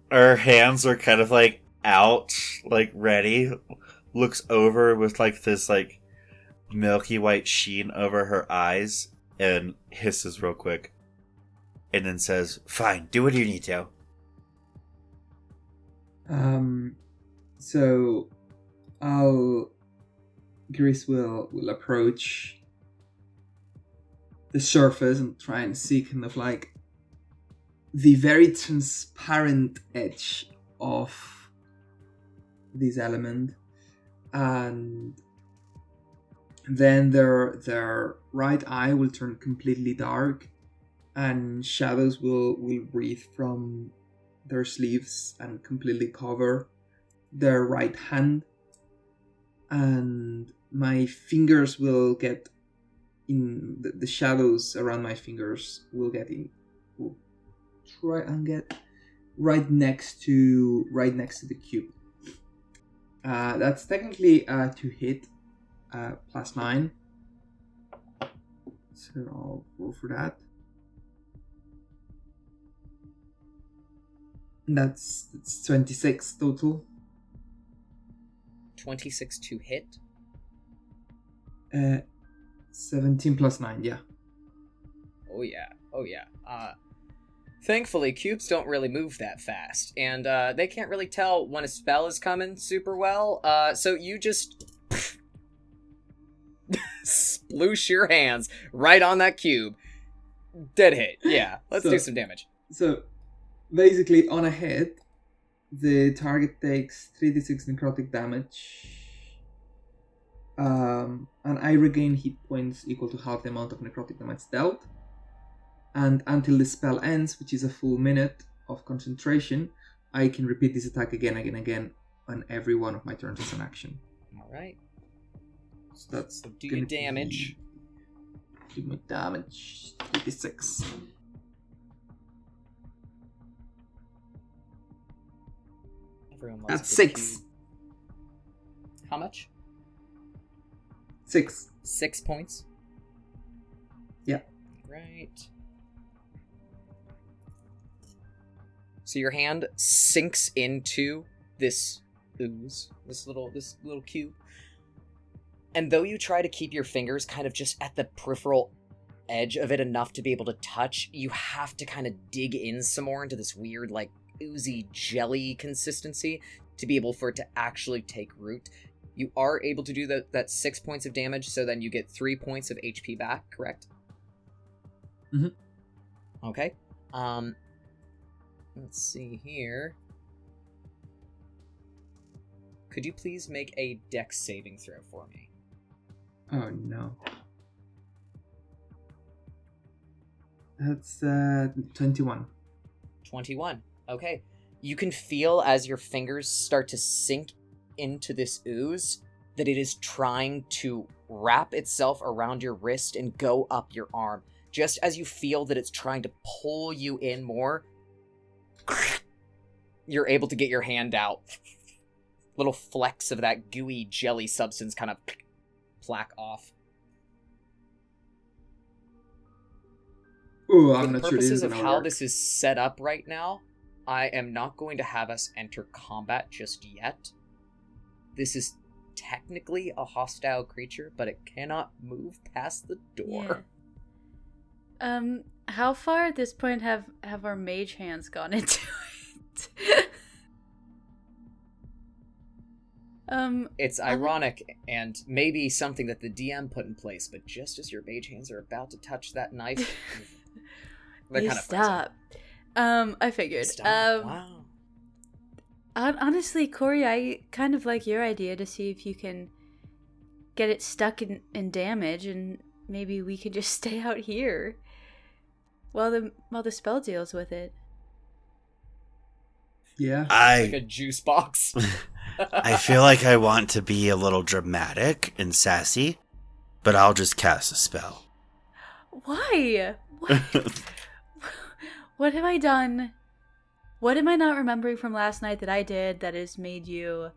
Speaker 4: Her hands are kind of like out, like ready. Looks over with like this like milky white sheen over her eyes and hisses real quick. And then says, "Fine, do what you need to."
Speaker 3: So Gris will approach the surface and try and see kind of like the very transparent edge of this element, and then their right eye will turn completely dark, and shadows will breathe from their sleeves and completely cover their right hand, and my fingers will get in the shadows around my fingers will try and get right next to the cube. That's technically to hit +9, so I'll roll for that. That's 26 total.
Speaker 1: 26 to hit.
Speaker 3: 17 + 9, yeah.
Speaker 1: Oh yeah. Thankfully, cubes don't really move that fast, and they can't really tell when a spell is coming super well, so you just sploosh your hands right on that cube. Dead hit. Yeah, let's do some damage.
Speaker 3: So, basically, on a hit, the target takes 3d6 necrotic damage, and I regain hit points equal to half the amount of necrotic damage dealt. And until the spell ends, which is a full minute of concentration, I can repeat this attack again, on every one of my turns as an action.
Speaker 1: All right.
Speaker 3: So that's
Speaker 1: So do your damage.
Speaker 3: Do my damage. 86.
Speaker 1: Everyone loves
Speaker 3: That's
Speaker 1: a good
Speaker 3: 6.
Speaker 1: cube. How much?
Speaker 3: 6.
Speaker 1: 6 points.
Speaker 3: Yeah.
Speaker 1: Right. So your hand sinks into this ooze, this little cube. And though you try to keep your fingers kind of just at the peripheral edge of it enough to be able to touch, you have to kind of dig in some more into this weird, like, oozy jelly consistency to be able for it to actually take root. You are able to do that 6 points of damage, so then you get 3 points of HP back, correct?
Speaker 3: Mhm.
Speaker 1: Okay. Let's see here. Could you please make a dex saving throw for me?
Speaker 3: Oh no. That's 21.
Speaker 1: 21. Okay. You can feel as your fingers start to sink into this ooze that it is trying to wrap itself around your wrist and go up your arm. Just as you feel that it's trying to pull you in more, you're able to get your hand out. Little flecks of that gooey jelly substance kind of plaque off.
Speaker 3: Oh,
Speaker 1: For
Speaker 3: I'm
Speaker 1: the
Speaker 3: not sure this
Speaker 1: purposes
Speaker 3: is
Speaker 1: of
Speaker 3: gonna
Speaker 1: how
Speaker 3: work.
Speaker 1: this is set up right now, I am not going to have us enter combat just yet. This is technically a hostile creature, but it cannot move past the door.
Speaker 2: Yeah. How far at this point have our mage hands gone into it?
Speaker 1: It's ironic and maybe something that the DM put in place, but just as your mage hands are about to touch that knife, they're
Speaker 2: you
Speaker 1: kind of
Speaker 2: stop. I figured.
Speaker 1: Stop. Wow.
Speaker 2: Honestly, Corey, I kind of like your idea to see if you can get it stuck in damage, and maybe we could just stay out here while the spell deals with it.
Speaker 3: Yeah.
Speaker 1: Like a juice box.
Speaker 4: I feel like I want to be a little dramatic and sassy, but I'll just cast a spell.
Speaker 2: Why? What have I done? What am I not remembering from last night that I did that has made you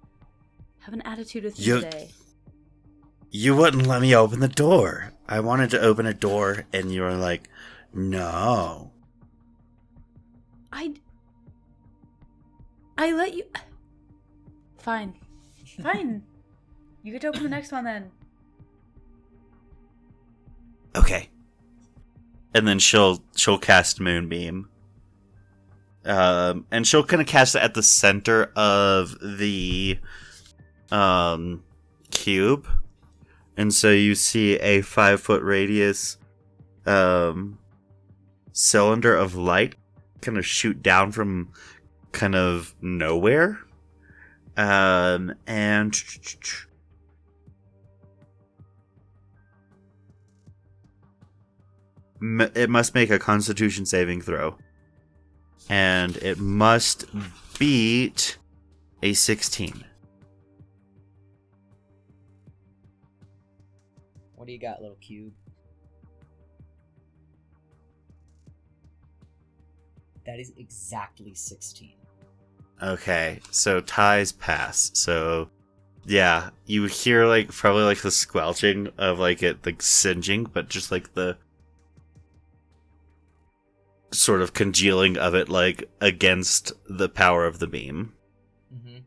Speaker 2: have an attitude with me today?
Speaker 4: You wouldn't let me open the door. I wanted to open a door, and you were like, no.
Speaker 2: I let you... Fine. You get to open the next one then.
Speaker 4: Okay. And then she'll cast Moonbeam. And she'll kind of cast it at the center of the cube. And so you see a 5-foot radius cylinder of light kind of shoot down from kind of nowhere. And it must make a Constitution saving throw. And it must beat a 16.
Speaker 1: What do you got, little cube? That is exactly 16.
Speaker 4: Okay, so ties pass. So, yeah, you hear like probably like the squelching of like it like singeing, but just like the sort of congealing of it like against the power of the beam.
Speaker 1: Mm-hmm.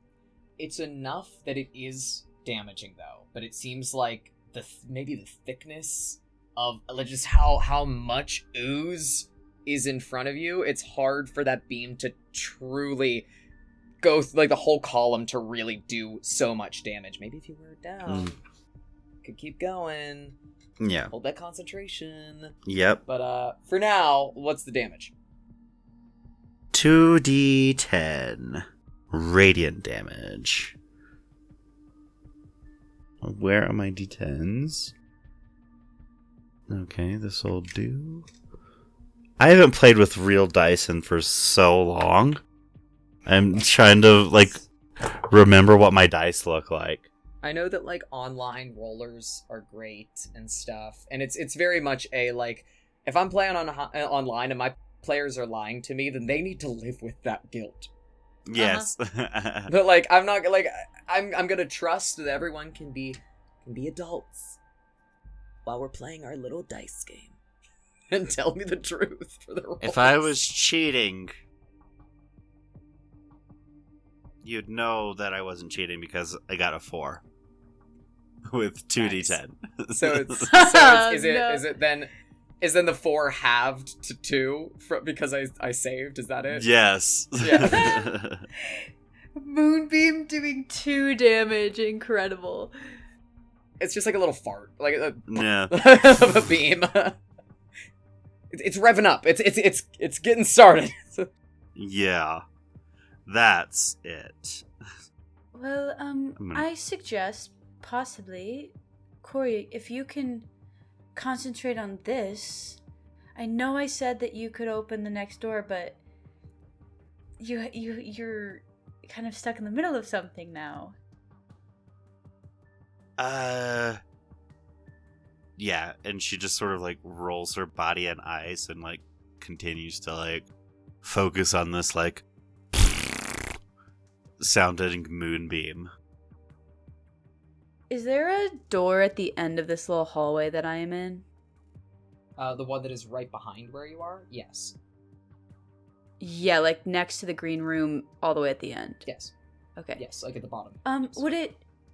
Speaker 1: It's enough that it is damaging though, but it seems like maybe the thickness of just how much ooze is in front of you. It's hard for that beam to truly go like the whole column to really do so much damage. Maybe if you wear it down, could keep going.
Speaker 4: Yeah.
Speaker 1: Hold that concentration.
Speaker 4: Yep.
Speaker 1: But for now, what's the damage?
Speaker 4: 2d10 radiant damage. Where are my d10s? Okay, this will do. I haven't played with real dice in for so long. I'm trying to like remember what my dice look like.
Speaker 1: I know that like online rollers are great and stuff, and it's very much a like if I'm playing online and my players are lying to me, then they need to live with that guilt.
Speaker 4: Yes.
Speaker 1: But like I'm not like I'm gonna trust that everyone can be adults while we're playing our little dice game and tell me the truth for the rolls.
Speaker 4: If I was cheating, you'd know that I wasn't cheating because I got a 4 with 2d10.
Speaker 1: So it's is then the 4 halved to 2 because I saved? Is that it?
Speaker 4: Yes.
Speaker 1: Yeah.
Speaker 2: Moonbeam doing 2 damage. Incredible.
Speaker 1: It's just like a little fart, like
Speaker 4: Yeah.
Speaker 1: of a beam. It's revving up. It's getting started.
Speaker 4: Yeah. That's it.
Speaker 2: Well, I suggest possibly, Corey, if you can concentrate on this. I know I said that you could open the next door, but you're kind of stuck in the middle of something now.
Speaker 4: Yeah, and she just sort of like rolls her body and eyes and like continues to like focus on this like sounding moonbeam.
Speaker 2: Is there a door at the end of this little hallway that I am in?
Speaker 1: The one that is right behind where you are? Yes.
Speaker 2: Yeah, like next to the green room all the way at the end.
Speaker 1: Yes.
Speaker 2: Okay.
Speaker 1: Yes, like at the bottom. Yes.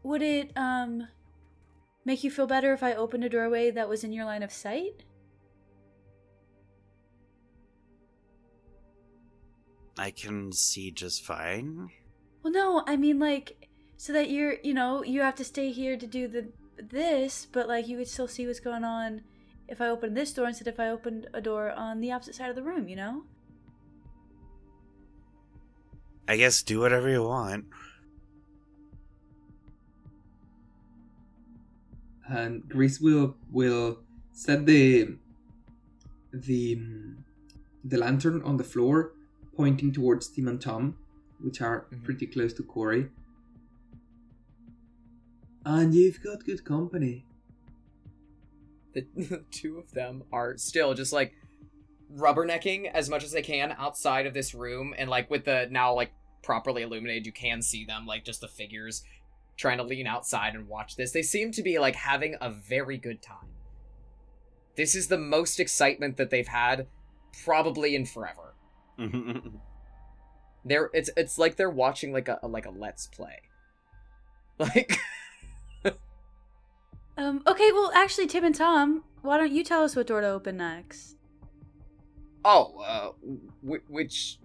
Speaker 2: Would it make you feel better if I opened a doorway that was in your line of sight?
Speaker 4: I can see just fine.
Speaker 2: Well, no, I mean like so that you have to stay here to do this, but like you would still see what's going on if I opened this door instead if I opened a door on the opposite side of the room, you know?
Speaker 4: I guess do whatever you want.
Speaker 3: And Grace will set the lantern on the floor, pointing towards Tim and Tom, which are pretty close to Corey. And you've got good company.
Speaker 1: The two of them are still just like rubbernecking as much as they can outside of this room, and like with the now like properly illuminated, you can see them, like just the figures trying to lean outside and watch this. They seem to be like having a very good time. This is the most excitement that they've had probably in forever. It's like they're watching like a let's play. Like
Speaker 2: Okay, well actually Tim and Tom, why don't you tell us what door to open next?
Speaker 1: Which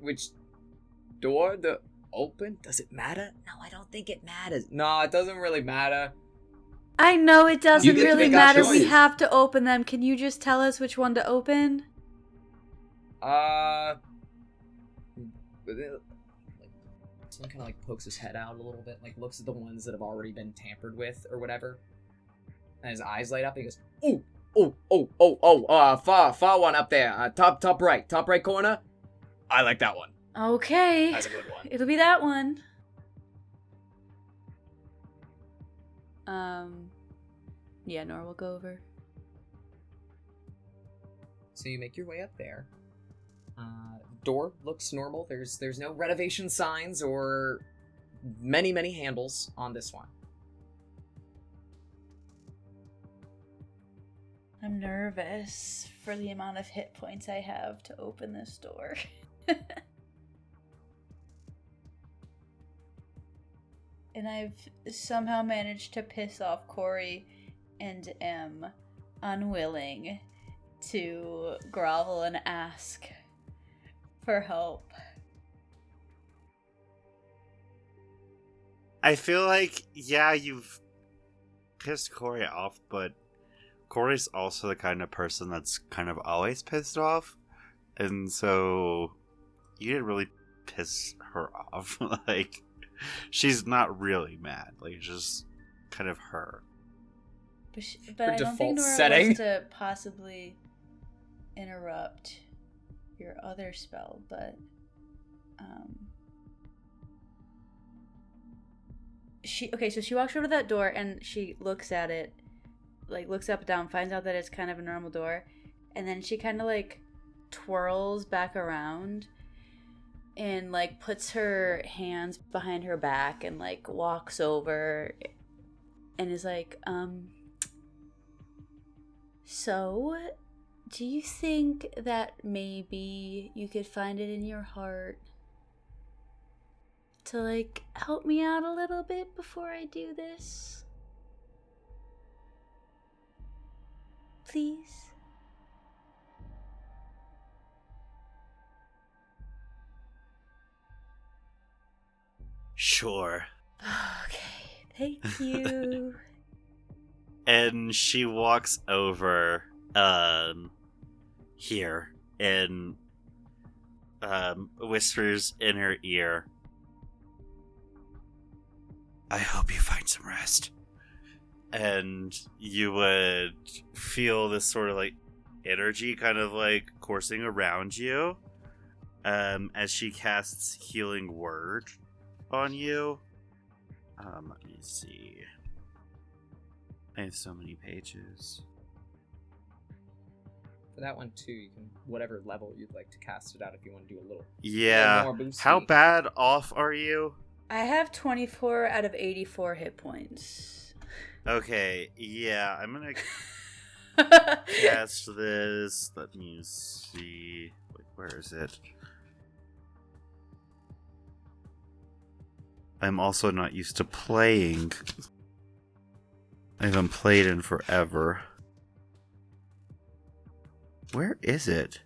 Speaker 1: door to open? Does it matter?
Speaker 5: No, I don't think it matters.
Speaker 1: No, it doesn't really matter.
Speaker 2: I know it doesn't
Speaker 3: You get to
Speaker 2: really
Speaker 3: make a
Speaker 2: matter. We
Speaker 3: choice.
Speaker 2: have to open them. Can you just tell us which one to open?
Speaker 1: Tim kind of like pokes his head out a little bit, like looks at the ones that have already been tampered with or whatever, and his eyes light up. And he goes, far one up there, top right corner. I like that one.
Speaker 2: Okay.
Speaker 1: That's a good one.
Speaker 2: It'll be that one. Yeah, Nora will go over.
Speaker 1: So you make your way up there. Door looks normal. There's no renovation signs or many handles on this one.
Speaker 2: I'm nervous for the amount of hit points I have to open this door. And I've somehow managed to piss off Corey and am unwilling to grovel and ask for help.
Speaker 4: I feel like, yeah, you've pissed Corey off, but Corey's also the kind of person that's kind of always pissed off. And so you didn't really piss her off. Like, she's not really mad. Like, it's just kind of her.
Speaker 2: But I don't think
Speaker 1: default
Speaker 2: Nora
Speaker 1: setting.
Speaker 2: wants to possibly interrupt your other spell, but she walks over to that door and she looks at it, like looks up and down, finds out that it's kind of a normal door, and then she kind of like twirls back around and like puts her hands behind her back and like walks over and is like, so do you think that maybe you could find it in your heart to like help me out a little bit before I do this? Please?
Speaker 4: Sure.
Speaker 2: Okay, thank you.
Speaker 4: And she walks over, here, and, whispers in her ear, I hope you find some rest. And you would feel this sort of, like, energy kind of, like, coursing around you, as she casts Healing Word on you. Let me see. I have so many pages.
Speaker 1: For that one too, you can whatever level you'd like to cast it out if you want to do a little.
Speaker 4: Yeah.
Speaker 1: more boosty.
Speaker 4: How bad off are you?
Speaker 2: I have 24 out of 84 hit points.
Speaker 4: Okay, yeah, I'm gonna cast this. Let me see. Wait, where is it? I'm also not used to playing. I haven't played in forever. Where is it?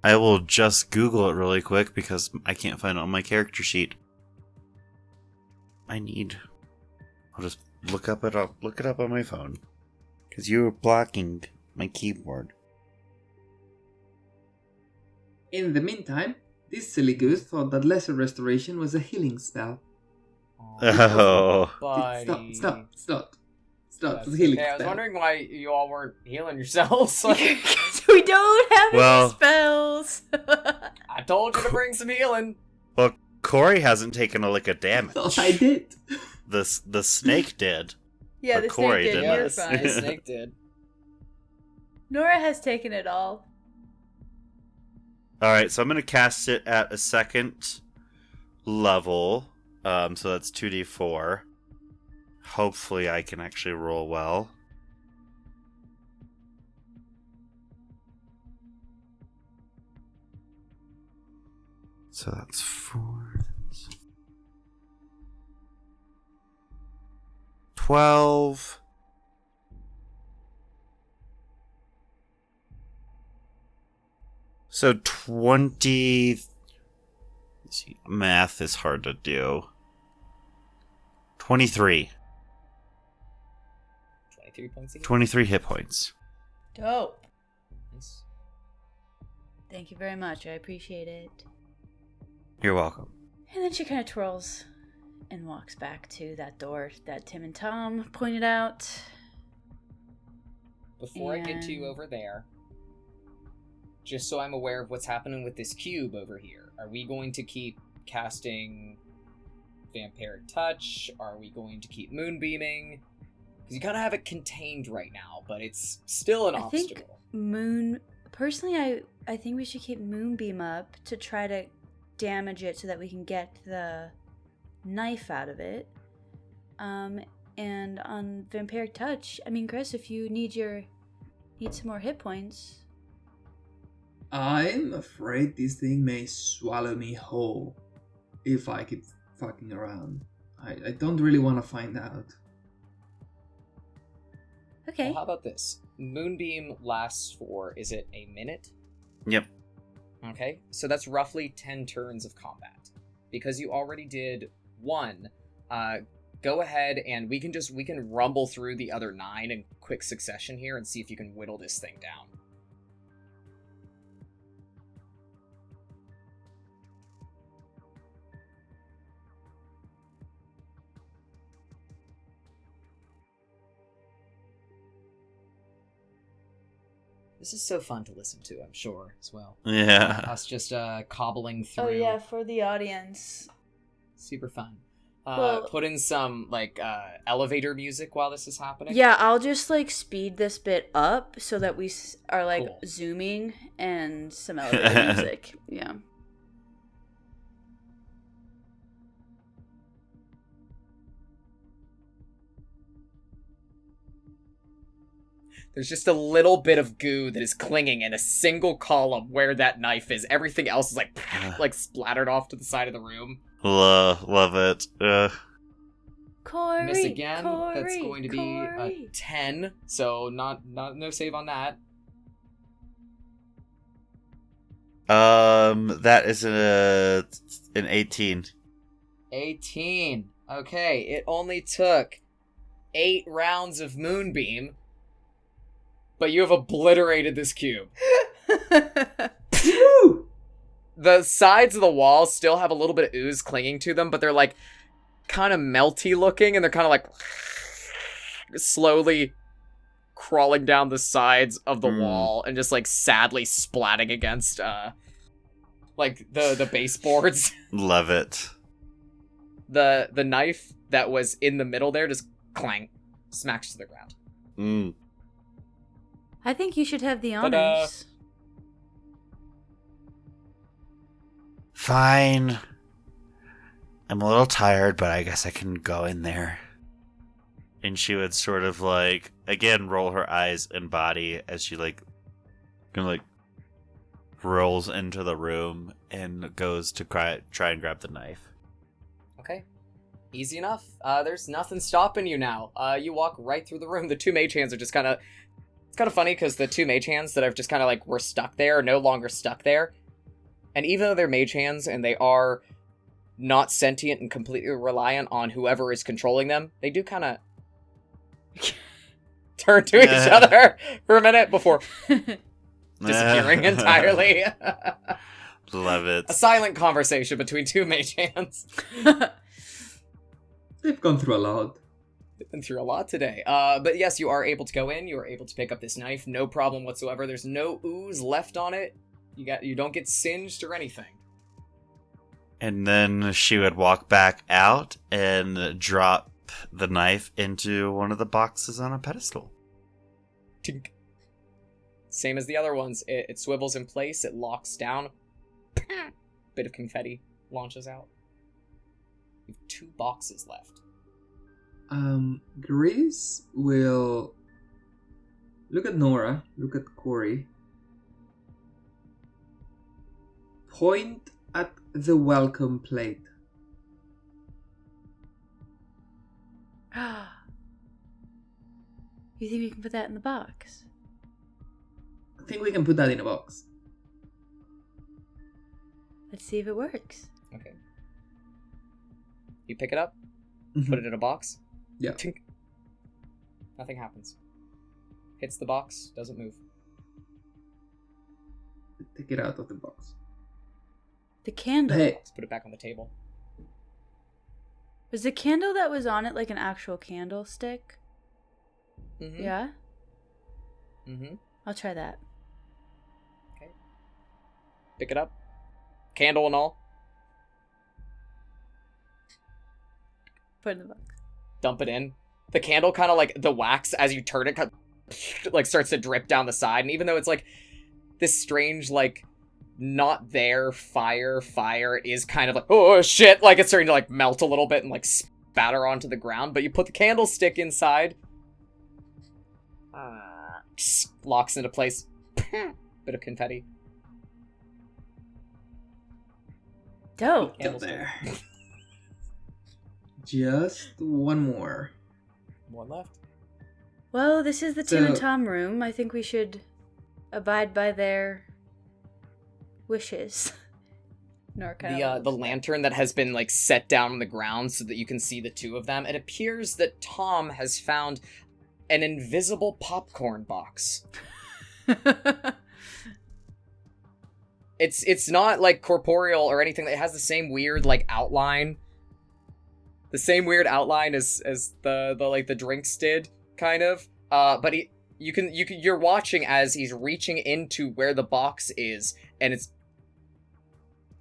Speaker 4: I will just Google it really quick because I can't find it on my character sheet. I'll just look it up on my phone. Because you were blocking my keyboard.
Speaker 3: In the meantime, this silly goose thought that Lesser Restoration was a healing spell.
Speaker 4: Oh.
Speaker 1: Buddy.
Speaker 3: Stop.
Speaker 1: That's
Speaker 3: It's a healing
Speaker 1: okay. I was
Speaker 3: spell.
Speaker 1: wondering why you all weren't healing yourselves.
Speaker 2: Because we don't have
Speaker 4: Well-
Speaker 2: any spells.
Speaker 1: I told you to bring some healing.
Speaker 4: Well, Corey hasn't taken a lick of
Speaker 3: I
Speaker 4: damage.
Speaker 3: thought I did.
Speaker 4: The snake did.
Speaker 2: Yeah,
Speaker 4: But
Speaker 2: the
Speaker 4: Corey
Speaker 2: snake did.
Speaker 4: didn't.
Speaker 2: You're
Speaker 1: Yes,
Speaker 2: fine.
Speaker 1: the snake did.
Speaker 2: Nora has taken it all.
Speaker 4: Alright, so I'm going to cast it at a second level. So that's 2d4. Hopefully I can actually roll well. So that's 4. 12. So 20. Let's see, math is hard to do. 23.
Speaker 1: 23 points again.
Speaker 4: 23 hit points.
Speaker 2: Dope.
Speaker 1: Nice.
Speaker 2: Thank you very much. I appreciate it.
Speaker 4: You're welcome.
Speaker 2: And then she kind of twirls and walks back to that door that Tim and Tom pointed out.
Speaker 1: Before I get to you
Speaker 2: And-
Speaker 1: over there, just so I'm aware of what's happening with this cube over here, are we going to keep casting Vampiric Touch? Are we going to keep moonbeaming? Because you kind of have it contained right now, but it's still an
Speaker 2: I think
Speaker 1: obstacle.
Speaker 2: Personally, I think we should keep Moonbeam up to try to damage it so that we can get the knife out of it. And on Vampiric Touch, I mean, Chris, if you need some more hit points.
Speaker 3: I'm afraid this thing may swallow me whole if I keep fucking around. I don't really want to find out.
Speaker 2: Okay.
Speaker 1: Well, how about this? Moonbeam lasts for, is it a minute?
Speaker 4: Yep.
Speaker 1: Okay, so that's roughly 10 turns of combat. Because you already did one, go ahead and we can rumble through the other 9 in quick succession here and see if you can whittle this thing down. This is so fun to listen to, I'm sure, as well.
Speaker 4: Yeah.
Speaker 1: Us just cobbling through.
Speaker 2: Oh yeah, for the audience.
Speaker 1: Super fun.
Speaker 2: Well-
Speaker 1: Put in some, like, elevator music while this is happening.
Speaker 2: Yeah, I'll just like speed this bit up so that we are like
Speaker 1: Cool.
Speaker 2: zooming and some elevator music. Yeah.
Speaker 1: There's just a little bit of goo that is clinging in a single column where that knife is. Everything else is like splattered off to the side of the room.
Speaker 4: Love it.
Speaker 2: Corey,
Speaker 1: Miss again.
Speaker 2: Corey,
Speaker 1: That's going to be a
Speaker 2: Corey.
Speaker 1: 10. So no save on that.
Speaker 4: That is an 18.
Speaker 1: 18. Okay, it only took 8 rounds of Moonbeam, but you have obliterated this cube.
Speaker 3: Woo!
Speaker 1: The sides of the wall still have a little bit of ooze clinging to them, but they're like kind of melty looking, and they're kind of like slowly crawling down the sides of the wall and just like sadly splatting against like the baseboards.
Speaker 4: Love it.
Speaker 1: The knife that was in the middle there just clang, smacks to the ground.
Speaker 4: Mm.
Speaker 2: I think you should have the
Speaker 1: Ta-da.
Speaker 2: honors.
Speaker 4: Fine. I'm a little tired, but I guess I can go in there. And she would sort of like, again, roll her eyes and body as she like, kind of like rolls into the room and goes to try and grab the knife.
Speaker 1: Okay. Easy enough. There's nothing stopping you now. You walk right through the room. The 2 mage hands are just kind of... It's kind of funny because the 2 mage hands that have just kind of like were stuck there are no longer stuck there. And even though they're mage hands and they are not sentient and completely reliant on whoever is controlling them, they do kind of turn to each other for a minute before disappearing entirely.
Speaker 4: Love it.
Speaker 1: A silent conversation between 2 mage hands.
Speaker 3: They've gone through a lot.
Speaker 1: Been through a lot today. But yes, you are able to go in. You are able to pick up this knife. No problem whatsoever. There's no ooze left on it. You don't get singed or anything.
Speaker 4: And then she would walk back out and drop the knife into one of the boxes on a pedestal.
Speaker 1: Tink. Same as the other ones. It swivels in place. It locks down. Bit of confetti launches out. You have 2 boxes left.
Speaker 3: Grace will look at Nora, look at Corey, point at the welcome plate.
Speaker 2: You think we can put that in the box?
Speaker 3: I think we can put that in a box.
Speaker 2: Let's see if it works.
Speaker 1: Okay. You pick it up,
Speaker 3: Mhm.
Speaker 1: put it in a box.
Speaker 3: Yeah.
Speaker 1: Tink. Nothing happens. Hits the box, doesn't move.
Speaker 3: Take it out of the box.
Speaker 2: The candle.
Speaker 3: Hey,
Speaker 1: Let's put it back on the table.
Speaker 2: Was the candle that was on it like an actual candlestick?
Speaker 1: Mm-hmm.
Speaker 2: Yeah?
Speaker 1: Mm-hmm.
Speaker 2: I'll try that.
Speaker 1: Pick it up. Candle and all.
Speaker 2: Put it in the box.
Speaker 1: Dump it in. The candle kind of like the wax as you turn it like starts to drip down the side, and even though it's like this strange like not there fire it is kind of like oh shit, like it's starting to like melt a little bit and like spatter onto the ground, but you put the candlestick inside, locks into place. Bit of confetti.
Speaker 2: Dope.
Speaker 1: Candle's
Speaker 3: there. Just one more.
Speaker 1: One left.
Speaker 2: Well, this is the Tim and
Speaker 3: So-
Speaker 2: Tom room. I think we should abide by their wishes. Nor
Speaker 1: The lantern that has been like set down on the ground so that you can see the 2 of them. It appears that Tom has found an invisible popcorn box. It's not like corporeal or anything. It has the same weird like outline. The same weird outline as the like the drinks did, kind of. But you're watching as he's reaching into where the box is, and it's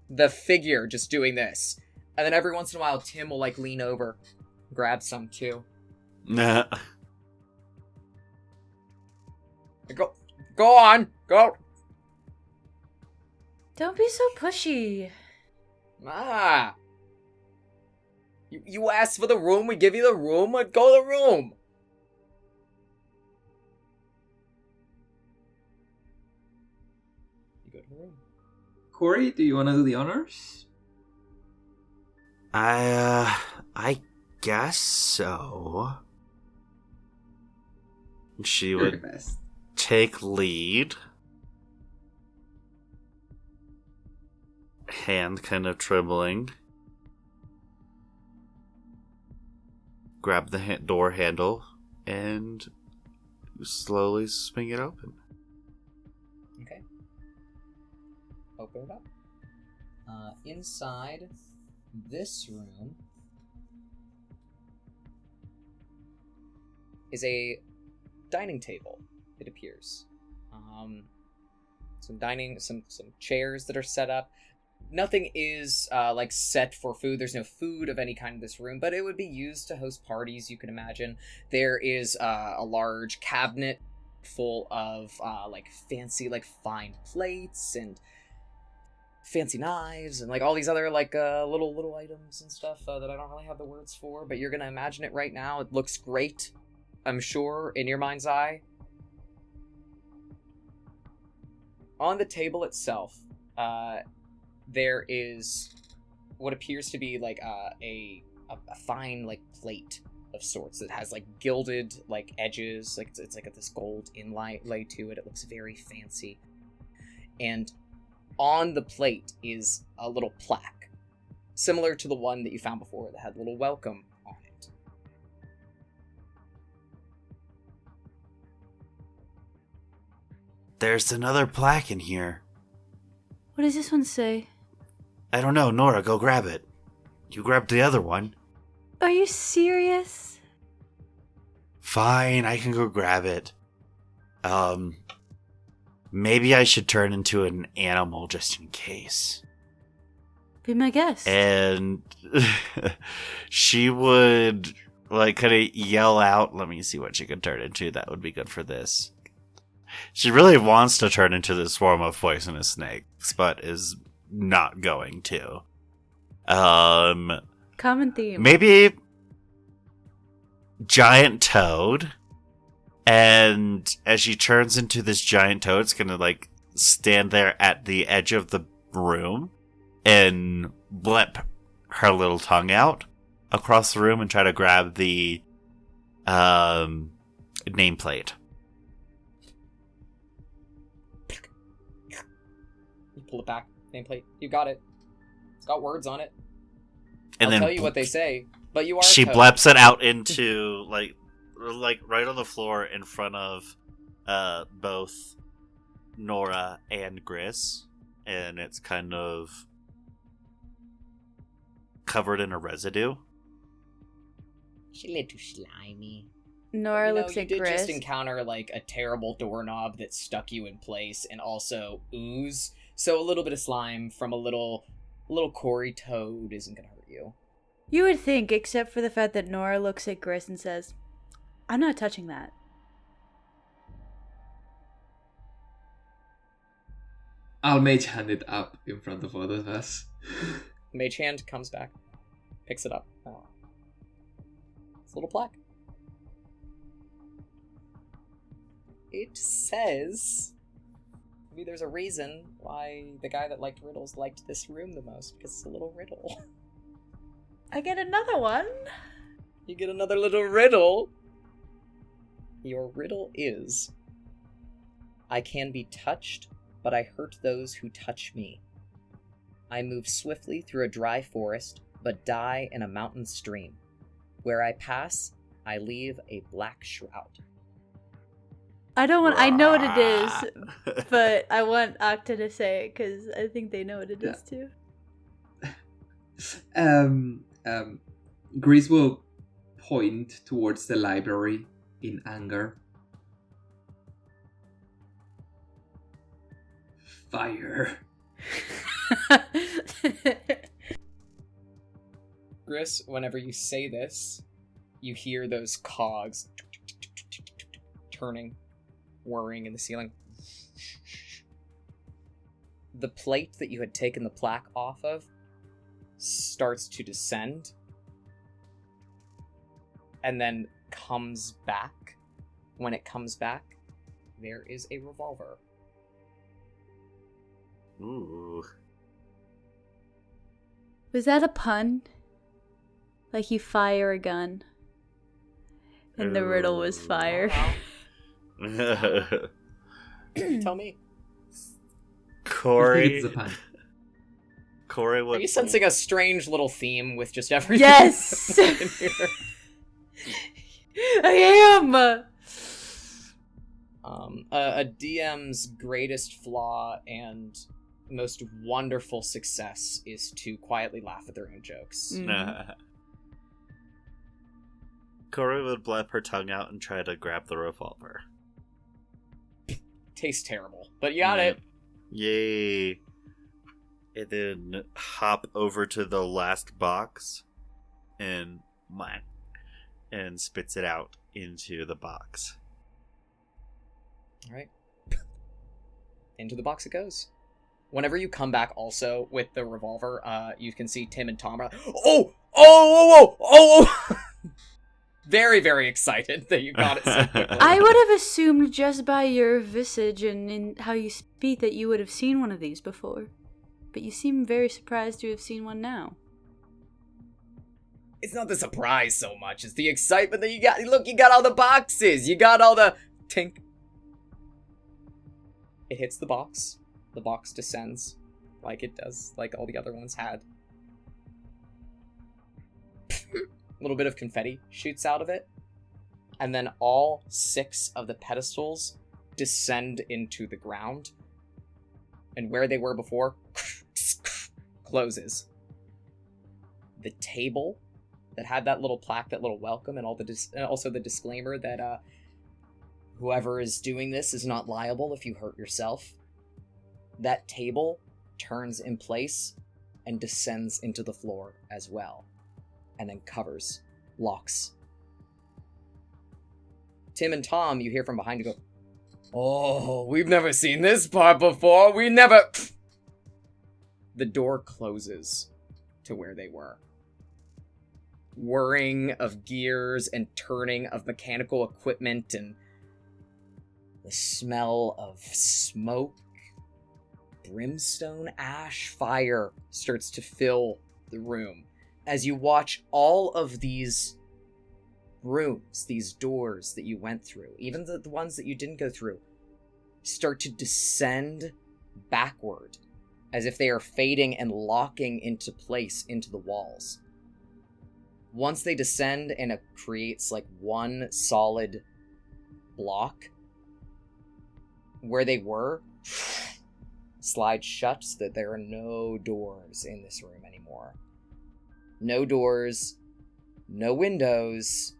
Speaker 1: the figure just doing this. And then every once in a while, Tim will, like, lean over, grab some, too.
Speaker 4: Nah.
Speaker 1: Go on! Go!
Speaker 2: Don't be so pushy.
Speaker 1: Ah! You asked for the room, we give you the room, go to the room! You go to the room.
Speaker 3: Corey, do you want to do the honors?
Speaker 4: I guess so. She
Speaker 3: You're the
Speaker 4: would
Speaker 3: best.
Speaker 4: take lead. Hand kind of trembling. Grab the door handle and slowly swing it open.
Speaker 1: Okay. Open it up. Inside this room is a dining table, it appears. Some chairs that are set up. Nothing is like set for food. There's no food of any kind in this room, but it would be used to host parties, you can imagine. There is a large cabinet full of like fancy, like fine plates and fancy knives and like all these other like little items and stuff that I don't really have the words for, but you're gonna imagine it right now. It looks great, I'm sure, in your mind's eye. On the table itself, there is what appears to be like a fine like plate of sorts that has like gilded like edges, like it's like this gold inlay to it. It looks very fancy, and on the plate is a little plaque, similar to the one that you found before that had a little welcome on it.
Speaker 4: There's another plaque in here.
Speaker 2: What does this one say?
Speaker 4: I don't know, Nora, go grab it. You grabbed the other one.
Speaker 2: Are you serious?
Speaker 4: Fine, I can go grab it. Maybe I should turn into an animal just in case.
Speaker 2: Be my guest.
Speaker 4: And she would, like, kind of yell out. Let me see what she could turn into. That would be good for this. She really wants to turn into this swarm of poisonous snakes, but is not going to.
Speaker 2: Common theme.
Speaker 4: Maybe giant toad. And as she turns into this giant toad, it's gonna like stand there at the edge of the room and blip her little tongue out across the room and try to grab the nameplate.
Speaker 1: You pull it back. Nameplate. You got it. It's got words on it.
Speaker 4: And
Speaker 1: I'll
Speaker 4: then
Speaker 1: tell you what they say, but you are
Speaker 4: she
Speaker 1: a toad.
Speaker 4: bleps it out into like right on the floor in front of both Nora and Gris, and it's kind of covered in a residue.
Speaker 5: She's a little slimy.
Speaker 2: Nora looks
Speaker 1: you
Speaker 2: at
Speaker 1: did
Speaker 2: Gris.
Speaker 1: just encounter like a terrible doorknob that stuck you in place, and also ooze. So a little bit of slime from a little Corey toad isn't gonna hurt you.
Speaker 2: You would think, except for the fact that Nora looks at Gris and says, I'm not touching that.
Speaker 3: I'll mage hand it up in front of all of us.
Speaker 1: Mage hand comes back, picks it up. Oh. It's a little plaque. It says, maybe there's a reason why the guy that liked riddles liked this room the most, because it's a little riddle.
Speaker 2: I get another one.
Speaker 1: You get another little riddle. Your riddle is, I can be touched, but I hurt those who touch me. I move swiftly through a dry forest, but die in a mountain stream. Where I pass, I leave a black shroud.
Speaker 2: I know what it is, but I want Octa to say it because I think they know what it is too.
Speaker 3: Gris will point towards the library in anger. Fire.
Speaker 1: Gris, whenever you say this, you hear those cogs turning, whirring in the ceiling. The plate that you had taken the plaque off of starts to descend and then comes back. When it comes back, there is a revolver.
Speaker 4: Ooh.
Speaker 2: Was that a pun? Like you fire a gun. And the riddle was fire.
Speaker 1: Tell me.
Speaker 4: Corey.
Speaker 3: It's a pun.
Speaker 4: Corey, what?
Speaker 1: Are you sensing a strange little theme with just everything?
Speaker 2: Yes!
Speaker 1: in here?
Speaker 2: I am!
Speaker 1: A DM's greatest flaw and most wonderful success is to quietly laugh at their own jokes.
Speaker 4: Corey would blab her tongue out and try to grab the revolver.
Speaker 1: Tastes terrible, but you got it.
Speaker 4: Yay. And then hop over to the last box and spits it out into the box.
Speaker 1: All right. Into the box it goes. Whenever you come back also with the revolver, you can see Tim and Tom are like, oh! Very, very excited that you got it so quickly.
Speaker 2: I would have assumed just by your visage and in how you speak that you would have seen one of these before. But you seem very surprised to have seen one now.
Speaker 1: It's not the surprise so much, it's the excitement that you got. Look, you got all the boxes. You got all the tink. It hits the box. The box descends like it does, like all the other ones had. A little bit of confetti shoots out of it. And then all 6 of the pedestals descend into the ground. And where they were before closes. The table that had that little plaque, that little welcome, and also the disclaimer that whoever is doing this is not liable if you hurt yourself. That table turns in place and descends into the floor as well. And then locks. Tim and Tom, you hear from behind you go, "Oh, we've never seen this part before. The door closes to where they were. Whirring of gears and turning of mechanical equipment and the smell of smoke, brimstone, ash, fire starts to fill the room. As you watch all of these rooms, these doors that you went through, even the ones that you didn't go through, start to descend backward, as if they are fading and locking into place into the walls. Once they descend and it creates like one solid block, where they were slides shut so that there are no doors in this room anymore. No doors, no windows.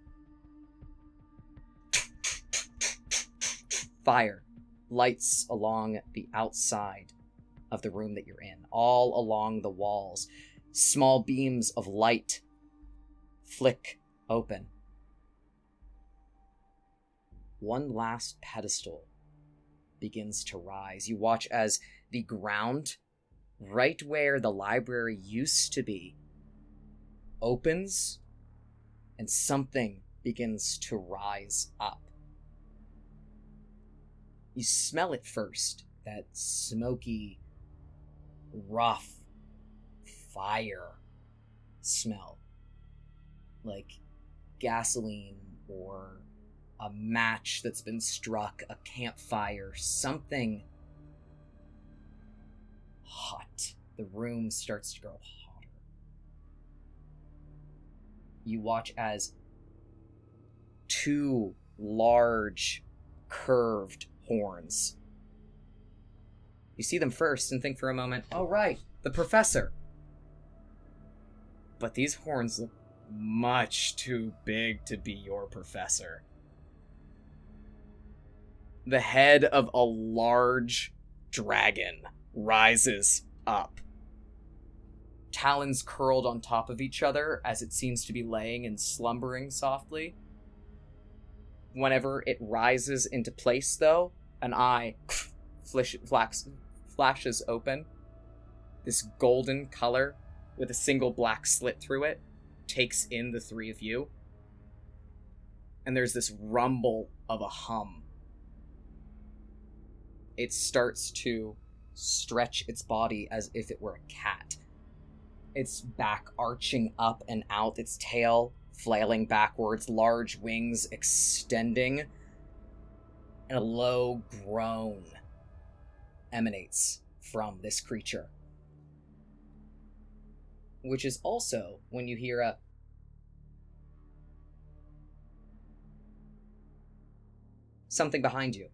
Speaker 1: Fire lights along the outside of the room that you're in, all along the walls. Small beams of light flick open. One last pedestal begins to rise. You watch as the ground, right where the library used to be, opens and something begins to rise up. You smell it first, that smoky, rough fire smell. Like gasoline or a match that's been struck, a campfire, something hot. The room starts to grow hotter. You watch as 2 large, curved horns. You see them first and think for a moment, oh right, the professor. But these horns look much too big to be your professor. The head of a large dragon rises up. Talons curled on top of each other as it seems to be laying and slumbering softly. Whenever it rises into place, though, an eye flashes open. This golden color with a single black slit through it takes in the three of you. And there's this rumble of a hum. It starts to stretch its body as if it were a cat. Its back arching up and out, its tail flailing backwards, large wings extending, and a low groan emanates from this creature. Which is also when you hear a something behind you.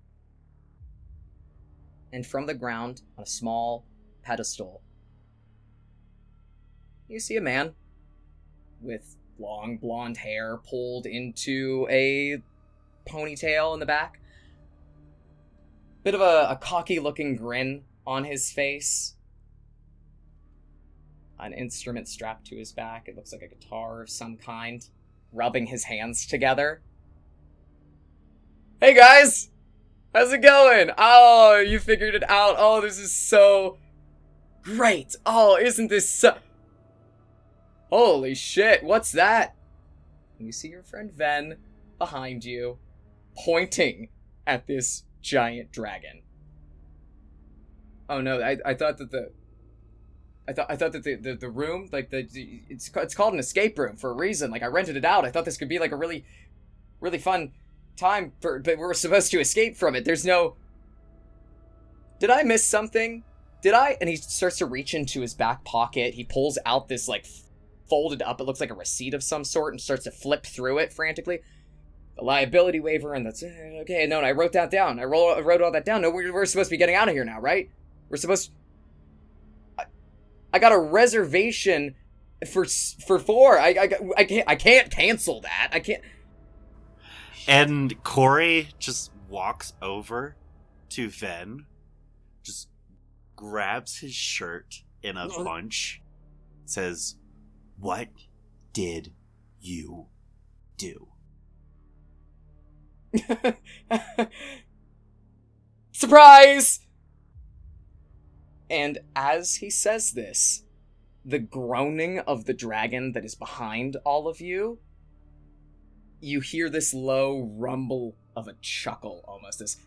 Speaker 1: And from the ground, on a small pedestal, you see a man with long blonde hair pulled into a ponytail in the back. Bit of a cocky-looking grin on his face. An instrument strapped to his back. It looks like a guitar of some kind. Rubbing his hands together. Hey guys! How's it going? Oh, you figured it out. Oh, this is so great. Oh, isn't this so... Holy shit, what's that? And you see your friend Ven behind you, pointing at this giant dragon. Oh no, I thought that the room, like it's called an escape room for a reason. Like I rented it out. I thought this could be like a really, really fun time but we're supposed to escape from it. There's no... Did I miss something? Did I? And he starts to reach into his back pocket. He pulls out this like folded up, it looks like a receipt of some sort, and starts to flip through it frantically. The liability waiver, and that's okay. No, I wrote that down. I wrote all that down. No, we're supposed to be getting out of here now, right? We're supposed. I got a reservation for 4. I can't cancel that. I can't.
Speaker 4: And Corey just walks over to Ven, just grabs his shirt in a bunch, says, "What did you do?"
Speaker 1: Surprise! And as he says this, the groaning of the dragon that is behind all of you, you hear this low rumble of a chuckle, almost this.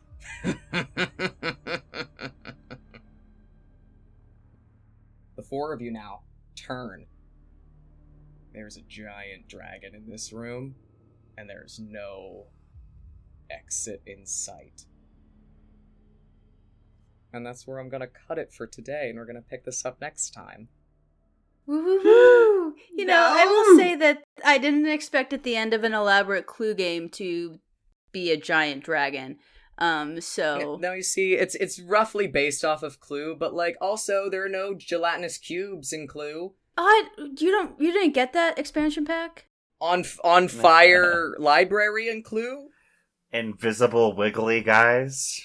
Speaker 1: The 4 of you now turn. There's a giant dragon in this room, and there's no exit in sight. And that's where I'm gonna cut it for today, and we're gonna pick this up next time.
Speaker 2: Woo woo woo! You know, I will say that I didn't expect at the end of an elaborate Clue game to be a giant dragon. So
Speaker 1: now you see, it's roughly based off of Clue, but like also there are no gelatinous cubes in Clue.
Speaker 2: You didn't get that expansion pack?
Speaker 1: On Fire Library in Clue?
Speaker 4: Invisible wiggly guys.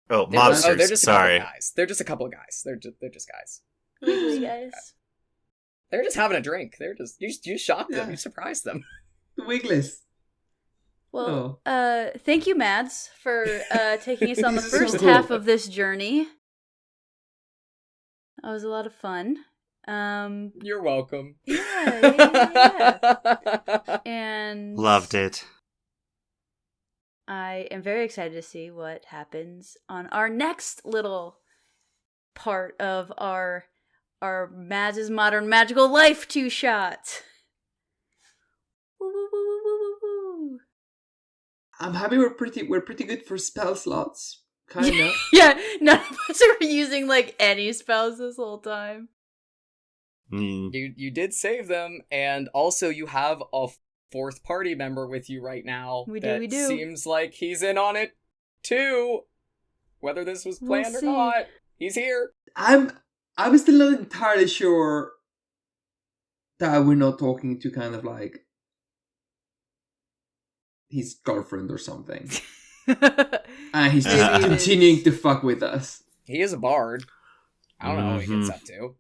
Speaker 4: Oh, monsters.
Speaker 1: They're just
Speaker 4: Sorry.
Speaker 1: a couple guys. They're just a couple of guys. They're just guys.
Speaker 2: Wiggly guys.
Speaker 1: They're just having a drink. They're just you shocked them. You surprised them.
Speaker 3: The Wigglers.
Speaker 2: Well, thank you, Mads, for taking us on the first half of this journey. That was a lot of fun.
Speaker 1: You're welcome.
Speaker 2: Yeah. And
Speaker 4: loved it.
Speaker 2: I am very excited to see what happens on our next little part of our Mads' Modern Magical Life 2-shot. Woo, woo, woo, woo, woo, woo.
Speaker 3: I'm happy we're pretty good for spell slots. Kind of.
Speaker 2: Yeah, none of us are using like any spells this whole time.
Speaker 1: You did save them, and also you have a 4th party member with you right now.
Speaker 2: We do.
Speaker 1: Seems like he's in on it too. Whether this was planned or not, he's here.
Speaker 3: I'm still not entirely sure that we're not talking to kind of like his girlfriend or something. And he's just continuing to fuck with us.
Speaker 1: He is a bard. I don't know what he gets
Speaker 4: Mhm.
Speaker 1: up to.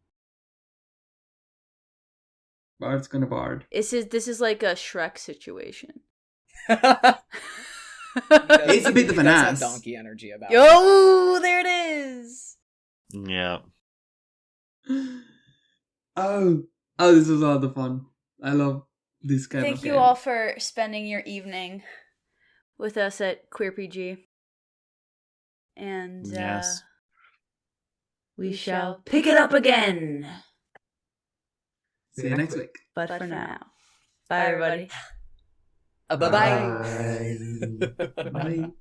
Speaker 3: Bard's gonna bard.
Speaker 2: This is like a Shrek situation.
Speaker 3: It's a bit of
Speaker 1: He
Speaker 3: an
Speaker 1: does have
Speaker 3: ass.
Speaker 1: donkey energy about him.
Speaker 2: Yo, there it is.
Speaker 4: Yeah.
Speaker 3: Oh, this was a lot of fun. I love this kind
Speaker 2: Thank
Speaker 3: of
Speaker 2: you
Speaker 3: game.
Speaker 2: all for spending your evening with us at Queer PG. And
Speaker 4: Yes.
Speaker 2: we shall pick it up again.
Speaker 3: See you next week.
Speaker 2: But for now, bye everybody.
Speaker 1: Bye-bye.
Speaker 3: Bye. Bye.